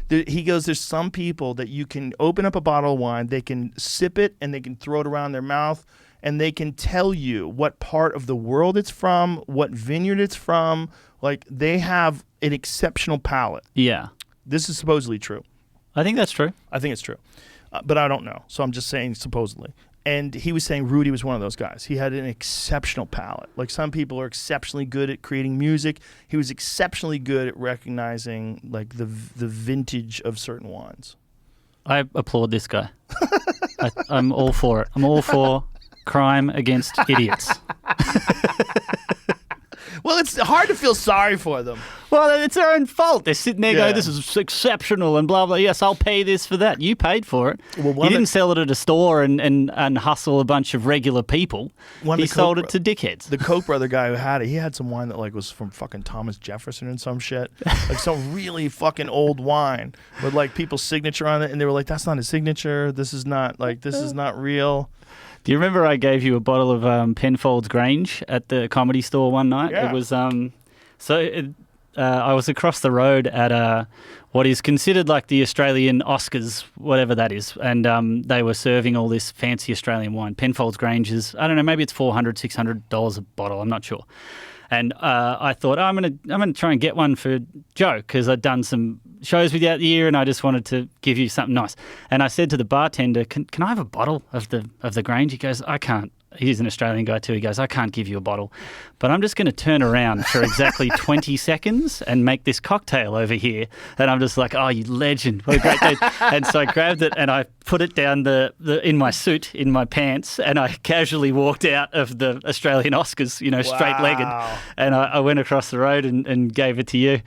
He goes, there's some people that you can open up a bottle of wine, they can sip it, and they can throw it around their mouth, and they can tell you what part of the world it's from, what vineyard it's from. Like, they have an exceptional palate. Yeah. This is supposedly true. I think that's true. I think it's true. But I don't know. So I'm just saying supposedly. And he was saying Rudy was one of those guys. He had an exceptional palate. Like, some people are exceptionally good at creating music. He was exceptionally good at recognizing, like, the vintage of certain wines. I applaud this guy. I'm all for it. I'm all for crime against idiots. Well, it's hard to feel sorry for them. Well, it's their own fault. They're sitting there going, Yeah. "This is exceptional," and blah, blah. Yes, I'll pay this for that. You paid for it. Well, he didn't sell it at a store and hustle a bunch of regular people. One of He the sold Koch it to dickheads. The Koch brother guy who had it, he had some wine that like was from fucking Thomas Jefferson and some shit. Like some really fucking old wine with like people's signature on it, and they were like, "That's not his signature. This is not real." Do you remember I gave you a bottle of Penfolds Grange at the Comedy Store one night? Yeah. It was I was across the road at what is considered like the Australian Oscars, whatever that is, and they were serving all this fancy Australian wine. Penfolds Grange is, I don't know, maybe it's $400, $600 a bottle. I'm not sure. And I thought, I'm gonna try and get one for Joe because I'd done some shows with you out the year, and I just wanted to give you something nice. And I said to the bartender, "Can I have a bottle of the Grange?" He goes, "I can't." He's an Australian guy too. He goes, "I can't give you a bottle, but I'm just going to turn around for exactly 20 seconds and make this cocktail over here." And I'm just like, "Oh, you legend. What a great day." And so I grabbed it and I put it down in my suit, in my pants, and I casually walked out of the Australian Oscars, straight-legged. Wow. And I went across the road and gave it to you.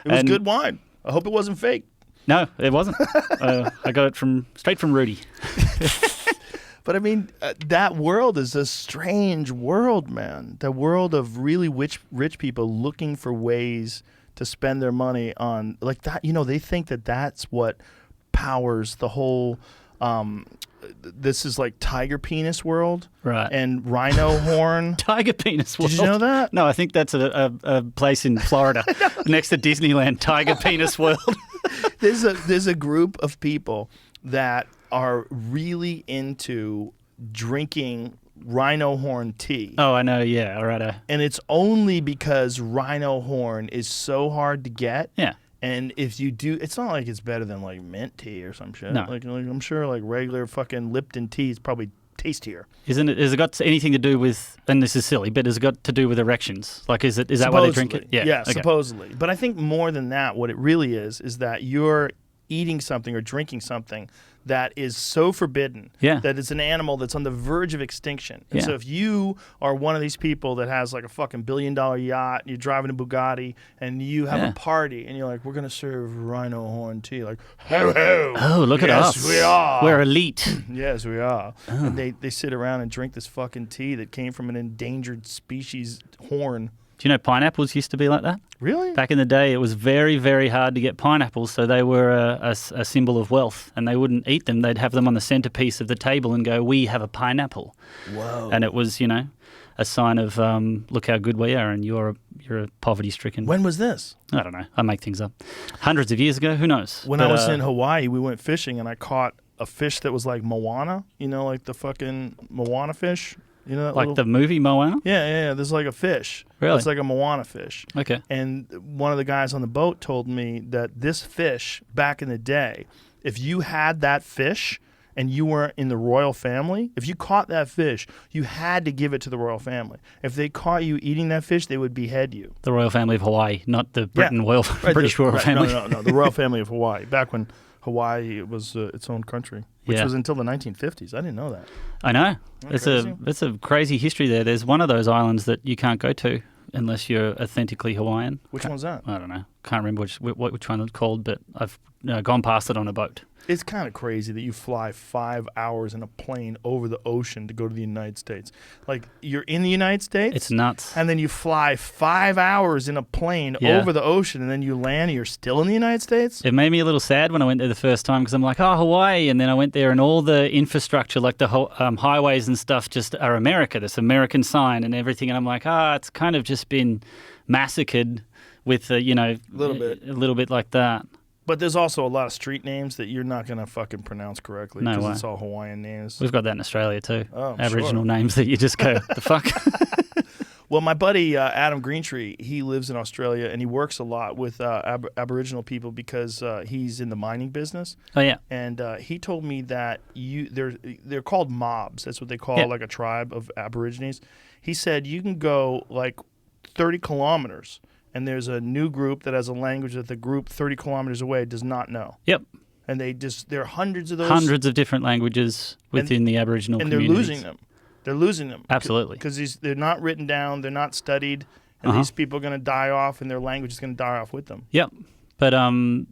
It was good wine. I hope it wasn't fake. No, it wasn't. I got it straight from Rudy. But I mean, that world is a strange world, man. The world of really rich people looking for ways to spend their money on like that. They think that that's what powers the whole. This is like tiger penis world, Right. And rhino horn. Tiger Penis World. Did you know that? No, I think that's a place in Florida next to Disneyland. Tiger Penis World. There's a group of people that are really into drinking rhino horn tea. Oh, I know. Yeah, all right. And it's only because rhino horn is so hard to get. Yeah. And if you do, it's not like it's better than like mint tea or some shit. No. Like I'm sure like regular fucking Lipton tea is probably tastier. Isn't it? Has it got anything to do with? And this is silly, but has it got to do with erections? Like, is that why they drink it? Yeah, okay. supposedly. But I think more than that, what it really is that you're eating something or drinking something that is so forbidden that it's an animal that's on the verge of extinction. And so if you are one of these people that has like a fucking $1 billion yacht, and you're driving a Bugatti, and you have a party, and you're like, "We're going to serve rhino horn tea." Like, ho, ho. Oh, look at us. Yes, we are. We're elite. Yes, we are. And they sit around and drink this fucking tea that came from an endangered species horn. Do you know pineapples used to be like that? Really? Back in the day, it was very, very hard to get pineapples, so they were a symbol of wealth, and they wouldn't eat them. They'd have them on the centerpiece of the table and go, "We have a pineapple." Whoa. And it was, a sign of look how good we are, and you're a poverty-stricken. When was this? I don't know. I make things up. Hundreds of years ago. Who knows? When But, I was in Hawaii, we went fishing, and I caught a fish that was like Moana. You know, like the fucking Moana fish. You know, that like little... the movie Moana. Yeah. There's like a fish. Really? It's like a Moana fish. Okay. And one of the guys on the boat told me that this fish, back in the day, if you had that fish and you were in the royal family, if you caught that fish, you had to give it to the royal family. If they caught you eating that fish, they would behead you. The royal family of Hawaii, not the British royal family. No, the royal family of Hawaii. Back when Hawaii was its own country, which was until the 1950s. I didn't know that. I know. Crazy? It's a crazy history there. There's one of those islands that you can't go to unless you're authentically Hawaiian. Which one's that? I don't know. Can't remember which one it's called, but I've gone past it on a boat. It's kind of crazy that you fly 5 hours in a plane over the ocean to go to the United States. Like, you're in the United States. It's nuts. And then you fly 5 hours in a plane over the ocean, and then you land and you're still in the United States? It made me a little sad when I went there the first time because I'm like, oh, Hawaii. And then I went there and all the infrastructure, like the highways and stuff, just are America. This American sign and everything. And I'm like, it's kind of just been massacred with, a little bit like that. But there's also a lot of street names that you're not going to fucking pronounce correctly No because way. it's all Hawaiian names. We've got that in Australia too. Oh, I'm Aboriginal sure. names that you just go, the fuck? Well, my buddy Adam Greentree, he lives in Australia and he works a lot with Aboriginal people because he's in the mining business. Oh, yeah. And he told me that they're called mobs. That's what they call like a tribe of Aborigines. He said you can go like 30 kilometers and there's a new group that has a language that the group 30 kilometers away does not know. Yep. And there are hundreds of those. Hundreds of different languages within the Aboriginal communities. And they're losing them. They're losing them. Absolutely. Because they're not written down, they're not studied, and these people are going to die off, and their language is going to die off with them. Yep. But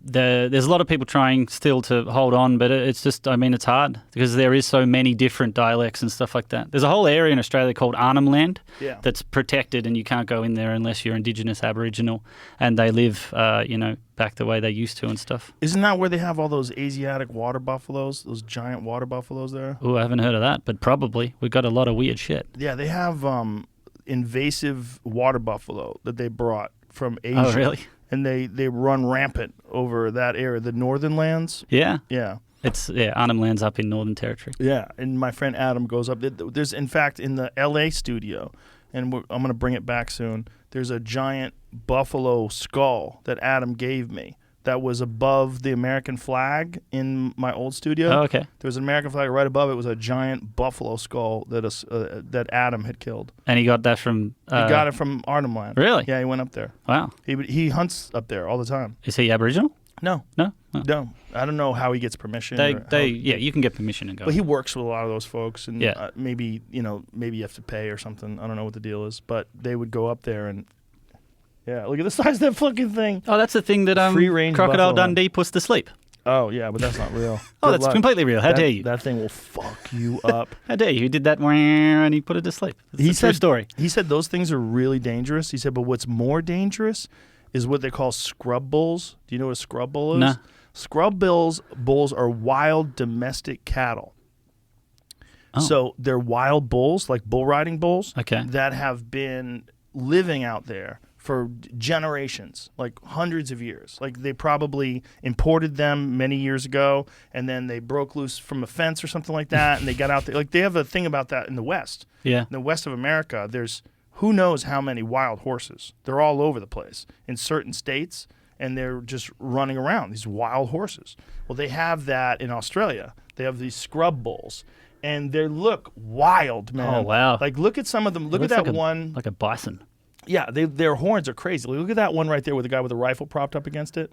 there's a lot of people trying still to hold on, but it's just, it's hard because there is so many different dialects and stuff like that. There's a whole area in Australia called Arnhem Land that's protected and you can't go in there unless you're Indigenous Aboriginal and they live, back the way they used to and stuff. Isn't that where they have all those Asiatic water buffaloes, those giant water buffaloes there? Oh, I haven't heard of that, but probably. We've got a lot of weird shit. Yeah, they have invasive water buffalo that they brought from Asia. Oh, really? And they run rampant over that area, the northern lands. Yeah. Yeah. Arnhem Land's up in Northern Territory. Yeah, and my friend Adam goes up. There's, in fact, in the L.A. studio, and I'm going to bring it back soon, there's a giant buffalo skull that Adam gave me that was above the American flag in my old studio. Oh, okay. There was an American flag right above it. Was a giant buffalo skull that Adam had killed. And he got that from... He got it from Arnhem Land. Really? Yeah, he went up there. Wow. He hunts up there all the time. Is he Aboriginal? No. No? Oh. No. I don't know how he gets permission. You can get permission and go. But he works with a lot of those folks, and Yeah. maybe you have to pay or something. I don't know what the deal is, but they would go up there and look at the size of that fucking thing. Oh, that's the thing that Free-range Crocodile buffalo. Dundee puts to sleep. Oh yeah, but that's not real. Oh, Good that's luck. completely real. How dare you? That thing will fuck you up. How dare you? He did that and he put it to sleep. It's a true story. He said those things are really dangerous. He said, but what's more dangerous is what they call scrub bulls. Do you know what a scrub bull is? No. Scrub bulls are wild domestic cattle. Oh. So they're wild bulls, like bull riding bulls, Okay. that have been living out there for generations, like hundreds of years. Like they probably imported them many years ago, and then they broke loose from a fence or something like that, and they got out there. Like they have a thing about that in the West. Yeah. In the west of America, there's who knows how many wild horses. They're all over the place in certain states, and they're just running around, these wild horses. Well, they have that in Australia. They have these scrub bulls, and they look wild, man. Oh, wow. Like, look at some of them. Look at Looks that like one. like a bison. Yeah, their horns are crazy. Look at that one right there with the guy with the rifle propped up against it.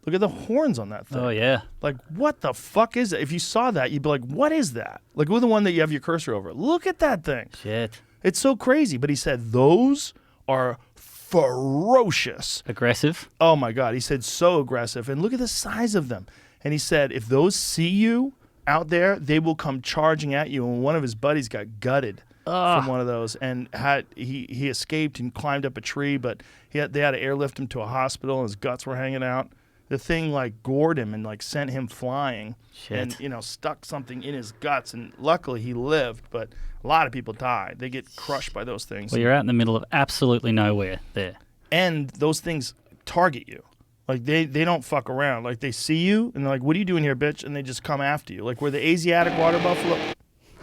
Look at the horns on that thing. Oh, yeah. Like, what the fuck is it? If you saw that, you'd be like, what is that? Like, look at the one that you have your cursor over. Look at that thing. Shit. It's so crazy. But he said those are ferocious. Aggressive. Oh, my God. He said so aggressive. And look at the size of them. And he said if those see you out there, they will come charging at you. And one of his buddies got gutted from one of those, and he escaped and climbed up a tree, but they had to airlift him to a hospital, and his guts were hanging out. the thing like gored him and like sent him flying. Shit. And stuck something in his guts, and luckily he lived, but a lot of people die. They get crushed by those things. Well, you're out in the middle of absolutely nowhere there. And those things target you. Like they don't fuck around. Like they see you and they're like, "What are you doing here, bitch?" And they just come after you. Like where the Asiatic water buffalo.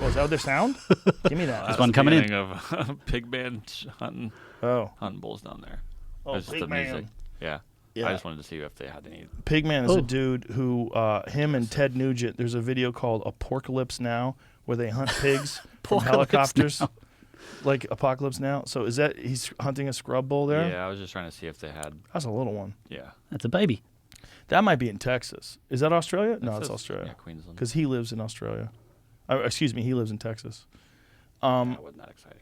Oh, is that their sound? Give me that. There's one coming in. Of pig man hunting bulls down there. Oh, It's just pig the music. man. Yeah. Yeah. I just wanted to see if they had any. Pigman is a dude who, him and Ted Nugent, there's a video called Apocalypse Now where they hunt pigs from helicopters. Now. Like Apocalypse Now. So is that, he's hunting a scrub bull there? Yeah, I was just trying to see if they had. That's a little one. Yeah. That's a baby. That might be in Texas. Is that Australia? No, it's says- Australia. Yeah, Queensland. Because he lives in Australia. Excuse me, he lives in Texas. That wasn't that exciting.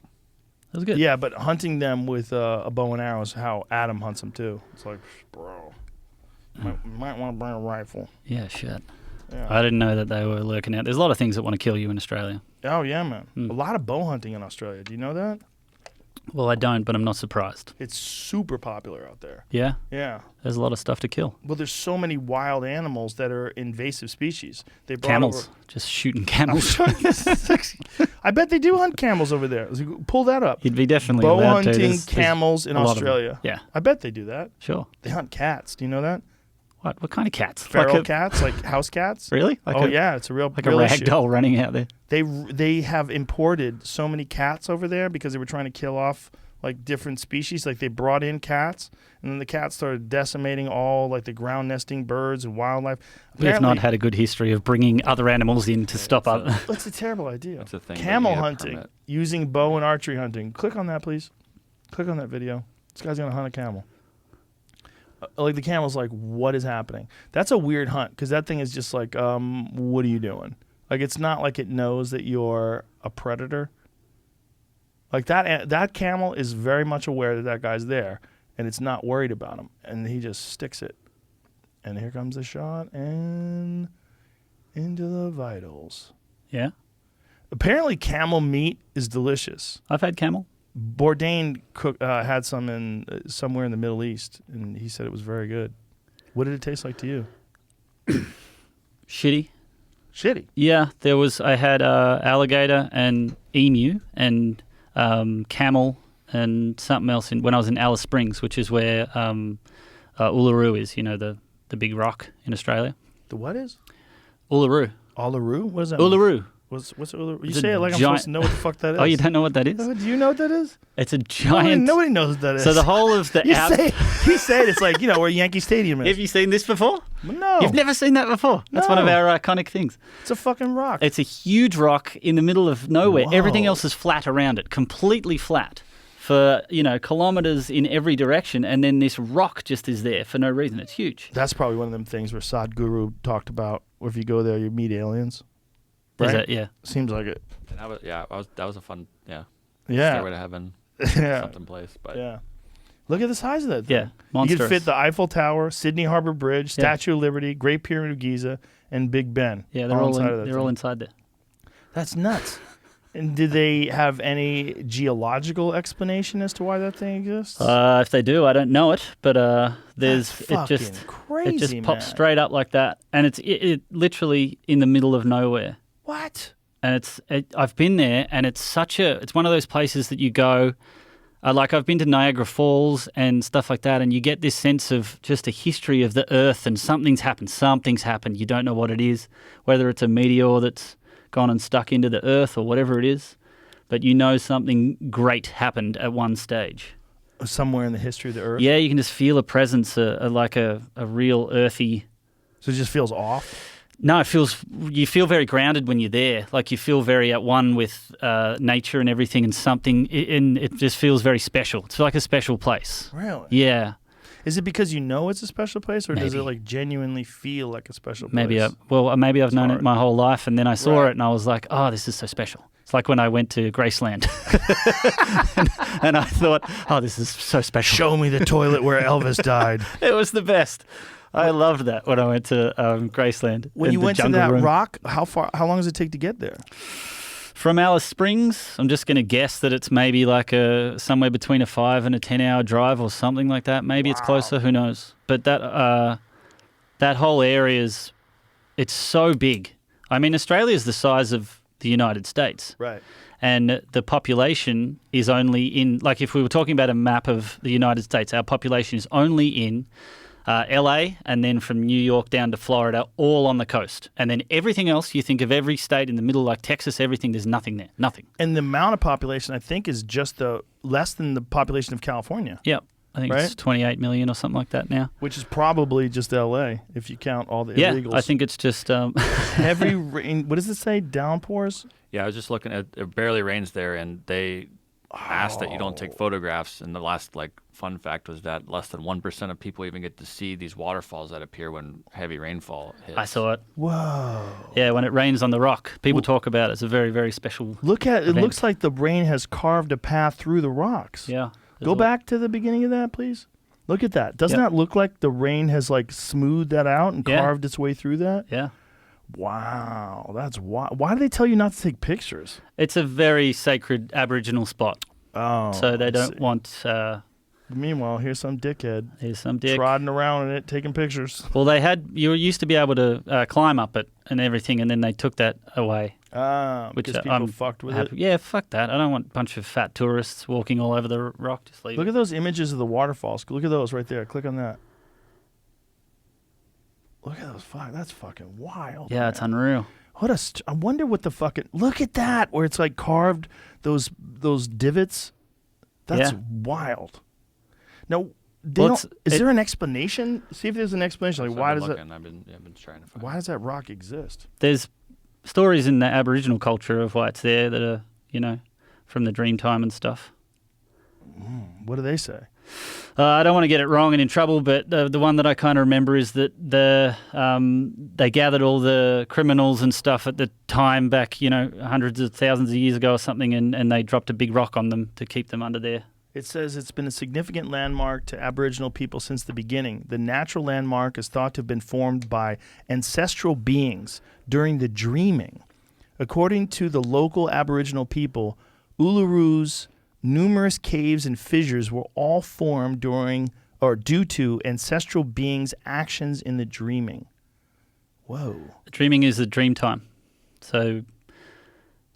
That was good. Yeah, but hunting them with a bow and arrow is how Adam hunts them too. It's like, bro, you might want to bring a rifle. Yeah, shit. Yeah. I didn't know that they were lurking out. There's a lot of things that want to kill you in Australia. Oh, yeah, man. A lot of bow hunting in Australia. Do you know that? Well, I don't, but I'm not surprised. It's super popular out there. Yeah? Yeah. There's a lot of stuff to kill. Well, there's so many wild animals that are invasive species. They brought Camels. Just shooting camels. I bet they do hunt camels over there. Pull that up. You'd be definitely Bow allowed to. hunting There's camels in a lot of them. Australia. Yeah, I bet they do that. sure. They hunt cats. Do you know that? What kind of cats? Feral cats, like house cats. Really? Yeah, it's a real Like real a issue. rag doll running out there. They have imported so many cats over there because they were trying to kill off like different species. Like they brought in cats, and then the cats started decimating all like the ground nesting birds and wildlife. We have not Apparently- had a good history of bringing other animals in to stop up. That's a terrible idea. That's a thing, but you Camel need a hunting permit. using bow and archery hunting. Click on that, please. Click on that video. This guy's gonna hunt a camel. Like the camel's like, what is happening? That's a weird hunt because that thing is just like, what are you doing? Like it's not like it knows that you're a predator. Like that camel is very much aware that that guy's there, and it's not worried about him, and he just sticks it. And here comes the shot, and into the vitals. Yeah, Apparently, camel meat is delicious. I've had camel. Bourdain had some in somewhere in the Middle East, and he said it was very good. What did it taste like to you? Shitty. Shitty. Yeah, I had alligator and emu and camel and something else when I was in Alice Springs, which is where Uluru is. You know, the big rock in Australia. The what is? Uluru. Uluru? What is that? mean? Uluru. What's Uluru? You It's a say it like I'm giant- supposed to know what the fuck that is. Oh, you don't know what that is? Do you know what that is? It's a giant. Nobody knows what that is. So the whole of the you say it, it's like, where Yankee Stadium is. Have you seen this before? No. You've never seen that before. That's one of No. our iconic things. It's a fucking rock. It's a huge rock in the middle of nowhere. Everything Whoa. else is flat around it, completely flat for, kilometers in every direction. And then this rock just is there for no reason. It's huge. That's probably one of them things where Sadhguru talked about, where if you go there, you meet aliens. Is Right? that, yeah. Seems like it. And that was a fun, Yeah. Stairway to Heaven, Yeah. something place. But Yeah. Look at the size of that thing. Yeah, You monstrous. could fit the Eiffel Tower, Sydney Harbor Bridge, Statue of Liberty, Great Pyramid of Giza, and Big Ben. Yeah, they're all inside of that they're all thing. inside there. That's nuts. And did they have any geological explanation as to why that thing exists? If they do, I don't know it, but That's it fucking just crazy, it just pops man. straight up like that, and it's literally in the middle of nowhere. What? And I've been there, and it's one of those places that you go. Like I've been to Niagara Falls and stuff like that, and you get this sense of just a history of the Earth, and something's happened. You don't know what it is, whether it's a meteor that's gone and stuck into the Earth or whatever it is, but you know something great happened at one stage. Somewhere in the history of the Earth? Yeah, you can just feel a presence, like a real earthy. So it just feels off? No, you feel very grounded when you're there. Like you feel very at one with nature and everything, and it just feels very special. It's like a special place. Really? Yeah. Is it because you know it's a special place, or does it Maybe. like genuinely feel like a special place? Maybe I've known hard. it my whole life, and then I saw Right. it, and I was like, oh, this is so special. It's like when I went to Graceland, and I thought, oh, this is so special. Show me the toilet where Elvis died. It was the best. I loved that when I went to Graceland. When and you the went to jungle that room. rock, how long does it take to get there? From Alice Springs, I'm just going to guess that it's maybe like somewhere between a 5 and a 10 hour drive or something like that. Maybe it's closer. Who knows? But that that whole it's so big. I mean, Australia is the size of the United States. Right. And the population is only in, like if we were talking about a map of the United States, our population is only in LA and then from New York down to Florida, all on the coast. And then everything else, you think of every state in the middle, like Texas, everything, there's nothing there. Nothing. And the amount of population, I think, is just less than the population of California. Yep. I think it's 28 million or something like that now. Which is probably just LA if you count all the illegals. Yeah, I think it's just... heavy rain. What does it say? Downpours? Yeah, I was just looking at it barely rains there, and they asked that you don't take photographs. And the last fun fact was that less than 1% of people even get to see these waterfalls that appear when heavy rainfall hits. I saw it. Whoa. Yeah, when it rains on the rock. People talk about it. It's a very, very special Look at it. event. It looks like the rain has carved a path through the rocks. Yeah. Go back to the beginning of that, please. Look at that. Doesn't that look like the rain has smoothed that out and carved its way through that? Yeah. Wow, that's why do they tell you not to take pictures? It's a very sacred Aboriginal spot. Oh, so they don't want... Meanwhile, here's some dickhead trotting around in it, taking pictures. Well, you used to be able to climb up it and everything, and then they took that away. Because people fucked with it? Yeah, fuck that. I don't want a bunch of fat tourists walking all over the rock. Just leave Look at those images of the waterfalls. Look at those right there. Click on that. Look at those. That's fucking wild. Yeah, man. It's unreal. I wonder what the fucking... Look at that, where it's carved, those divots. That's wild. Now, is there an explanation? See if there's an explanation. Why does I've been trying to find. Why does that rock exist? There's stories in the Aboriginal culture of why it's there that are, from the Dreamtime and stuff. What do they say? I don't want to get it wrong and in trouble, but the one that I kind of remember is that they gathered all the criminals and stuff at the time back, hundreds of thousands of years ago or something, and they dropped a big rock on them to keep them under there. It says it's been a significant landmark to Aboriginal people since the beginning. The natural landmark is thought to have been formed by ancestral beings during the dreaming. According to the local Aboriginal people, Uluru numerous caves and fissures were all formed due to ancestral beings' actions in the dreaming. Whoa. Dreaming is the dream time. So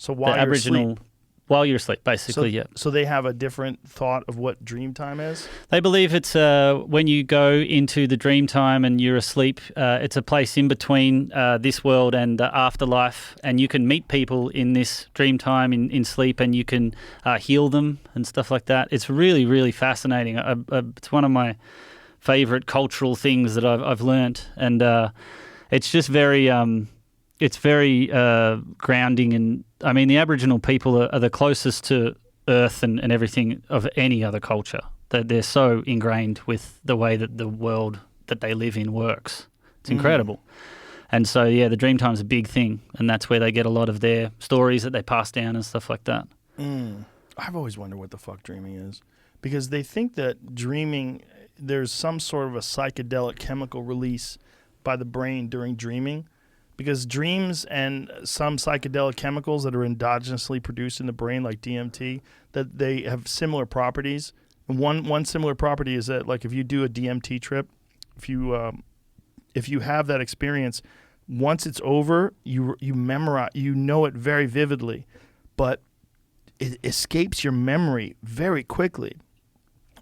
while the you're Aboriginal asleep. While you're asleep, basically, So they have a different thought of what dream time is? They believe it's when you go into the dream time and you're asleep, it's a place in between this world and the afterlife, and you can meet people in this dream time in sleep, and you can heal them and stuff like that. It's really, really fascinating. It's one of my favorite cultural things that I've learnt, and it's just very... It's very grounding, and I mean the Aboriginal people are the closest to Earth and everything of any other culture. They're so ingrained with the way that the world that they live in works. It's incredible. And so, the Dreamtime's a big thing, and that's where they get a lot of their stories that they pass down and stuff like that. I've always wondered what the fuck dreaming is, because they think that dreaming, there's some sort of a psychedelic chemical release by the brain during dreaming. Because dreams and some psychedelic chemicals that are endogenously produced in the brain, like DMT, that they have similar properties. And one similar property is that, if you do a DMT trip, if you have that experience, once it's over, you memorize, you know it very vividly, but it escapes your memory very quickly.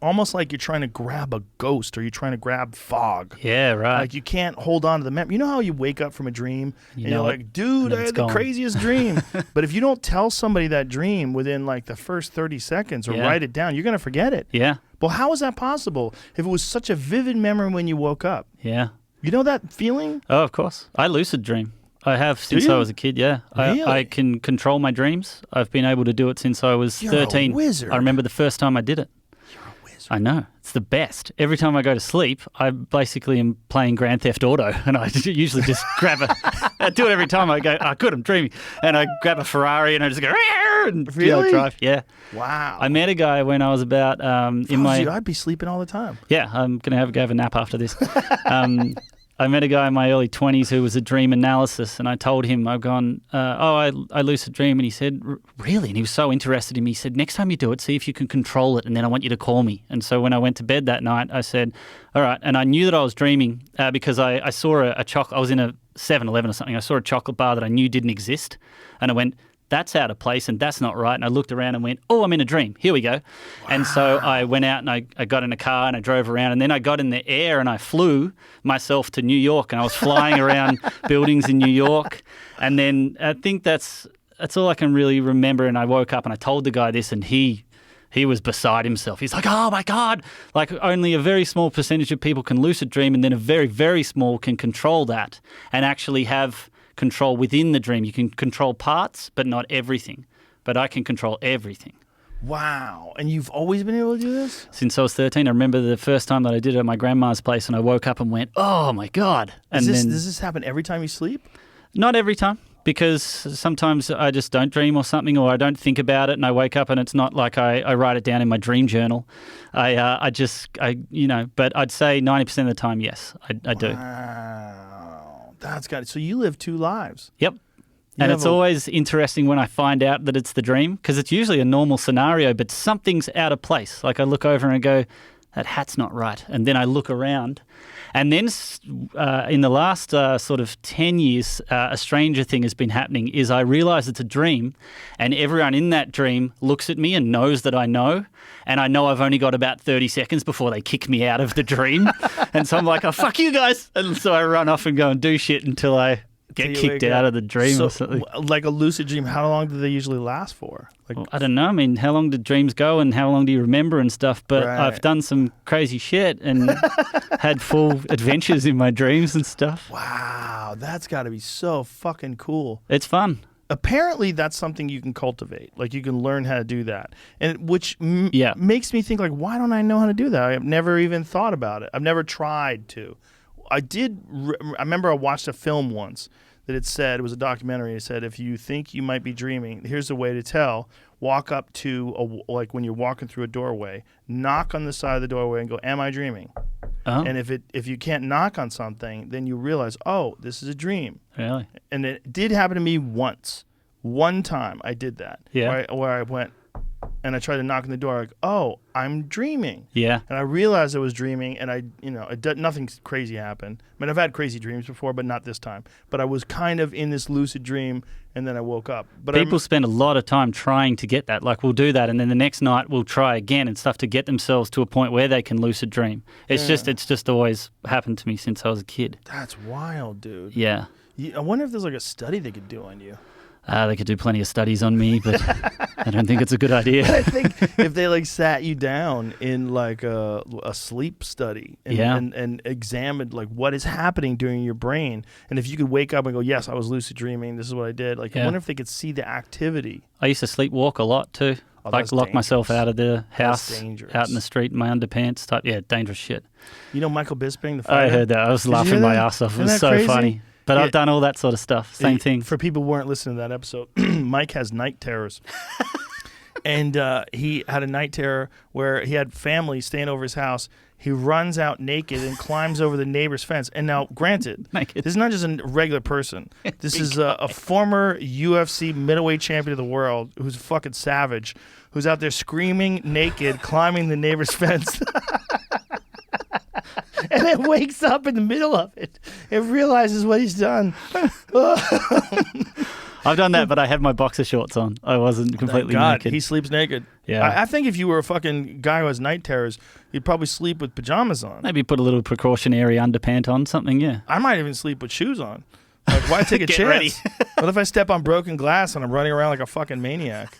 Almost like you're trying to grab a ghost or you're trying to grab fog. Yeah, right. You can't hold on to the memory. You know how you wake up from a dream and you're like, dude, I had the craziest dream. But if you don't tell somebody that dream within the first 30 seconds or write it down, you're going to forget it. Yeah. Well, how is that possible if it was such a vivid memory when you woke up? Yeah. You know that feeling? Oh, of course. I lucid dream. I have since I was a kid, yeah. Really? I can control my dreams. I've been able to do it since I was 13. You're a wizard. I remember the first time I did it. I know. It's the best. Every time I go to sleep, I basically am playing Grand Theft Auto, and I usually just grab I do it every time I go, oh, good, I'm dreaming. And I grab a Ferrari, and I just go, and really? Drive. Yeah. Wow. I met a guy when I was about I'd be sleeping all the time. Yeah, I'm going to have a nap after this. I met a guy in my early 20s who was a dream analysis, and I told him, I've gone, I lucid dream, and he said, really? And he was so interested in me. He said, next time you do it, see if you can control it, and then I want you to call me. And so when I went to bed that night, I said, all right, and I knew that I was dreaming because I saw a chocolate, I was in a 7-Eleven or something, I saw a chocolate bar that I knew didn't exist, and I went, that's out of place and that's not right. And I looked around and went, oh, I'm in a dream. Here we go. Wow. And so I went out and I got in a car and I drove around, and then I got in the air and I flew myself to New York, and I was flying around buildings in New York. And then I think that's all I can really remember. And I woke up and I told the guy this, and he was beside himself. He's like, oh my God, like only a very small percentage of people can lucid dream, and then a very, very small can control that and actually have control within the dream. You can control parts, but not everything. But I can control everything. Wow. And you've always been able to do this? Since I was 13. I remember the first time that I did it at my grandma's place, and I woke up and went, oh my God. And does this happen every time you sleep? Not every time, because sometimes I just don't dream or something, or I don't think about it and I wake up and it's not like I write it down in my dream journal. But I'd say 90% of the time, yes, I do. Wow. That's got it. So you live two lives. Yep. And it's always interesting when I find out that it's the dream, because it's usually a normal scenario, but something's out of place. Like I look over and I go, that hat's not right. And then I look around. And then in the last sort of 10 years, a stranger thing has been happening is I realize it's a dream, and everyone in that dream looks at me and knows that I know. And I know I've only got about 30 seconds before they kick me out of the dream. And so I'm like, oh, fuck you guys. And so I run off and go and do shit until I get kicked out of the dream or something. Like a lucid dream, how long do they usually last for? Well, I don't know. I mean, how long do dreams go and how long do you remember and stuff? But Right. I've done some crazy shit and had full adventures in my dreams and stuff. Wow, that's got to be so fucking cool. It's fun. Apparently, that's something you can cultivate. Like, you can learn how to do that. And which makes me think, like, why don't I know how to do that? I've never even thought about it. I've never tried to. I remember I watched a film once that it was a documentary. It said, if you think you might be dreaming, here's the way to tell. Walk up to, like when you're walking through a doorway, knock on the side of the doorway and go, am I dreaming? Oh. And if you can't knock on something, then you realize, oh, this is a dream. Really? And it did happen to me once. One time I did that. Yeah. Where I went and I tried to knock on the door, like, oh, I'm dreaming. Yeah. And I realized I was dreaming, and nothing crazy happened. I mean, I've had crazy dreams before, but not this time. But I was kind of in this lucid dream, and then I woke up. But people spend a lot of time trying to get that. Like, we'll do that, and then the next night we'll try again and stuff to get themselves to a point where they can lucid dream. It's just always happened to me since I was a kid. That's wild, dude. Yeah. I wonder if there's like a study they could do on you. They could do plenty of studies on me, but I don't think it's a good idea. I think if they like sat you down in like a sleep study and examined like what is happening during your brain, and if you could wake up and go, yes, I was lucid dreaming, this is what I did. Like, I wonder if they could see the activity. I used to sleepwalk a lot too. Like lock myself out of the house, out in the street in my underpants type. Yeah, dangerous shit. You know Michael Bisping, the fighter? I heard that. I was laughing my ass off. It was so crazy? funny. But I've done all that sort of stuff. Same thing. For people who weren't listening to that episode, Mike has night terrors. And he had a night terror where he had family staying over his house. He runs out naked and climbs over the neighbor's fence. And now, granted, this is not just a regular person. This is a former UFC middleweight champion of the world who's a fucking savage, who's out there screaming naked, climbing the neighbor's fence. And then wakes up in the middle of it and realizes what he's done. I've done that, but I had my boxer shorts on. I wasn't completely naked. He sleeps naked. Yeah. I think if you were a fucking guy who has night terrors, you'd probably sleep with pajamas on. Maybe put a little precautionary underpant on, something, yeah. I might even sleep with shoes on. Like, why take a Get chance? ready. What if I step on broken glass and I'm running around like a fucking maniac?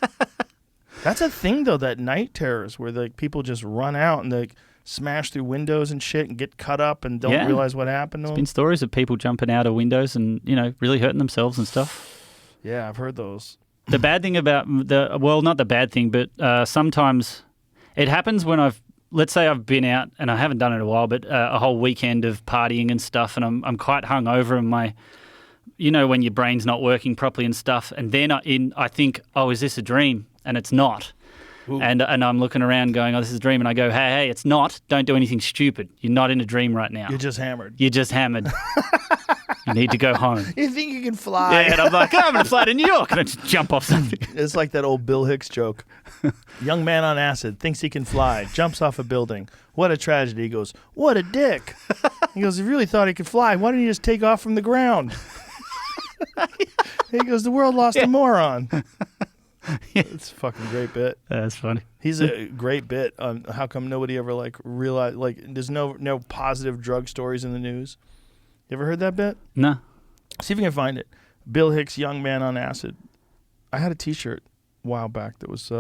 That's a thing, though, that night terrors where like people just run out and like smash through windows and shit and get cut up and don't realize what happened to them. There's been stories of people jumping out of windows and, really hurting themselves and stuff. Yeah, I've heard those. The bad thing about not the bad thing, but sometimes it happens when let's say I've been out and I haven't done it in a while, but a whole weekend of partying and stuff, and I'm quite hungover and when your brain's not working properly and stuff, and then I think, oh, is this a dream? And it's not. And I'm looking around going, oh, this is a dream. And I go, hey, it's not. Don't do anything stupid. You're not in a dream right now. You're just hammered. You're just hammered. You need to go home. You think you can fly? Yeah, and I'm like, I'm going to fly to New York. And I just jump off something. It's like that old Bill Hicks joke. Young man on acid thinks he can fly, jumps off a building. What a tragedy. He goes, what a dick. He goes, he really thought he could fly. Why didn't he just take off from the ground? He goes, the world lost a moron. It's a fucking great bit. That's funny. He's a great bit on how come nobody ever like realized, like there's no positive drug stories in the news. You ever heard that bit? No. See if you can find it. Bill Hicks, young man on acid. I had a T-shirt a while back that was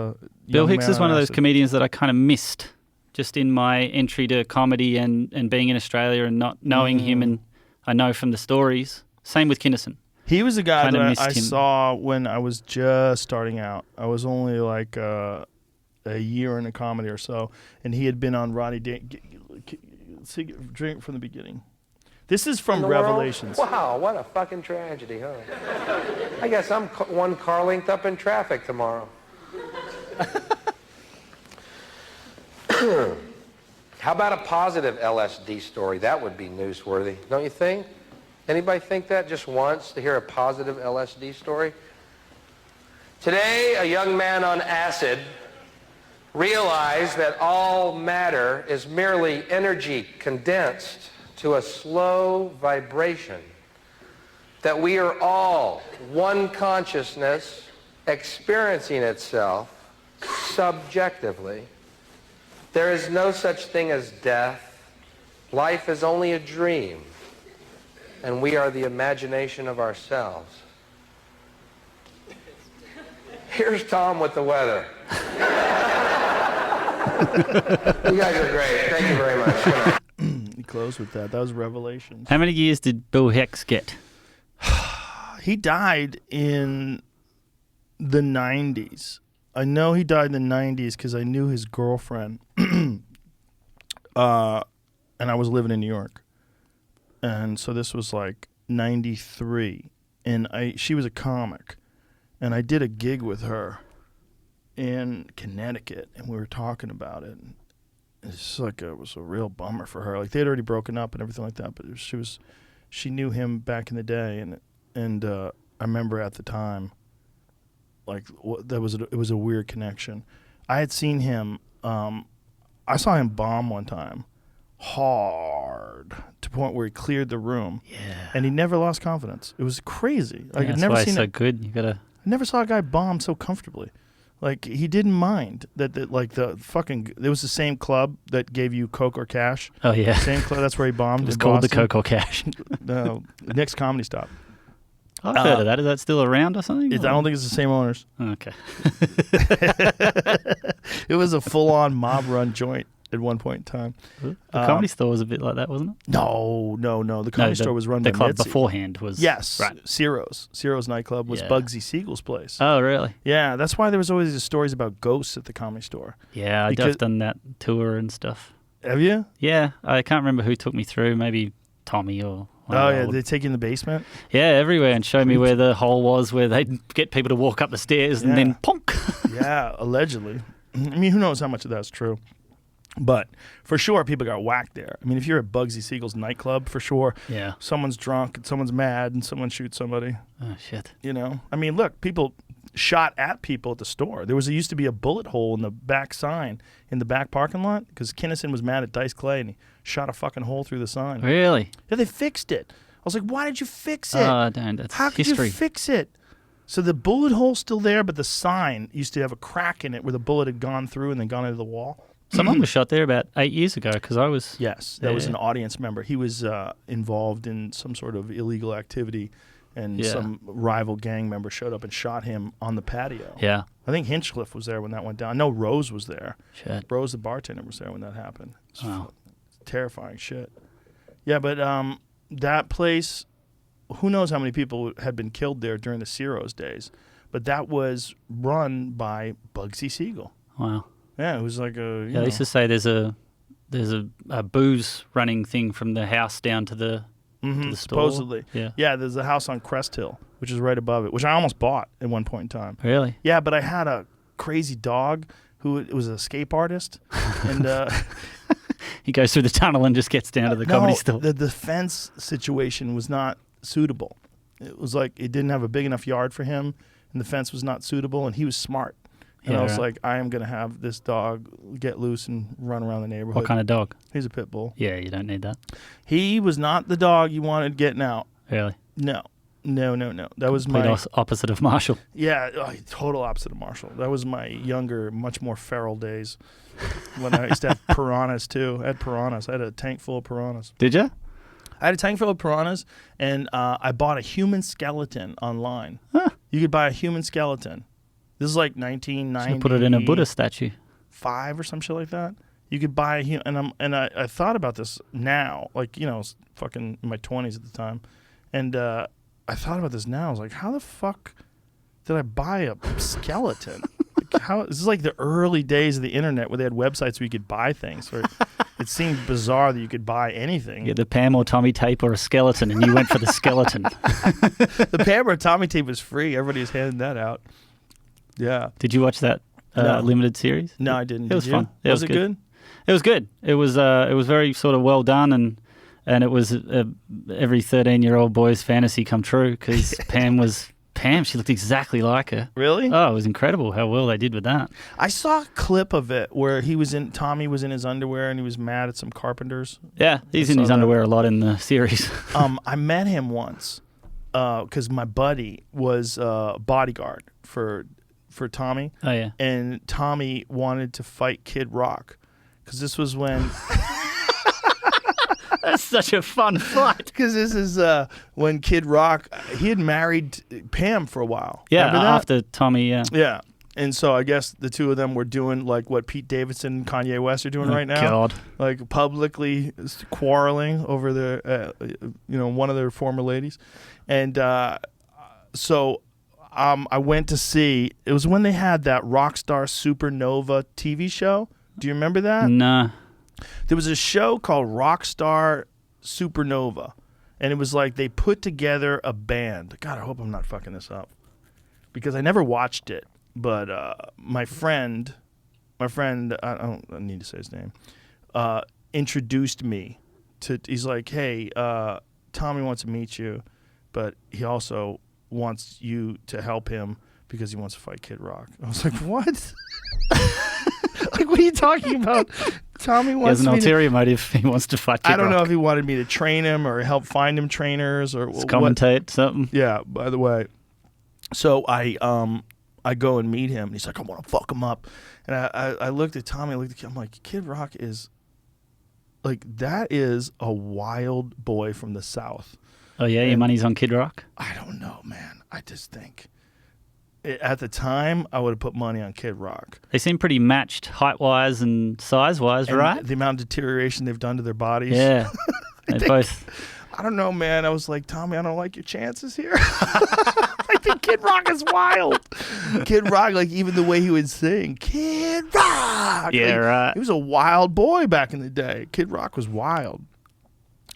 Bill Hicks is one of those comedians that I kind of missed just in my entry to comedy and being in Australia and not knowing him, and I know from the stories. Same with Kinnison. He was a guy Kinda that missed I him. saw when I was just starting out. I was only like a year in a comedy or so, and he had been on Rodney drink from the beginning. This is from Revelations. Wow, what a fucking tragedy, huh? I guess I'm one car length up in traffic tomorrow. How about a positive LSD story? That would be newsworthy, don't you think? Anybody think that just once, to hear a positive LSD story? Today, a young man on acid realized that all matter is merely energy condensed to a slow vibration, that we are all one consciousness experiencing itself subjectively. There is no such thing as death. Life is only a dream, and we are the imagination of ourselves. Here's Tom with the weather. You guys are great. Thank you very much. Good night. He closed with that. That was Revelations. How many years did Bill Hicks get? He died in the 90s. I know he died in the 90s because I knew his girlfriend. And I was living in New York. And so this was like 93. And she was a comic. And I did a gig with her in Connecticut. And we were talking about it. And it's like it was a real bummer for her. Like they had already broken up and everything like that. But she knew him back in the day. And I remember at the time, like it was a weird connection. I had seen him. I saw him bomb one time, hard to the point where he cleared the room. Yeah. And he never lost confidence. It was crazy. Like Yeah, I'd that's never why seen it's so it. good. You gotta. I never saw a guy bomb so comfortably. Like he didn't mind that like the fucking it was the same club that gave you Coke or Cash. Oh yeah. Same club. That's where he bombed. It was in called the Boston. Coco Cash. No, next Comedy Stop. I've heard of that. Is that still around or something? I don't think it's the same owners. Okay. It was a full-on mob-run joint at one point in time. The Comedy Store was a bit like that, wasn't it? No. The Comedy Store was run by the club Mitzi. beforehand was. Yes, Right. Ciro's nightclub was Yeah. Bugsy Siegel's place. Oh really? Yeah, that's why there was always these stories about ghosts at the Comedy Store. Yeah, Because- I've done that tour and stuff. Have you? Yeah, I can't remember who took me through. Maybe Tommy or. Oh yeah, they take you in the basement. Yeah, everywhere and show me where the hole was, where they'd get people to walk up the stairs and Yeah. then ponk. Yeah, allegedly. I mean, who knows how much of that's true? But for sure, people got whacked there. I mean, if you're at Bugsy Siegel's nightclub, for sure, Yeah. someone's drunk and someone's mad and someone shoots somebody. Oh shit. You know, I mean, look, people shot at people at the store. There used to be a bullet hole in the back sign in the back parking lot because Kinnison was mad at Dice Clay and he shot a fucking hole through the sign. Really? Yeah, they fixed it. I was like, why did you fix it? Oh, damn, that's How could history. you fix it? So the bullet hole's still there, but the sign used to have a crack in it where the bullet had gone through and then gone into the wall. Someone was shot there about 8 years ago because I was. Yes, that was Yeah. an audience member. He was involved in some sort of illegal activity, and Yeah. some rival gang member showed up and shot him on the patio. Yeah. I think Hinchcliffe was there when that went down. No, Rose was there. Shit. Rose, the bartender, was there when that happened. It's Wow. terrifying shit. Yeah, but that place, who knows how many people had been killed there during the Ciro's days, but that was run by Bugsy Siegel. Wow. Yeah, it was like a. Yeah, they used to say there's a booze running thing from the house down to the store. Supposedly. Yeah. There's a house on Crest Hill, which is right above it, which I almost bought at one point in time. Really? Yeah, but I had a crazy dog who was an escape artist, and He goes through the tunnel and just gets down to the comedy store. The defense situation was not suitable. It was like it didn't have a big enough yard for him, and the fence was not suitable, and he was smart. And Yeah, I was right. like, I am going to have this dog get loose and run around the neighborhood. What kind of dog? He's a pit bull. Yeah, you don't need that. He was not the dog you wanted getting out. Really. No. That was Complete my opposite of Marshall. total opposite of Marshall. That was my younger, much more feral days when I used to have piranhas too. I had piranhas. I had a tank full of piranhas. Did you? I had a tank full of piranhas, and I bought a human skeleton online. Huh. You could buy a human skeleton. This is like 1990. Should put it in a Buddha statue. 5 or some shit like that. You could buy a human, and I thought about this now, like, you know, I was fucking in my 20s at the time, and I thought about this now. I was like, how the fuck did I buy a skeleton? Like, this is like the early days of the internet where they had websites where you could buy things. Where it seemed bizarre that you could buy anything. Yeah, the Pam or Tommy tape or a skeleton, and you went for the skeleton. The Pam or Tommy tape was free. Everybody was handing that out. Yeah. Did you watch that No. limited series? No, I didn't. It was Did you? fun. It was it good? It was good. It was very sort of well done, and it was every 13-year-old boy's fantasy come true because Pam. She looked exactly like her. Really? Oh, it was incredible how well they did with that. I saw a clip of it where Tommy was in his underwear and he was mad at some carpenters. Yeah, he's in saw his that. underwear a lot in the series. I met him once because my buddy was bodyguard for Tommy. Oh yeah. And Tommy wanted to fight Kid Rock because this was when That's such a fun fight. because this is when Kid Rock he had married Pam for a while. Yeah, Remember that? after Tommy. Yeah. Yeah. And so I guess the two of them were doing like what Pete Davidson and Kanye West are doing right now. God. Like publicly quarreling over their, one of their former ladies. And so I went to see, it was when they had that Rockstar Supernova TV show. Do you remember that? Nah. There was a show called Rockstar Supernova. And it was like they put together a band. God, I hope I'm not fucking this up. Because I never watched it. But my friend, I don't need to say his name, introduced me to, he's like, hey, Tommy wants to meet you, but he also wants you to help him because he wants to fight Kid Rock. I was like, what? Like, what are you talking about? Tommy He wants has an me ulterior motive. He wants to fight Kid I don't know Rock. if he wanted me to train him or help find him trainers or what. Commentate something. Yeah, by the way. So I go and meet him, and he's like, I want to fuck him up. And I looked at Tommy, I'm like, Kid Rock is, like, that is a wild boy from the South. Oh yeah, your money's on Kid Rock. I don't know, man. I just think, at the time, I would have put money on Kid Rock. They seem pretty matched height-wise and size-wise, And right? the amount of deterioration they've done to their bodies. Yeah. They both. I don't know, man. I was like, Tommy, I don't like your chances here. I think Kid Rock is wild. Kid Rock, like, even the way he would sing, Kid Rock. Yeah, like, right. He was a wild boy back in the day. Kid Rock was wild.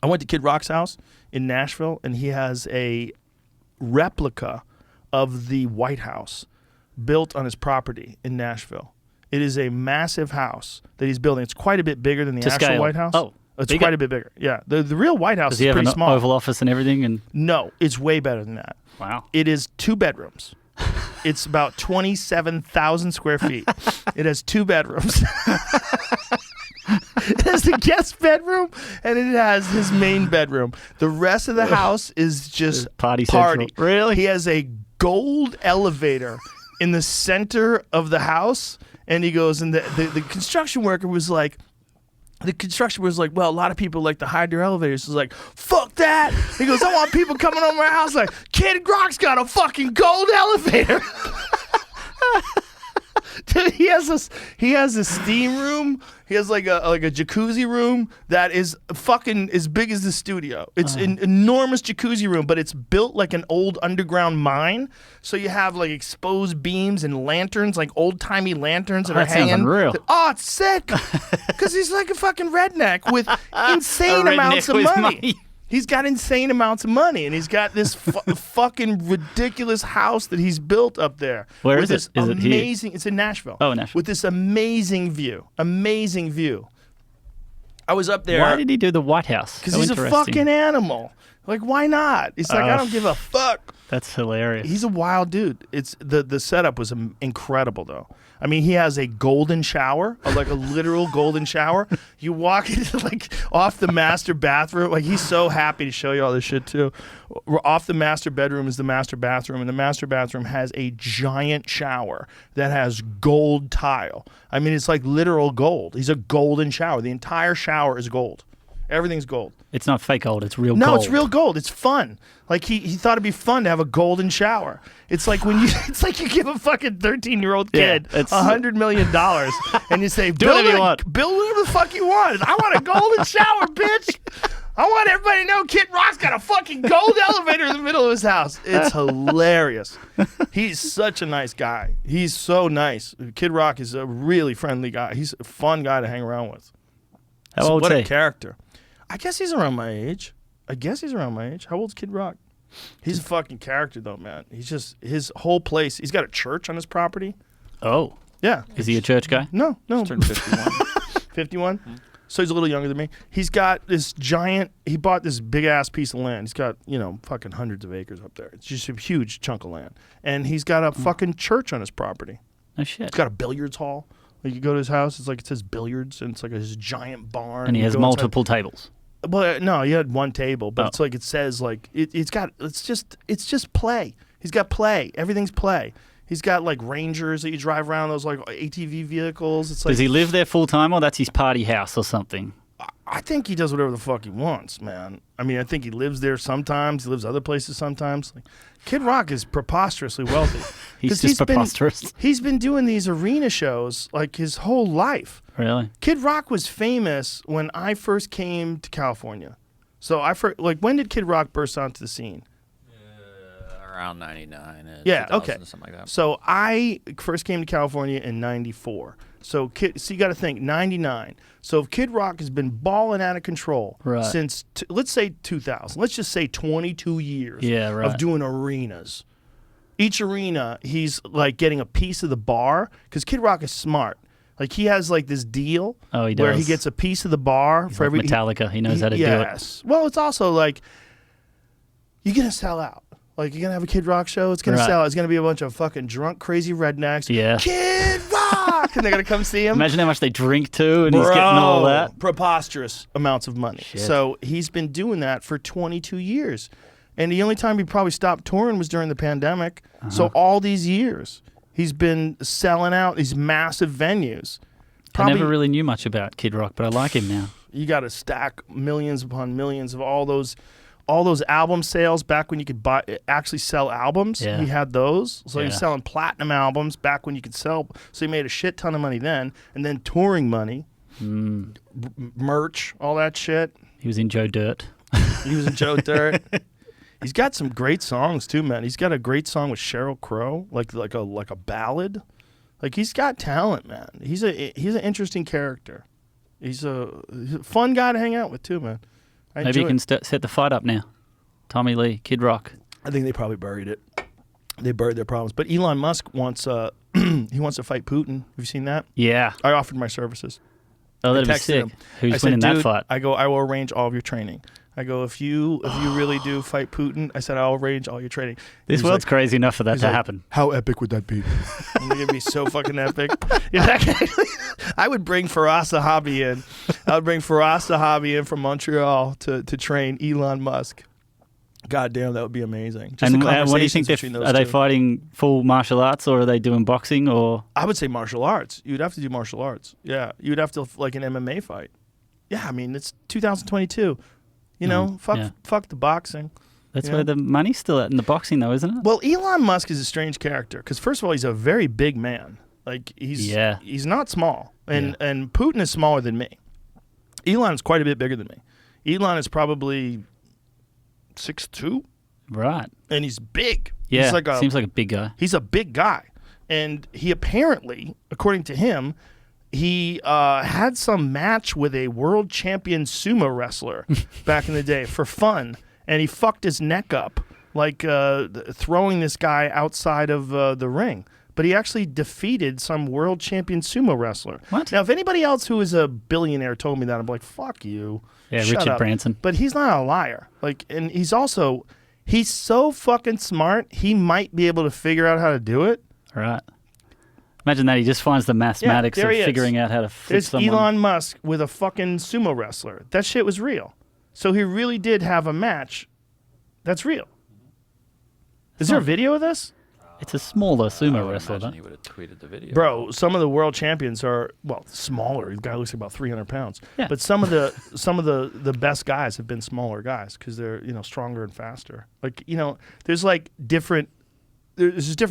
I went to Kid Rock's house in Nashville, and he has a replica of the White House built on his property in Nashville. It is a massive house that he's building. It's quite a bit bigger than the To actual scale. White House. Oh, it's bigger? quite a bit bigger. Yeah, the real White House Does is he have pretty an small. Oval Office and everything? And No, it's way better than that. wow. It is 2 bedrooms. It's about 27,000 square feet. It has 2 bedrooms. It has the guest bedroom, and it has his main bedroom. The rest of the house is just Party central. Really? He has a gold elevator in the center of the house, and he goes, and the construction worker was like, well, a lot of people like to hide their elevators. He's like, fuck that. He goes, I want people coming over my house like, Kid Rock's got a fucking gold elevator. Dude, he has a steam room. He has like a jacuzzi room that is fucking as big as the studio. It's an enormous jacuzzi room, but it's built like an old underground mine. So you have like exposed beams and lanterns, like old timey lanterns that are that sounds hanging. unreal. Oh, it's sick. Because he's like a fucking redneck with insane A amounts redneck of with money. He's got insane amounts of money, and he's got this fucking ridiculous house that he's built up there. Where with is it? this Is it here? amazing? It's in Nashville. Oh, Nashville. With this amazing view. Amazing view. I was up there. Why did he do the White House? Because So he's a interesting. fucking animal. Like, why not? He's like, I don't give a fuck. That's hilarious. He's a wild dude. It's the setup was incredible though. I mean, he has a golden shower, like a literal golden shower. You walk into like off the master bathroom. Like he's so happy to show you all this shit too. Off the master bedroom is the master bathroom, and the master bathroom has a giant shower that has gold tile. I mean, it's like literal gold. He's a golden shower. The entire shower is gold. Everything's gold. It's not fake gold. It's real gold. No, it's real gold. It's fun. Like he thought it'd be fun to have a golden shower. It's like when you it's like you give a fucking 13-year-old kid $100 million and you say, build whatever you want. Build whatever the fuck you want. I want a golden shower, bitch. I want everybody to know Kid Rock's got a fucking gold elevator in the middle of his house. It's hilarious. He's such a nice guy. He's so nice. Kid Rock is a really friendly guy. He's a fun guy to hang around with. How old's what he? a character. I guess he's around my age. How old's Kid Rock? He's a fucking character, though, man. He's just, his whole place, he's got a church on his property. Oh. Yeah. Is he a church guy? No. Turned 51. 51? So he's a little younger than me. He's got this giant, he bought this big-ass piece of land. He's got, fucking hundreds of acres up there. It's just a huge chunk of land. And he's got a fucking church on his property. Oh, shit. He's got a billiards hall. Like you go to his house, it's like it says billiards, and it's like this giant barn. And he has multiple tables. Well, no, he had one table, but it's like it says like it's just play. He's got play. Everything's play. He's got like Rangers that you drive around, those like ATV vehicles. It's like, Does he live there full time, or that's his party house or something? I think he does whatever the fuck he wants, man. I mean, I think he lives there sometimes. He lives other places sometimes. Like, Kid Rock is preposterously wealthy. He's just preposterous. He's been doing these arena shows like his whole life. Really? Kid Rock was famous when I first came to California. So when did Kid Rock burst onto the scene? Around 99. Yeah, 2000, okay. Something like that. So I first came to California in 94. So you got to think 99. So Kid Rock has been balling out of control since let's say 2000. Let's just say 22 years of doing arenas. Each arena, he's like getting a piece of the bar because Kid Rock is smart. Like he has like this deal where he gets a piece of the bar for every Metallica. He knows how to do it. Yes. Well, it's also like you're gonna sell out. Like you're gonna have a Kid Rock show. It's gonna sell out. It's gonna be a bunch of fucking drunk, crazy rednecks. Yeah. Kid Rock, and they're gonna come see him. Imagine how much they drink too, and he's getting all that. Preposterous amounts of money. Shit. So he's been doing that for 22 years, and the only time he probably stopped touring was during the pandemic. So all these years, he's been selling out these massive venues. I never really knew much about Kid Rock, but I like him now. You got to stack millions upon millions of all those album sales back when you could actually sell albums. Yeah. He had those. So he was selling platinum albums back when you could sell. So he made a shit ton of money then, and then touring money, merch, all that shit. He was in Joe Dirt. He was in Joe Dirt. He's got some great songs too, man. He's got a great song with Sheryl Crow, like a ballad. Like he's got talent, man. He's an interesting character. He's a fun guy to hang out with too, man. Maybe you can set the fight up now. Tommy Lee, Kid Rock. I think they probably buried it. They buried their problems. But Elon Musk wants he wants to fight Putin. Have you seen that? Yeah. I offered my services. Oh, that'd I be texted sick. him. Who's winning that fight? I go, I will arrange all of your training. I go, if you really do fight Putin, I said, I'll arrange all your training. This world's crazy enough for that to happen. How epic would that be? It'd be so fucking epic. I would bring Faraz Sahabi in. I would bring Faraz Sahabi in from Montreal to train Elon Musk. God damn, that would be amazing. Just And the what do you think? between those Are they two. fighting full martial arts, or are they doing boxing? Or I would say martial arts. You'd have to do martial arts. Yeah, you'd have to like an MMA fight. Yeah, I mean it's 2022. You know, fuck the boxing. That's where the money's still at in the boxing, though, isn't it? Well, Elon Musk is a strange character because first of all, he's a very big man. Like he's not small, and Putin is smaller than me. Elon is quite a bit bigger than me. Elon is probably 6'2", Right. and he's big. Yeah, he's seems like a big guy. He's a big guy, and he apparently, according to him, he had some match with a world champion sumo wrestler back in the day for fun, and he fucked his neck up, like throwing this guy outside of the ring. But he actually defeated some world champion sumo wrestler. What? Now, if anybody else who is a billionaire told me that, I'm like, fuck you. Yeah, Shut Richard up. Branson. But he's not a liar. Like, and he's so fucking smart, he might be able to figure out how to do it. All right. Imagine that he just finds the mathematics of there he is. figuring out how to flip There's someone. Elon Musk with a fucking sumo wrestler. That shit was real. So he really did have a match that's real. Is there a video of this? It's a smaller sumo I would wrestler, imagine though. he would have tweeted the video. Bro, some of the world champions are, well, smaller. The guy looks like about 300 pounds. Yeah. But some of the best guys have been smaller guys because they're, stronger and faster. Like, there's like different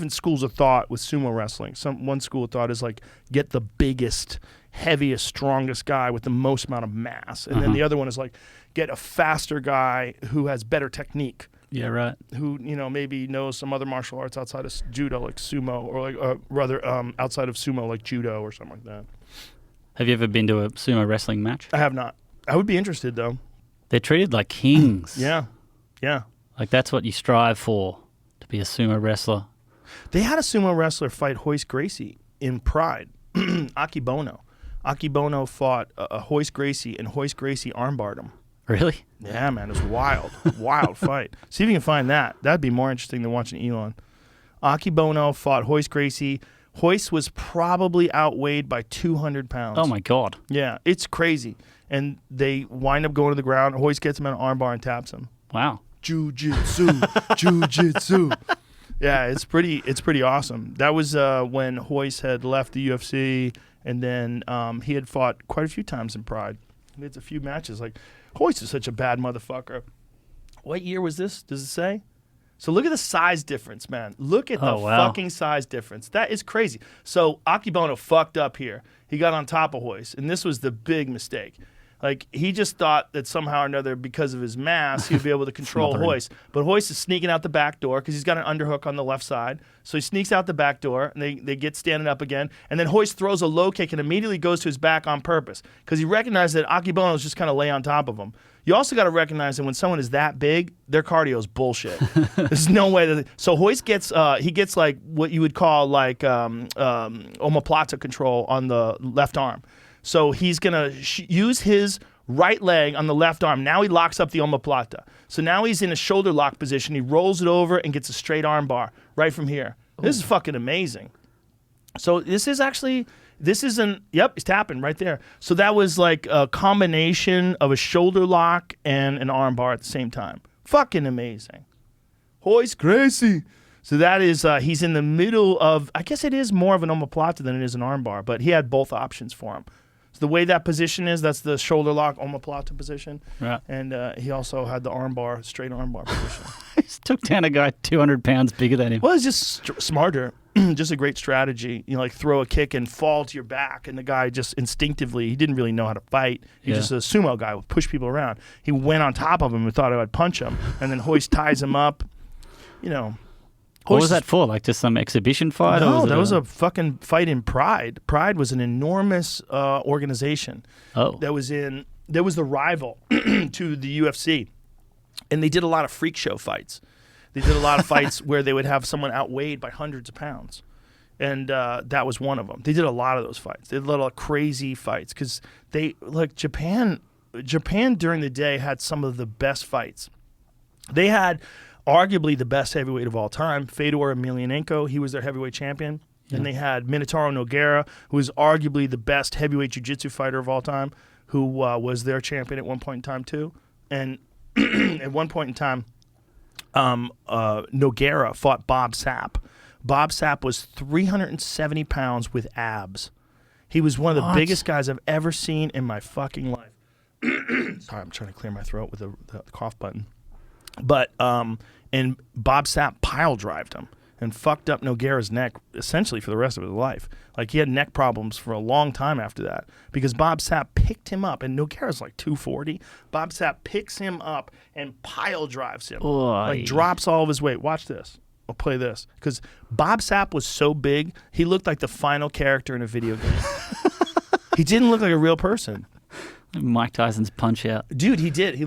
schools of thought with sumo wrestling. One school of thought is like get the biggest, heaviest, strongest guy with the most amount of mass. And then the other one is like get a faster guy who has better technique. Yeah, right. Who maybe knows some other martial arts outside of judo, like sumo, or like rather outside of sumo, like judo or something like that. Have you ever been to a sumo wrestling match? I have not. I would be interested though. They're treated like kings. Yeah. Like that's what you strive for, to be a sumo wrestler. They had a sumo wrestler fight Hoist Gracie in Pride. Akibono. Akibono fought Hoist Gracie, and Hoist Gracie armbarred him. Really? Yeah, man, it was wild, wild fight. See if you can find that. That'd be more interesting than watching Elon. Akibono fought Hoist Gracie. Hoist was probably outweighed by 200 pounds. Oh my God. Yeah, it's crazy. And they wind up going to the ground. Hoist gets him in an armbar and taps him. Wow. Jiu-jitsu, jiu-jitsu. Yeah, it's pretty awesome. That was when Hoist had left the UFC, and then he had fought quite a few times in Pride. He had a few matches. Like, Hoist is such a bad motherfucker. What year was this? Does it say? So look at the size difference, man. Look at the fucking size difference. That is crazy. So Akibono fucked up here. He got on top of Hoist, and this was the big mistake. Like, he just thought that somehow or another, because of his mass, he'd be able to control Hoist. But Hoist is sneaking out the back door because he's got an underhook on the left side. So he sneaks out the back door, and they get standing up again. And then Hoist throws a low kick and immediately goes to his back on purpose because he recognized that Akibono is just kind of lay on top of him. You also got to recognize that when someone is that big, their cardio is bullshit. There's no way that. So Hoist gets like what you would call like omoplata control on the left arm. So he's going to use his right leg on the left arm. Now he locks up the omoplata. So now he's in a shoulder lock position. He rolls it over and gets a straight arm bar right from here. Ooh. This is fucking amazing. So this isn't, yep, he's tapping right there. So that was like a combination of a shoulder lock and an arm bar at the same time. Fucking amazing. Hoist Gracie. So that is, he's in the middle of, I guess it is more of an omoplata than it is an arm bar, but he had both options for him. So the way that position is, that's the shoulder lock omoplata position. Right. And he also had the arm bar, straight arm bar position. He just took down a guy 200 pounds bigger than him. Well, it's just smarter. Just a great strategy. Like throw a kick and fall to your back, and the guy just instinctively, he didn't really know how to fight. He's just a sumo guy, would push people around. He went on top of him and thought I would punch him, and then Hoist ties him up. What was that for? Like just some exhibition fight? No, or that was a fucking fight in Pride. Pride was an enormous organization. Oh. That was the rival to the UFC. And they did a lot of freak show fights. They did a lot of fights where they would have someone outweighed by hundreds of pounds. And that was one of them. They did a lot of those fights. They did a lot of crazy fights because Japan during the day had some of the best fights. They had arguably the best heavyweight of all time, Fedor Emelianenko. He was their heavyweight champion. Yeah. And they had Minotauro Nogueira, who was arguably the best heavyweight jiu-jitsu fighter of all time, who was their champion at one point in time too. And at one point in time, Nogueira fought Bob Sapp. Bob Sapp was 370 pounds with abs. He was one of the biggest guys I've ever seen in my fucking life. Sorry, I'm trying to clear my throat with the cough button. But and Bob Sapp pile drived him and fucked up Nogueira's neck essentially for the rest of his life. Like, he had neck problems for a long time after that because Bob Sapp picked him up, and Nogueira's like 240. Bob Sapp picks him up and pile drives him. Like, drops all of his weight. Watch this. I'll play this. Because Bob Sapp was so big, he looked like the final character in a video game. He didn't look like a real person. Mike Tyson's Punch Out. Dude, he did.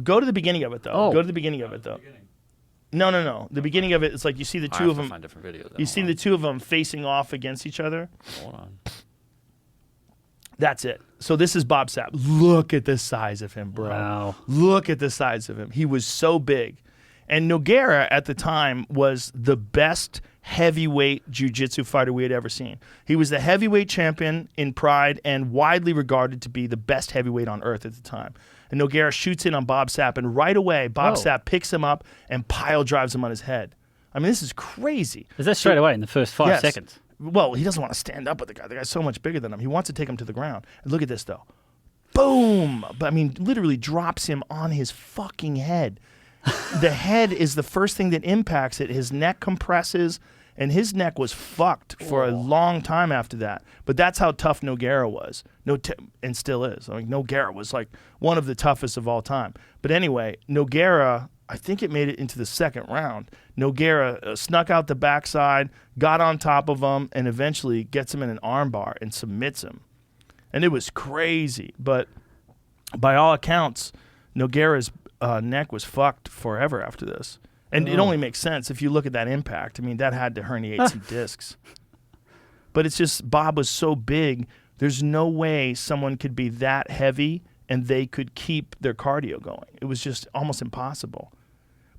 Go to the beginning of it, though. Oh. Go to the beginning of it, though. No. The beginning of it, it's like you see the two of them. Find different videos. You see the two of them facing off against each other. Hold on. That's it. So this is Bob Sapp. Look at the size of him, bro. Wow. Look at the size of him. He was so big. And Nogueira at the time was the best heavyweight jiu-jitsu fighter we had ever seen. He was the heavyweight champion in Pride and widely regarded to be the best heavyweight on earth at the time. And Nogueira shoots in on Bob Sapp, and right away, Bob Sapp picks him up and pile drives him on his head. I mean, this is crazy. Is that straight away in the first 5 Yes. seconds? Well, he doesn't want to stand up with the guy. The guy's so much bigger than him. He wants to take him to the ground. And look at this, though. Boom! But I mean, literally drops him on his fucking head. The head is the first thing that impacts it. His neck compresses, and his neck was fucked for a long time after that. But that's how tough Nogueira was. And still is. I mean, Nogueira was like one of the toughest of all time. But anyway, Nogueira, I think it made it into the second round. Nogueira snuck out the backside, got on top of him, and eventually gets him in an armbar and submits him. And it was crazy. But by all accounts, Nogueira's neck was fucked forever after this. And it only makes sense if you look at that impact. I mean, that had to herniate some discs. But it's just, Bob was so big, there's no way someone could be that heavy and they could keep their cardio going. It was just almost impossible.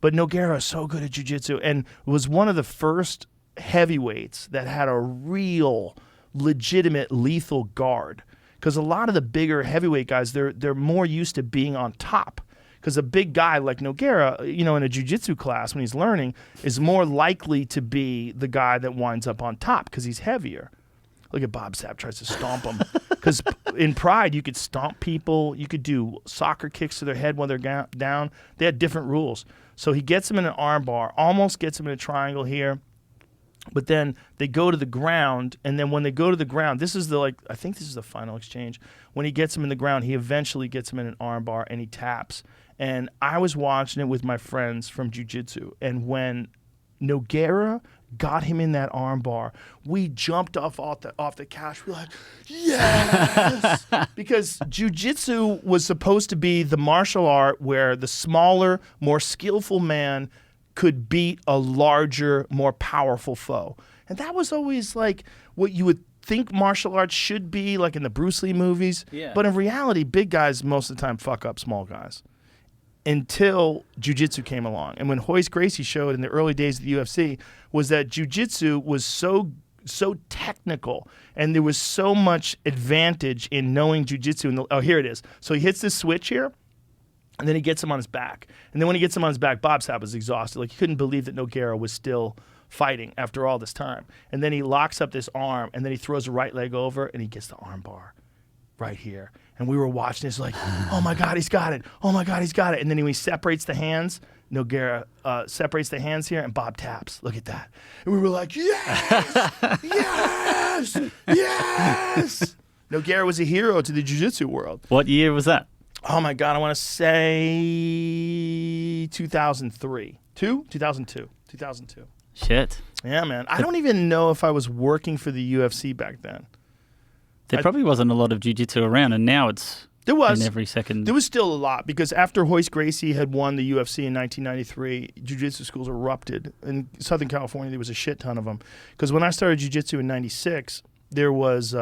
But Nogueira is so good at jiu-jitsu and was one of the first heavyweights that had a real, legitimate, lethal guard. Because a lot of the bigger heavyweight guys, they're more used to being on top. Because a big guy like Nogueira, in a jiu-jitsu class when he's learning, is more likely to be the guy that winds up on top because he's heavier. Look at Bob Sapp tries to stomp him. Because in Pride, you could stomp people. You could do soccer kicks to their head when they're down. They had different rules. So he gets him in an arm bar, almost gets him in a triangle here. But then they go to the ground, and then when they go to the ground, I think this is the final exchange. When he gets him in the ground, he eventually gets him in an arm bar, and he taps. And I was watching it with my friends from jiu-jitsu, and when Nogueira got him in that arm bar, we jumped off the couch. We're like, yes! Because jiu-jitsu was supposed to be the martial art where the smaller, more skillful man could beat a larger, more powerful foe. And that was always like what you would think martial arts should be, like in the Bruce Lee movies. Yeah. But in reality, big guys most of the time fuck up small guys. Until jiu-jitsu came along. And when Royce Gracie showed in the early days of the UFC was that jiu-jitsu was so technical and there was so much advantage in knowing jiu-jitsu. Here it is. So he hits this switch here. And then he gets him on his back. And then when he gets him on his back, Bob Sapp was exhausted. Like, he couldn't believe that Nogueira was still fighting after all this time. And then he locks up this arm, and then he throws the right leg over, and he gets the arm bar right here. And we were watching this like, oh, my God, he's got it. Oh, my God, he's got it. And then when he separates the hands, Nogueira separates the hands here, and Bob taps. Look at that. And we were like, yes! Yes! Yes! Nogueira was a hero to the jiu-jitsu world. What year was that? Oh, my God, I want to say 2003. 2002. Shit. Yeah, man. I don't even know if I was working for the UFC back then. There probably wasn't a lot of jiu-jitsu around, and now it's There was. in every second. There was still a lot because after Royce Gracie had won the UFC in 1993, jiu-jitsu schools erupted. In Southern California, there was a shit ton of them. Because when I started jiu-jitsu in 96, there was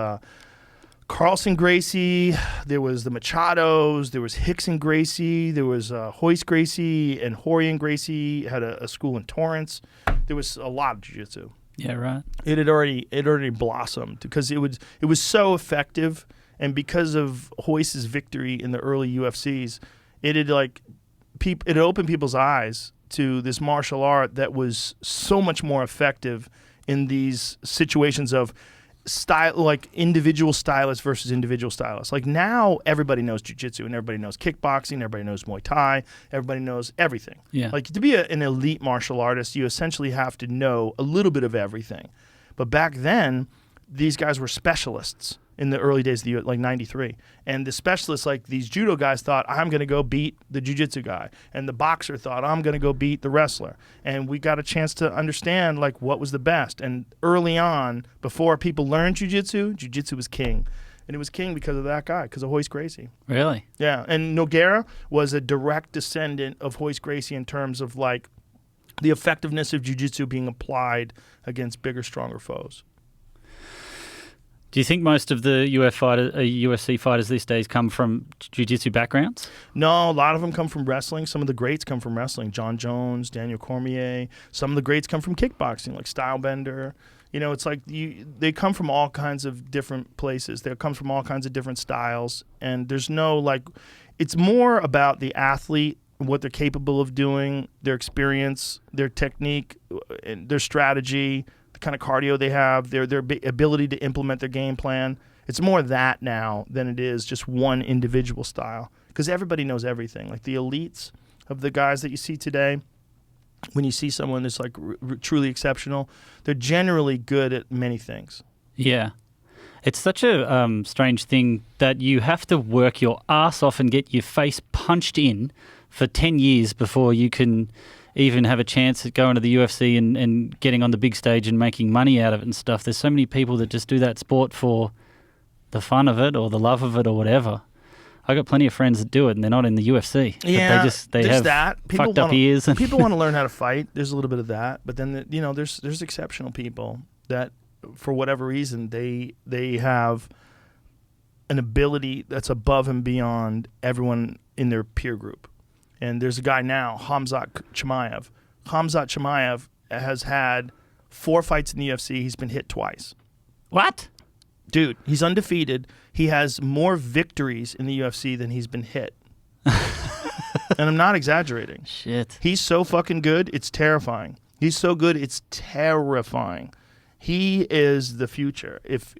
Carlson Gracie, there was the Machados, there was Hickson Gracie, there was Royce Gracie and Horian Gracie had a school in Torrance. There was a lot of jiu-jitsu. Yeah, right. It had already blossomed because it was so effective, and because of Royce's victory in the early UFCs, it had opened people's eyes to this martial art that was so much more effective in these situations of style, like individual stylists versus individual stylists. Like now everybody knows jiu-jitsu and everybody knows kickboxing, everybody knows Muay Thai, everybody knows everything. Yeah. Like to be an elite martial artist, you essentially have to know a little bit of everything. But back then, these guys were specialists in the early days of the like 93. And the specialists, like these judo guys thought, I'm going to go beat the jiu-jitsu guy. And the boxer thought, I'm going to go beat the wrestler. And we got a chance to understand like what was the best. And early on, before people learned jiu-jitsu, jiu-jitsu was king. And it was king because of that guy, because of Hoist Gracie. Really? Yeah, and Nogueira was a direct descendant of Hoist Gracie in terms of like the effectiveness of jiu-jitsu being applied against bigger, stronger foes. Do you think most of the UFC fighters these days come from jiu-jitsu backgrounds? No, a lot of them come from wrestling. Some of the greats come from wrestling. John Jones, Daniel Cormier. Some of the greats come from kickboxing, like Stylebender. You know, it's like they come from all kinds of different places. They come from all kinds of different styles. And there's no, like, it's more about the athlete, what they're capable of doing, their experience, their technique, their strategy, the kind of cardio they have, their ability to implement their game plan. It's more that now than it is just one individual style, because everybody knows everything. Like the elites of the guys that you see today, when you see someone that's like truly exceptional, they're generally good at many things. Yeah. It's such a strange thing that you have to work your ass off and get your face punched in for 10 years before you can even have a chance at going to the UFC and getting on the big stage and making money out of it and stuff. There's so many people that just do that sport for the fun of it or the love of it or whatever. I got plenty of friends that do it and they're not in the UFC. Yeah, they there's have that. fucked up ears. And people want to learn how to fight. There's a little bit of that, but then there's exceptional people that, for whatever reason, they have an ability that's above and beyond everyone in their peer group. And there's a guy now, Khamzat Chimaev. Khamzat Chimaev has had 4 fights in the UFC. He's been hit twice. What? Dude, he's undefeated. He has more victories in the UFC than he's been hit. And I'm not exaggerating. Shit. He's so fucking good, it's terrifying. He's so good, it's terrifying. He is the future. If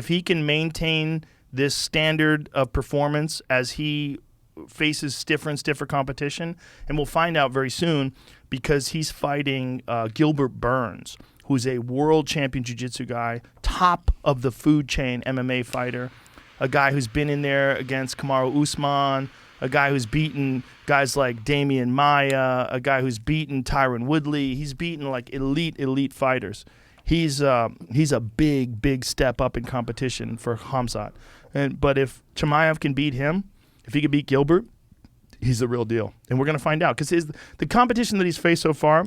he can maintain this standard of performance as he faces stiffer and stiffer competition, and we'll find out very soon because he's fighting Gilbert Burns, who's a world champion jiu-jitsu guy, top of the food chain MMA fighter, a guy who's been in there against Kamaru Usman, a guy who's beaten guys like Damian Maia, a guy who's beaten Tyron Woodley. He's beaten like elite fighters. He's a big step up in competition for Khamzat. But if Chimaev can beat him, if he can beat Gilbert, he's the real deal. And we're going to find out because the competition that he's faced so far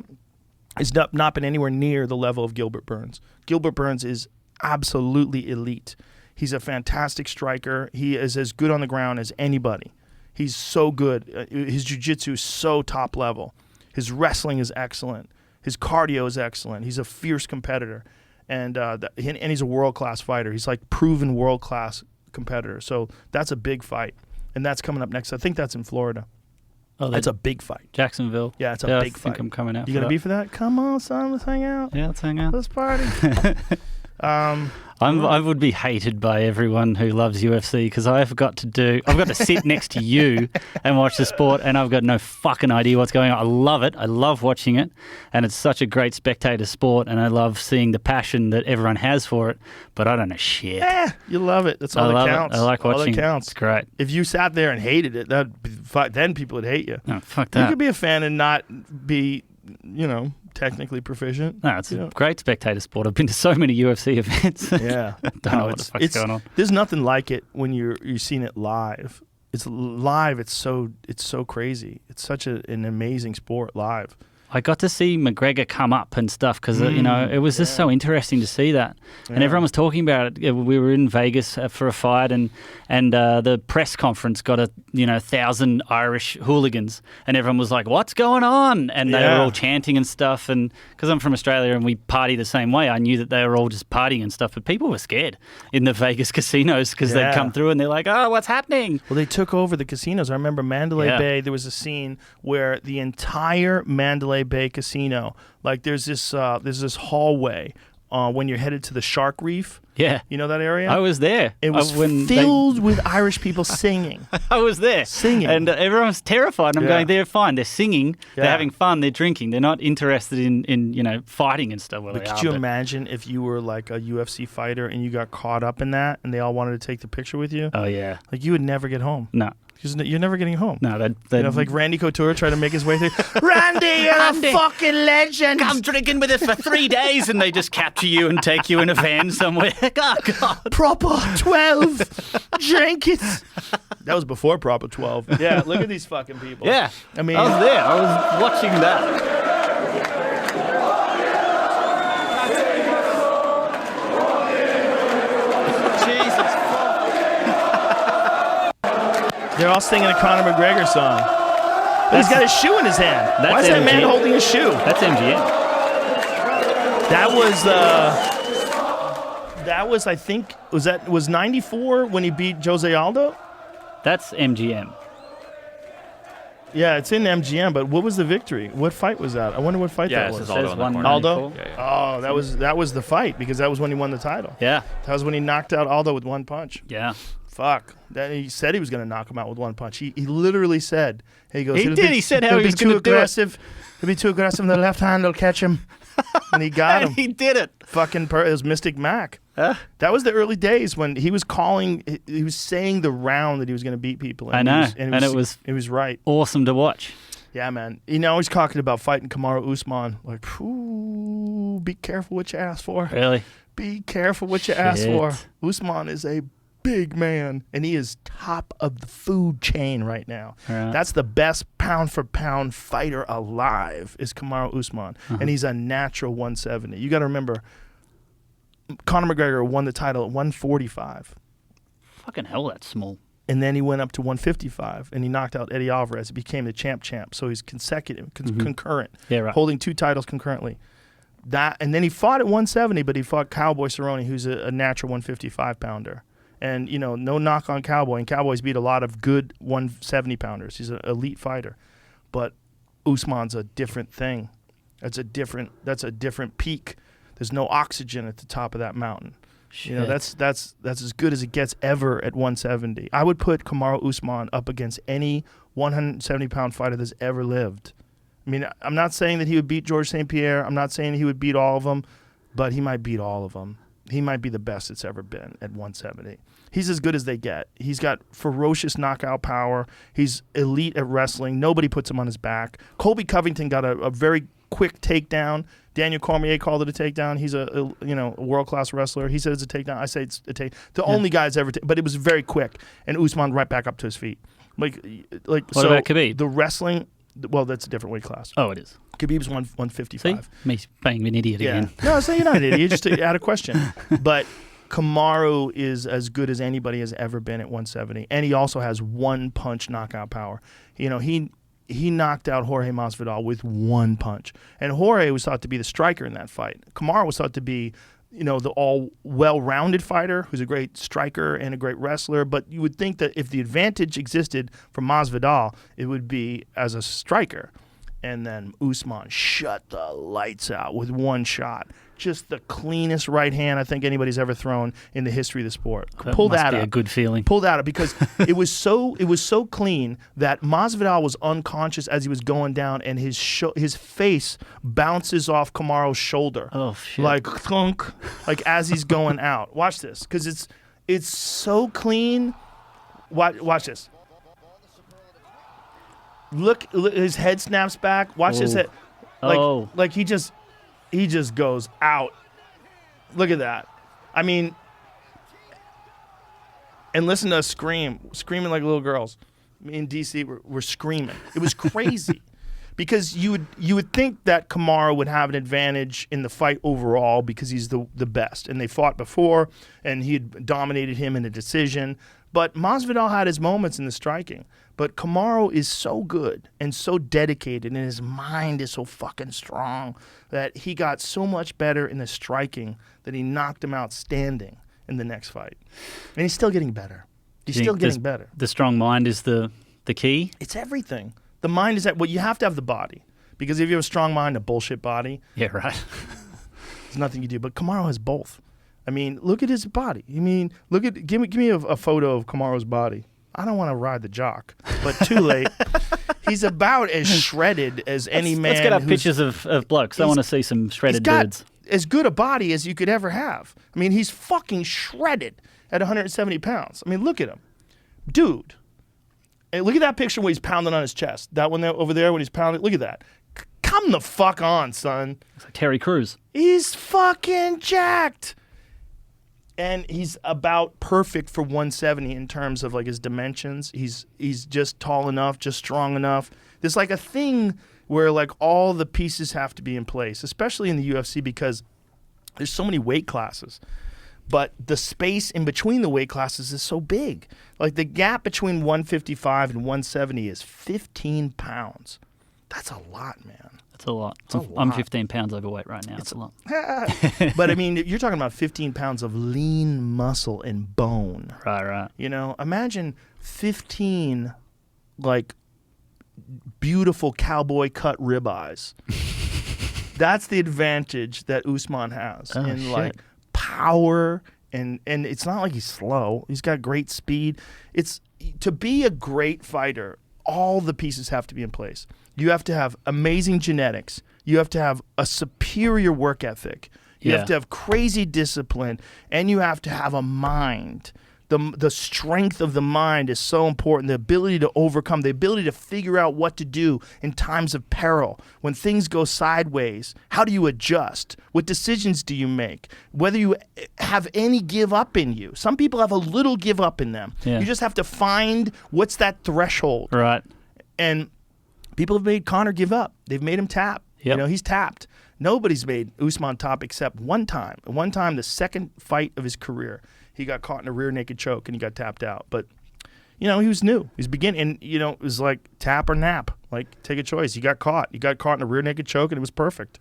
has not been anywhere near the level of Gilbert Burns. Gilbert Burns is absolutely elite. He's a fantastic striker. He is as good on the ground as anybody. He's so good. His jiu-jitsu is so top level. His wrestling is excellent. His cardio is excellent. He's a fierce competitor. And he's a world-class fighter. He's like proven world-class competitor. So that's a big fight. And that's coming up next. I think that's in Florida. Oh, that's a big fight. Jacksonville. Yeah, it's a big fight. I think I'm coming out. You going to be for that? Come on, son. Let's hang out. Yeah, let's hang out. Let's party. I would be hated by everyone who loves UFC because I've got to sit next to you and watch the sport, and I've got no fucking idea what's going on. I love it. I love watching it, and it's such a great spectator sport, and I love seeing the passion that everyone has for it, but I don't know shit. You love it. That's all that counts. I like watching all that counts. It's great. If you sat there and hated it, then people would hate you. No, fuck that. You could be a fan and not be, technically proficient. No, it's a great spectator sport. I've been to so many UFC events. Yeah. Don't know what the fuck's going on. There's nothing like it when you've seen it live. It's live. It's so crazy. It's such an amazing sport live. I got to see McGregor come up and stuff because, it was just so interesting to see that. Yeah. And everyone was talking about it. We were in Vegas for a fight and the press conference got 1,000 Irish hooligans and everyone was like, what's going on? And they were all chanting and stuff. And because I'm from Australia and we party the same way, I knew that they were all just partying and stuff. But people were scared in the Vegas casinos because they'd come through and they're like, oh, what's happening? Well, they took over the casinos. I remember Mandalay Bay, there was a scene where the entire Mandalay Bay casino, like there's this hallway when you're headed to the Shark Reef. Yeah. You know that area? I was there. It was filled with Irish people singing. I was there. Singing. And everyone was terrified. And I'm going, they're fine. They're singing. Yeah. They're having fun. They're drinking. They're not interested in fighting and stuff. Well, but could you imagine if you were like a UFC fighter and you got caught up in that and they all wanted to take the picture with you? Oh, yeah. Like you would never get home. No. Because you're never getting home. No, You know, if like Randy Couture tried to make his way through. Randy, you're a fucking legend. come drinking with us for 3 days, and they just capture you and take you in a van somewhere. Oh, God. Proper 12. Drink it. That was before Proper 12. Yeah, look at these fucking people. Yeah. I mean, I was there. I was watching that. they're all singing a Conor McGregor song. But he's got his shoe in his hand. Why is that man holding his shoe? That's MGM. That was I think was 94 when he beat Jose Aldo? That's MGM. Yeah, it's in MGM, but what was the victory? What fight was that? I wonder what fight that it was. says Aldo in the corner. Aldo? Yeah. Oh, that was the fight because that was when he won the title. Yeah. That was when he knocked out Aldo with one punch. Yeah. Fuck. Then he said he was going to knock him out with one punch. He literally said, "Hey, he goes. He did. He said how he was going to do it. aggressive. He'll be too aggressive. The left hand will catch him." And he got him. And he did it. Fucking it was Mystic Mac. That was the early days when he was calling. He was saying the round that he was going to beat people. I know. It was right. Awesome to watch. Yeah, man. You know, he's talking about fighting Kamaru Usman. Like, ooh, be careful what you ask for. Really? Be careful what you ask for. Usman is a big man, and he is top of the food chain right now. Right. That's the best pound-for-pound fighter alive is Kamaru Usman, and he's a natural 170. You got to remember, Conor McGregor won the title at 145. Fucking hell, that's small. And then he went up to 155, and he knocked out Eddie Alvarez. He became the champ. So he's consecutive, concurrent, Yeah, right. holding 2 titles concurrently. And then he fought at 170, but he fought Cowboy Cerrone, who's a natural 155-pounder. And, you know, no knock on Cowboy. And Cowboy's beat a lot of good 170-pounders. He's an elite fighter. But Usman's a different thing. That's a different peak. There's no oxygen at the top of that mountain. Shit. You know, that's as good as it gets ever at 170. I would put Kamaru Usman up against any 170-pound fighter that's ever lived. I mean, I'm not saying that he would beat Georges St. Pierre. I'm not saying he would beat all of them, but he might beat all of them. He might be the best it's ever been at 170. He's as good as they get. He's got ferocious knockout power. He's elite at wrestling. Nobody puts him on his back. Colby Covington got a very quick takedown. Daniel Cormier called it a takedown. He's a world-class wrestler. He said it's a takedown. I say it's a take. The only guy's ever, but it was very quick. And Usman right back up to his feet. Like what so about Khabib? The wrestling, well, that's a different weight class. Oh, it is. Khabib's 155. See? Me being an idiot again. No, so you're not an idiot. Just out of question. But Kamaru is as good as anybody has ever been at 170, and he also has one punch knockout power. You know, he knocked out Jorge Masvidal with one punch, and Jorge was thought to be the striker in that fight. Kamaru was thought to be, you know, the all well-rounded fighter who's a great striker and a great wrestler. But you would think that if the advantage existed for Masvidal, it would be as a striker. And then Usman shut the lights out with one shot. Just the cleanest right hand I think anybody's ever thrown in the history of the sport. Pull that up. A good feeling. Pull that up because it was so clean that Masvidal was unconscious as he was going down, and his face bounces off Kamaru's shoulder. Oh shit! Like thunk, like as he's going out. Watch this because it's so clean. Watch this. Look, his head snaps back. Watch his head. Like he just goes out. Look at that. I mean, and listen to us screaming like little girls. Me and DC were screaming. It was crazy because you would think that Kamaru would have an advantage in the fight overall because he's the best, and they fought before, and he had dominated him in a decision. But Masvidal had his moments in the striking. But Kamaru is so good and so dedicated, and his mind is so fucking strong that he got so much better in the striking that he knocked him out standing in the next fight. And he's still getting better. He's still getting better. The strong mind is the key? It's everything. The mind is well, you have to have the body. Because if you have a strong mind, a bullshit body, Yeah, right. there's nothing you do. But Kamaru has both. I mean, look at his body. I mean, give me a photo of Kamaru's body. I don't want to ride the jock, but too late. He's about as shredded as any man. Let's get up pictures of blokes. I want to see some shredded dudes. As good a body as you could ever have. I mean, he's fucking shredded at 170 pounds. I mean, look at him. Dude, And look at that picture where he's pounding on his chest. That one there, over there when he's pounding. Look at that. Come the fuck on, son. It's like Terry Crews. He's fucking jacked. And he's about perfect for 170 in terms of like his dimensions. He's just tall enough, just strong enough. There's like a thing where like all the pieces have to be in place, especially in the UFC because there's so many weight classes. But the space in between the weight classes is so big. Like the gap between 155 and 170 is 15 pounds. That's a lot, man. That's a lot. It's a I'm lot. 15 pounds overweight right now. It's a lot. But I mean, you're talking about 15 pounds of lean muscle and bone. Right. You know, imagine 15 like beautiful cowboy cut ribeyes. That's the advantage that Usman has in like power and it's not like he's slow. He's got great speed. It's to be a great fighter, all the pieces have to be in place. You have to have amazing genetics. You have to have a superior work ethic. You have to have crazy discipline, and you have to have a mind. The strength of the mind is so important. The ability to overcome, the ability to figure out what to do in times of peril. When things go sideways, how do you adjust? What decisions do you make? Whether you have any give up in you. Some people have a little give up in them. Yeah. You just have to find what's that threshold. Right. And people have made Conor give up. They've made him tap. Yep. You know, he's tapped. Nobody's made Usman tap except one time. One time, the second fight of his career, he got caught in a rear naked choke and he got tapped out. But, you know, he was new. He's beginning, and, you know, it was like tap or nap. Like, take a choice. He got caught. He got caught in a rear naked choke and it was perfect.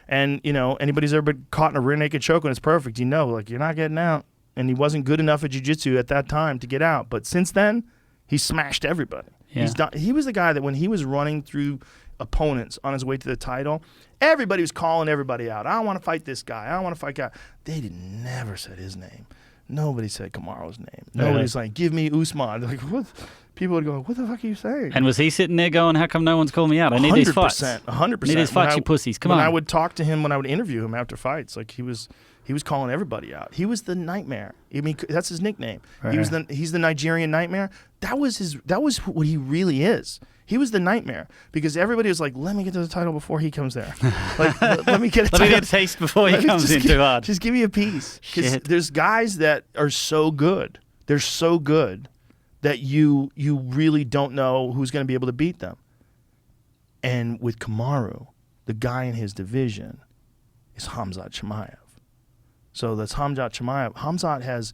And, you know, anybody's ever been caught in a rear naked choke and it's perfect, you know, like, you're not getting out. And he wasn't good enough at jiu-jitsu at that time to get out. But since then, he smashed everybody. Yeah. He's done. He was the guy that when he was running through opponents on his way to the title, everybody was calling everybody out. I don't want to fight this guy. I don't want to fight guy. They never said his name. Nobody said Kamaru's name. Nobody's like, give me Usman. Like, what? People would go, what the fuck are you saying? And was he sitting there going, how come no one's calling me out? I need these fights. 100%. Need these fights, you pussies. Come on. When I would talk to him, when I would interview him after fights, like he was calling everybody out. He was the Nightmare. I mean, that's his nickname. Right. He's the Nigerian Nightmare. That was what he really is. He was the Nightmare because everybody was like, let me get to the title before he comes there. Like, let me get a Let me get a taste before he comes in too hard. Just give me a piece. Because Shit. there's guys that are so good. They're so good that you really don't know who's going to be able to beat them. And with Kamaru, the guy in his division is Khamzat Chimaev. So that's Khamzat Chimaev. Khamzat has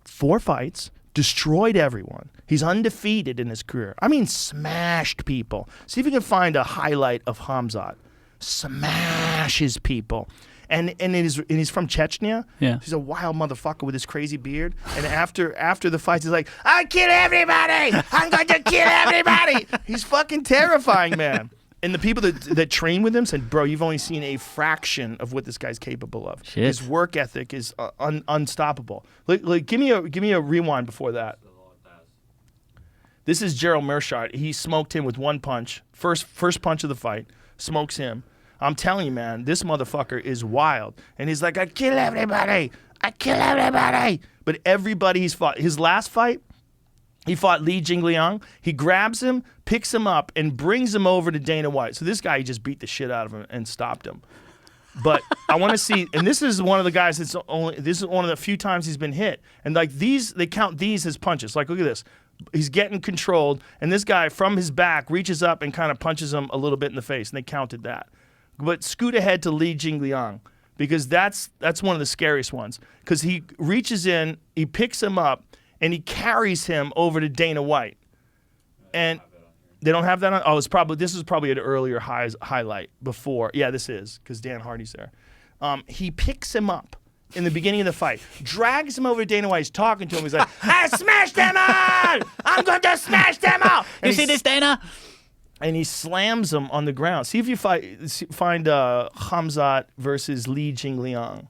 4 fights, destroyed everyone. He's undefeated in his career. I mean, smashed people. See if you can find a highlight of Khamzat. Smashes people. And he's from Chechnya. Yeah. He's a wild motherfucker with his crazy beard. And after the fights, he's like, I kill everybody! I'm going to kill everybody! He's fucking terrifying, man. And the people that train with him said, bro, you've only seen a fraction of what this guy's capable of. Shit. His work ethic is unstoppable. Like, give me a rewind before that. This is Gerald Mearshart. He smoked him with one punch. First punch of the fight. Smokes him. I'm telling you, man, this motherfucker is wild. And he's like, I kill everybody. I kill everybody. But everybody he's fought. His last fight, he fought Li Jingliang. He grabs him, picks him up, and brings him over to Dana White. So this guy, he just beat the shit out of him and stopped him. But I want to see, and this is one of the guys this is one of the few times he's been hit. And like these, they count these as punches. Like, look at this. He's getting controlled, and this guy from his back reaches up and kind of punches him a little bit in the face, and they counted that. But scoot ahead to Li Jingliang, because that's one of the scariest ones. Because he reaches in, he picks him up, and he carries him over to Dana White. And they don't have that on? Oh, this is probably an earlier highlight before. Yeah, this is, because Dan Hardy's there. He picks him up in the beginning of the fight, drags him over to Dana White. He's talking to him. He's like, I smashed them all! I'm going to smash them all! You see this, Dana? And he slams him on the ground. See if you find Khamzat versus Li Jingliang.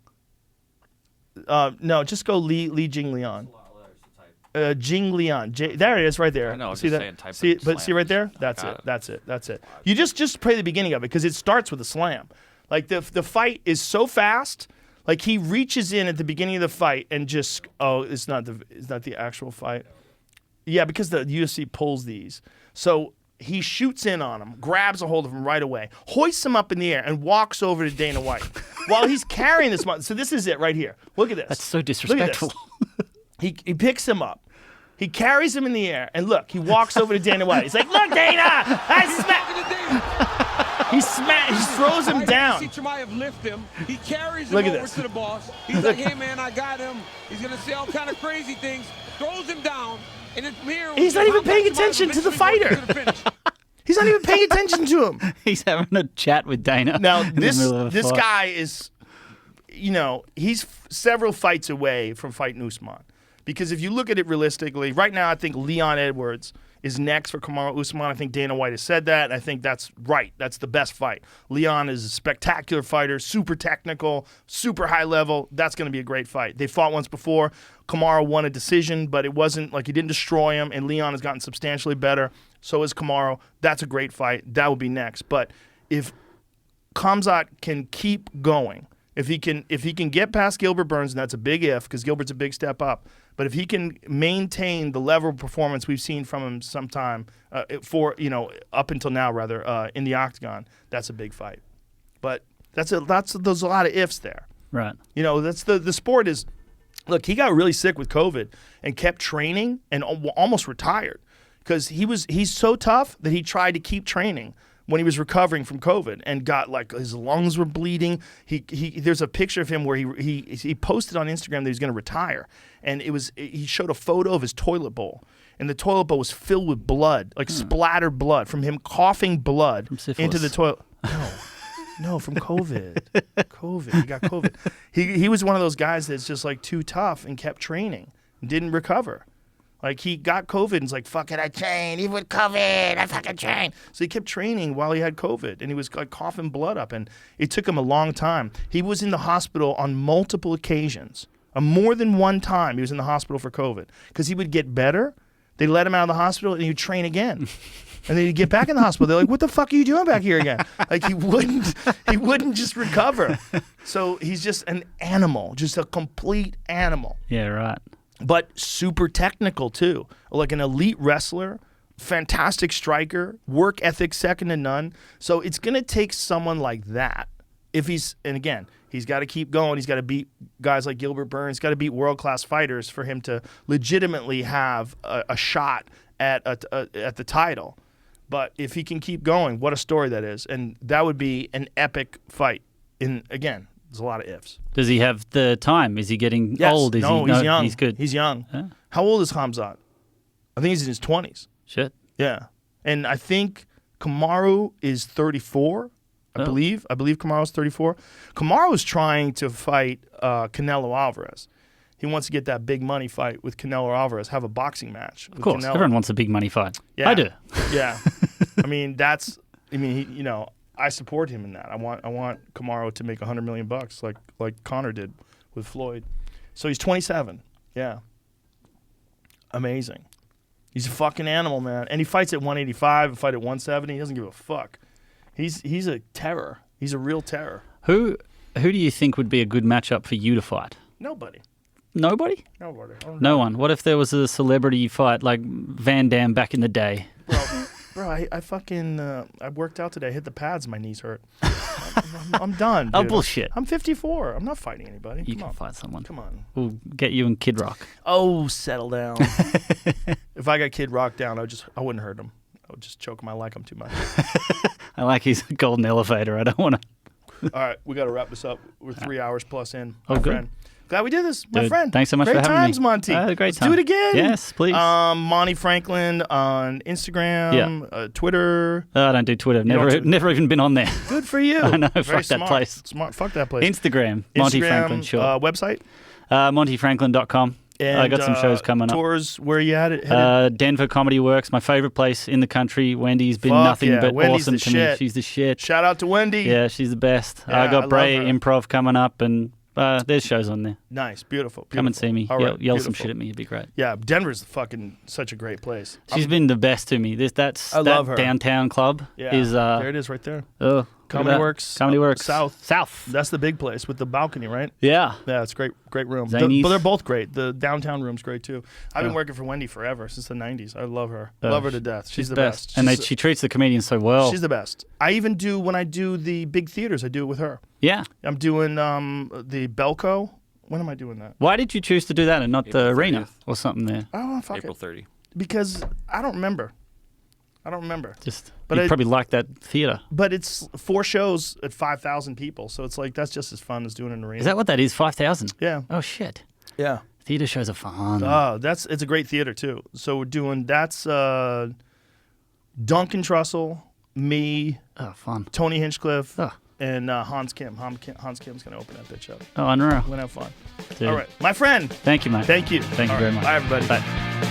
No, just go Li Jingliang. Jingliang. There it is, right there. I know. I was see just that? saying, type see, in but see right there? slams. That's Got it. That's it. That's it. You just play the beginning of it because it starts with a slam. Like the fight is so fast. Like he reaches in at the beginning of the fight and just it's not the actual fight. Yeah, because the UFC pulls these. So he shoots in on him, grabs a hold of him right away, hoists him up in the air, and walks over to Dana White while he's carrying this. So this is it right here. Look at this. That's so Look at this. disrespectful. He picks him up. He carries him in the air, and look, he walks over to Dana White. He's like, "Look, Dana, He throws him down. See Chimaev lift him. He carries him Look at over this. to the boss. He's like, "Hey man, I got him." He's gonna say all kind of crazy things. Throws him down, and it's here. He's not even paying attention to the fighter. He's not even paying attention to him. He's having a chat with Dana. Now in the this middle of a fight. guy is, he's several fights away from fighting Usman. Because if you look at it realistically, right now I think Leon Edwards is next for Kamaru Usman. I think Dana White has said that, and I think that's right. That's the best fight. Leon is a spectacular fighter, super technical, super high level. That's going to be a great fight. They fought once before. Kamaru won a decision, but it wasn't like he didn't destroy him, and Leon has gotten substantially better. So is Kamaru. That's a great fight. That would be next. But if Khamzat can keep going, if he can get past Gilbert Burns, and that's a big if, because Gilbert's a big step up. But if he can maintain the level of performance we've seen from him sometime up until now rather in the octagon, that's a big fight. But there's a lot of ifs there. Right. That's the sport is. Look, he got really sick with COVID and kept training and almost retired because he's so tough that he tried to keep training when he was recovering from COVID and got his lungs were bleeding. There's a picture of him where he posted on Instagram that he's going to retire, and he showed a photo of his toilet bowl, and the toilet bowl was filled with blood, splattered blood from him coughing blood into the toilet. No, from COVID. He got COVID. He was one of those guys that's just too tough and kept training and didn't recover. He got COVID and was like, fuck it, I train. Even with COVID, I fucking train. So he kept training while he had COVID, and he was coughing blood up, and it took him a long time. He was in the hospital on multiple occasions. More than one time he was in the hospital for COVID because he would get better. They'd let him out of the hospital, and he would train again. And then he'd get back in the hospital. They're like, what the fuck are you doing back here again? He wouldn't just recover. So he's just an animal, just a complete animal. Yeah, right. But super technical too, like an elite wrestler, fantastic striker, work ethic second to none. So it's going to take someone like that. He's got to keep going. He's got to beat guys like Gilbert Burns. He's got to beat world-class fighters for him to legitimately have a shot at the title. But if he can keep going, what a story that is. And that would be an epic fight. There's a lot of ifs. Does he have the time? Is he getting old? He's young. He's good. He's young. Yeah. How old is Khamzat? I think he's in his 20s. Shit. Yeah. And I think Kamaru is 34, I believe. I believe Kamaru's 34. Kamaru is trying to fight Canelo Alvarez. He wants to get that big money fight with Canelo Alvarez, have a boxing match with Of course. Canelo. Everyone wants a big money fight. Yeah. I do. Yeah. I support him in that. I want Kamaru to make $100 million like Conor did with Floyd. So he's 27. Yeah. Amazing. He's a fucking animal, man. And he fights at 185, fight at 170. He doesn't give a fuck. He's a terror. He's a real terror. Who do you think would be a good matchup for you to fight? Nobody. Nobody? Nobody. No one. What if there was a celebrity fight like Van Damme back in the day? Bro, I fucking I worked out today. I hit the pads. My knees hurt. I'm done. Dude. Oh, bullshit. I'm 54. I'm not fighting anybody. You can fight someone. Come on. We'll get you in Kid Rock. Oh, settle down. If I got Kid Rock down, I wouldn't hurt him. I would just choke him. I like him too much. I like his golden elevator. I don't want to. All right, we got to wrap this up. We're 3 hours plus in. Oh, my good. friend. Glad we did this, my Dude, friend. thanks so much great for having times, me. Monty. Great Let's time. do it again. Yes, please. Monty Franklin on Instagram, Twitter. I don't do Twitter. Never even been on there. Good for you. I know. Very Fuck smart. that place. Smart. Fuck that place. Instagram. Monty Franklin. Sure. Website. MontyFranklin.com. And, I got some shows coming up. Tours. Where are you at? Headed? Denver Comedy Works, my favorite place in the country. Wendy's been nothing but Wendy's awesome to me. She's the shit. Shout out to Wendy. Yeah, she's the best. Yeah, I got Bray love her. Improv coming up, and there's shows on there. Nice, beautiful. Come and see me. All right, Yell some shit at me. It'd be great. Yeah, Denver's fucking such a great place. She's been the best to me. I love her. Downtown club Yeah, is there it is right there. Oh, Comedy Works. Comedy Works. South. That's the big place with the balcony, right? Yeah. Yeah, it's great room. Zanies. But they're both great. The downtown room's great too. I've been working for Wendy forever, since the 90s. I love her. Love her to death. She's the best. And she treats the comedians so well. She's the best. I even do, when I do the big theaters, I do it with her. Yeah. I'm doing the Belco. When am I doing that? Why did you choose to do that and not April the arena 30th. or something there? Oh, fuck April it. 30. Because I don't remember. But you probably like that theater. But it's 4 shows at 5,000 people, so it's like that's just as fun as doing an arena. Is that what that is? 5,000? Yeah. Oh shit. Yeah. Theater shows are fun. Oh, it's a great theater too. So we're doing Duncan Trussell, me, fun. Tony Hinchcliffe, Oh. and Hans Kim. Hans Kim's gonna open that bitch up. Oh, unreal. We're gonna have fun. Dude. All right, my friend. Thank you, mate. Thank you. Thank you All very right. much. Bye, everybody. Bye.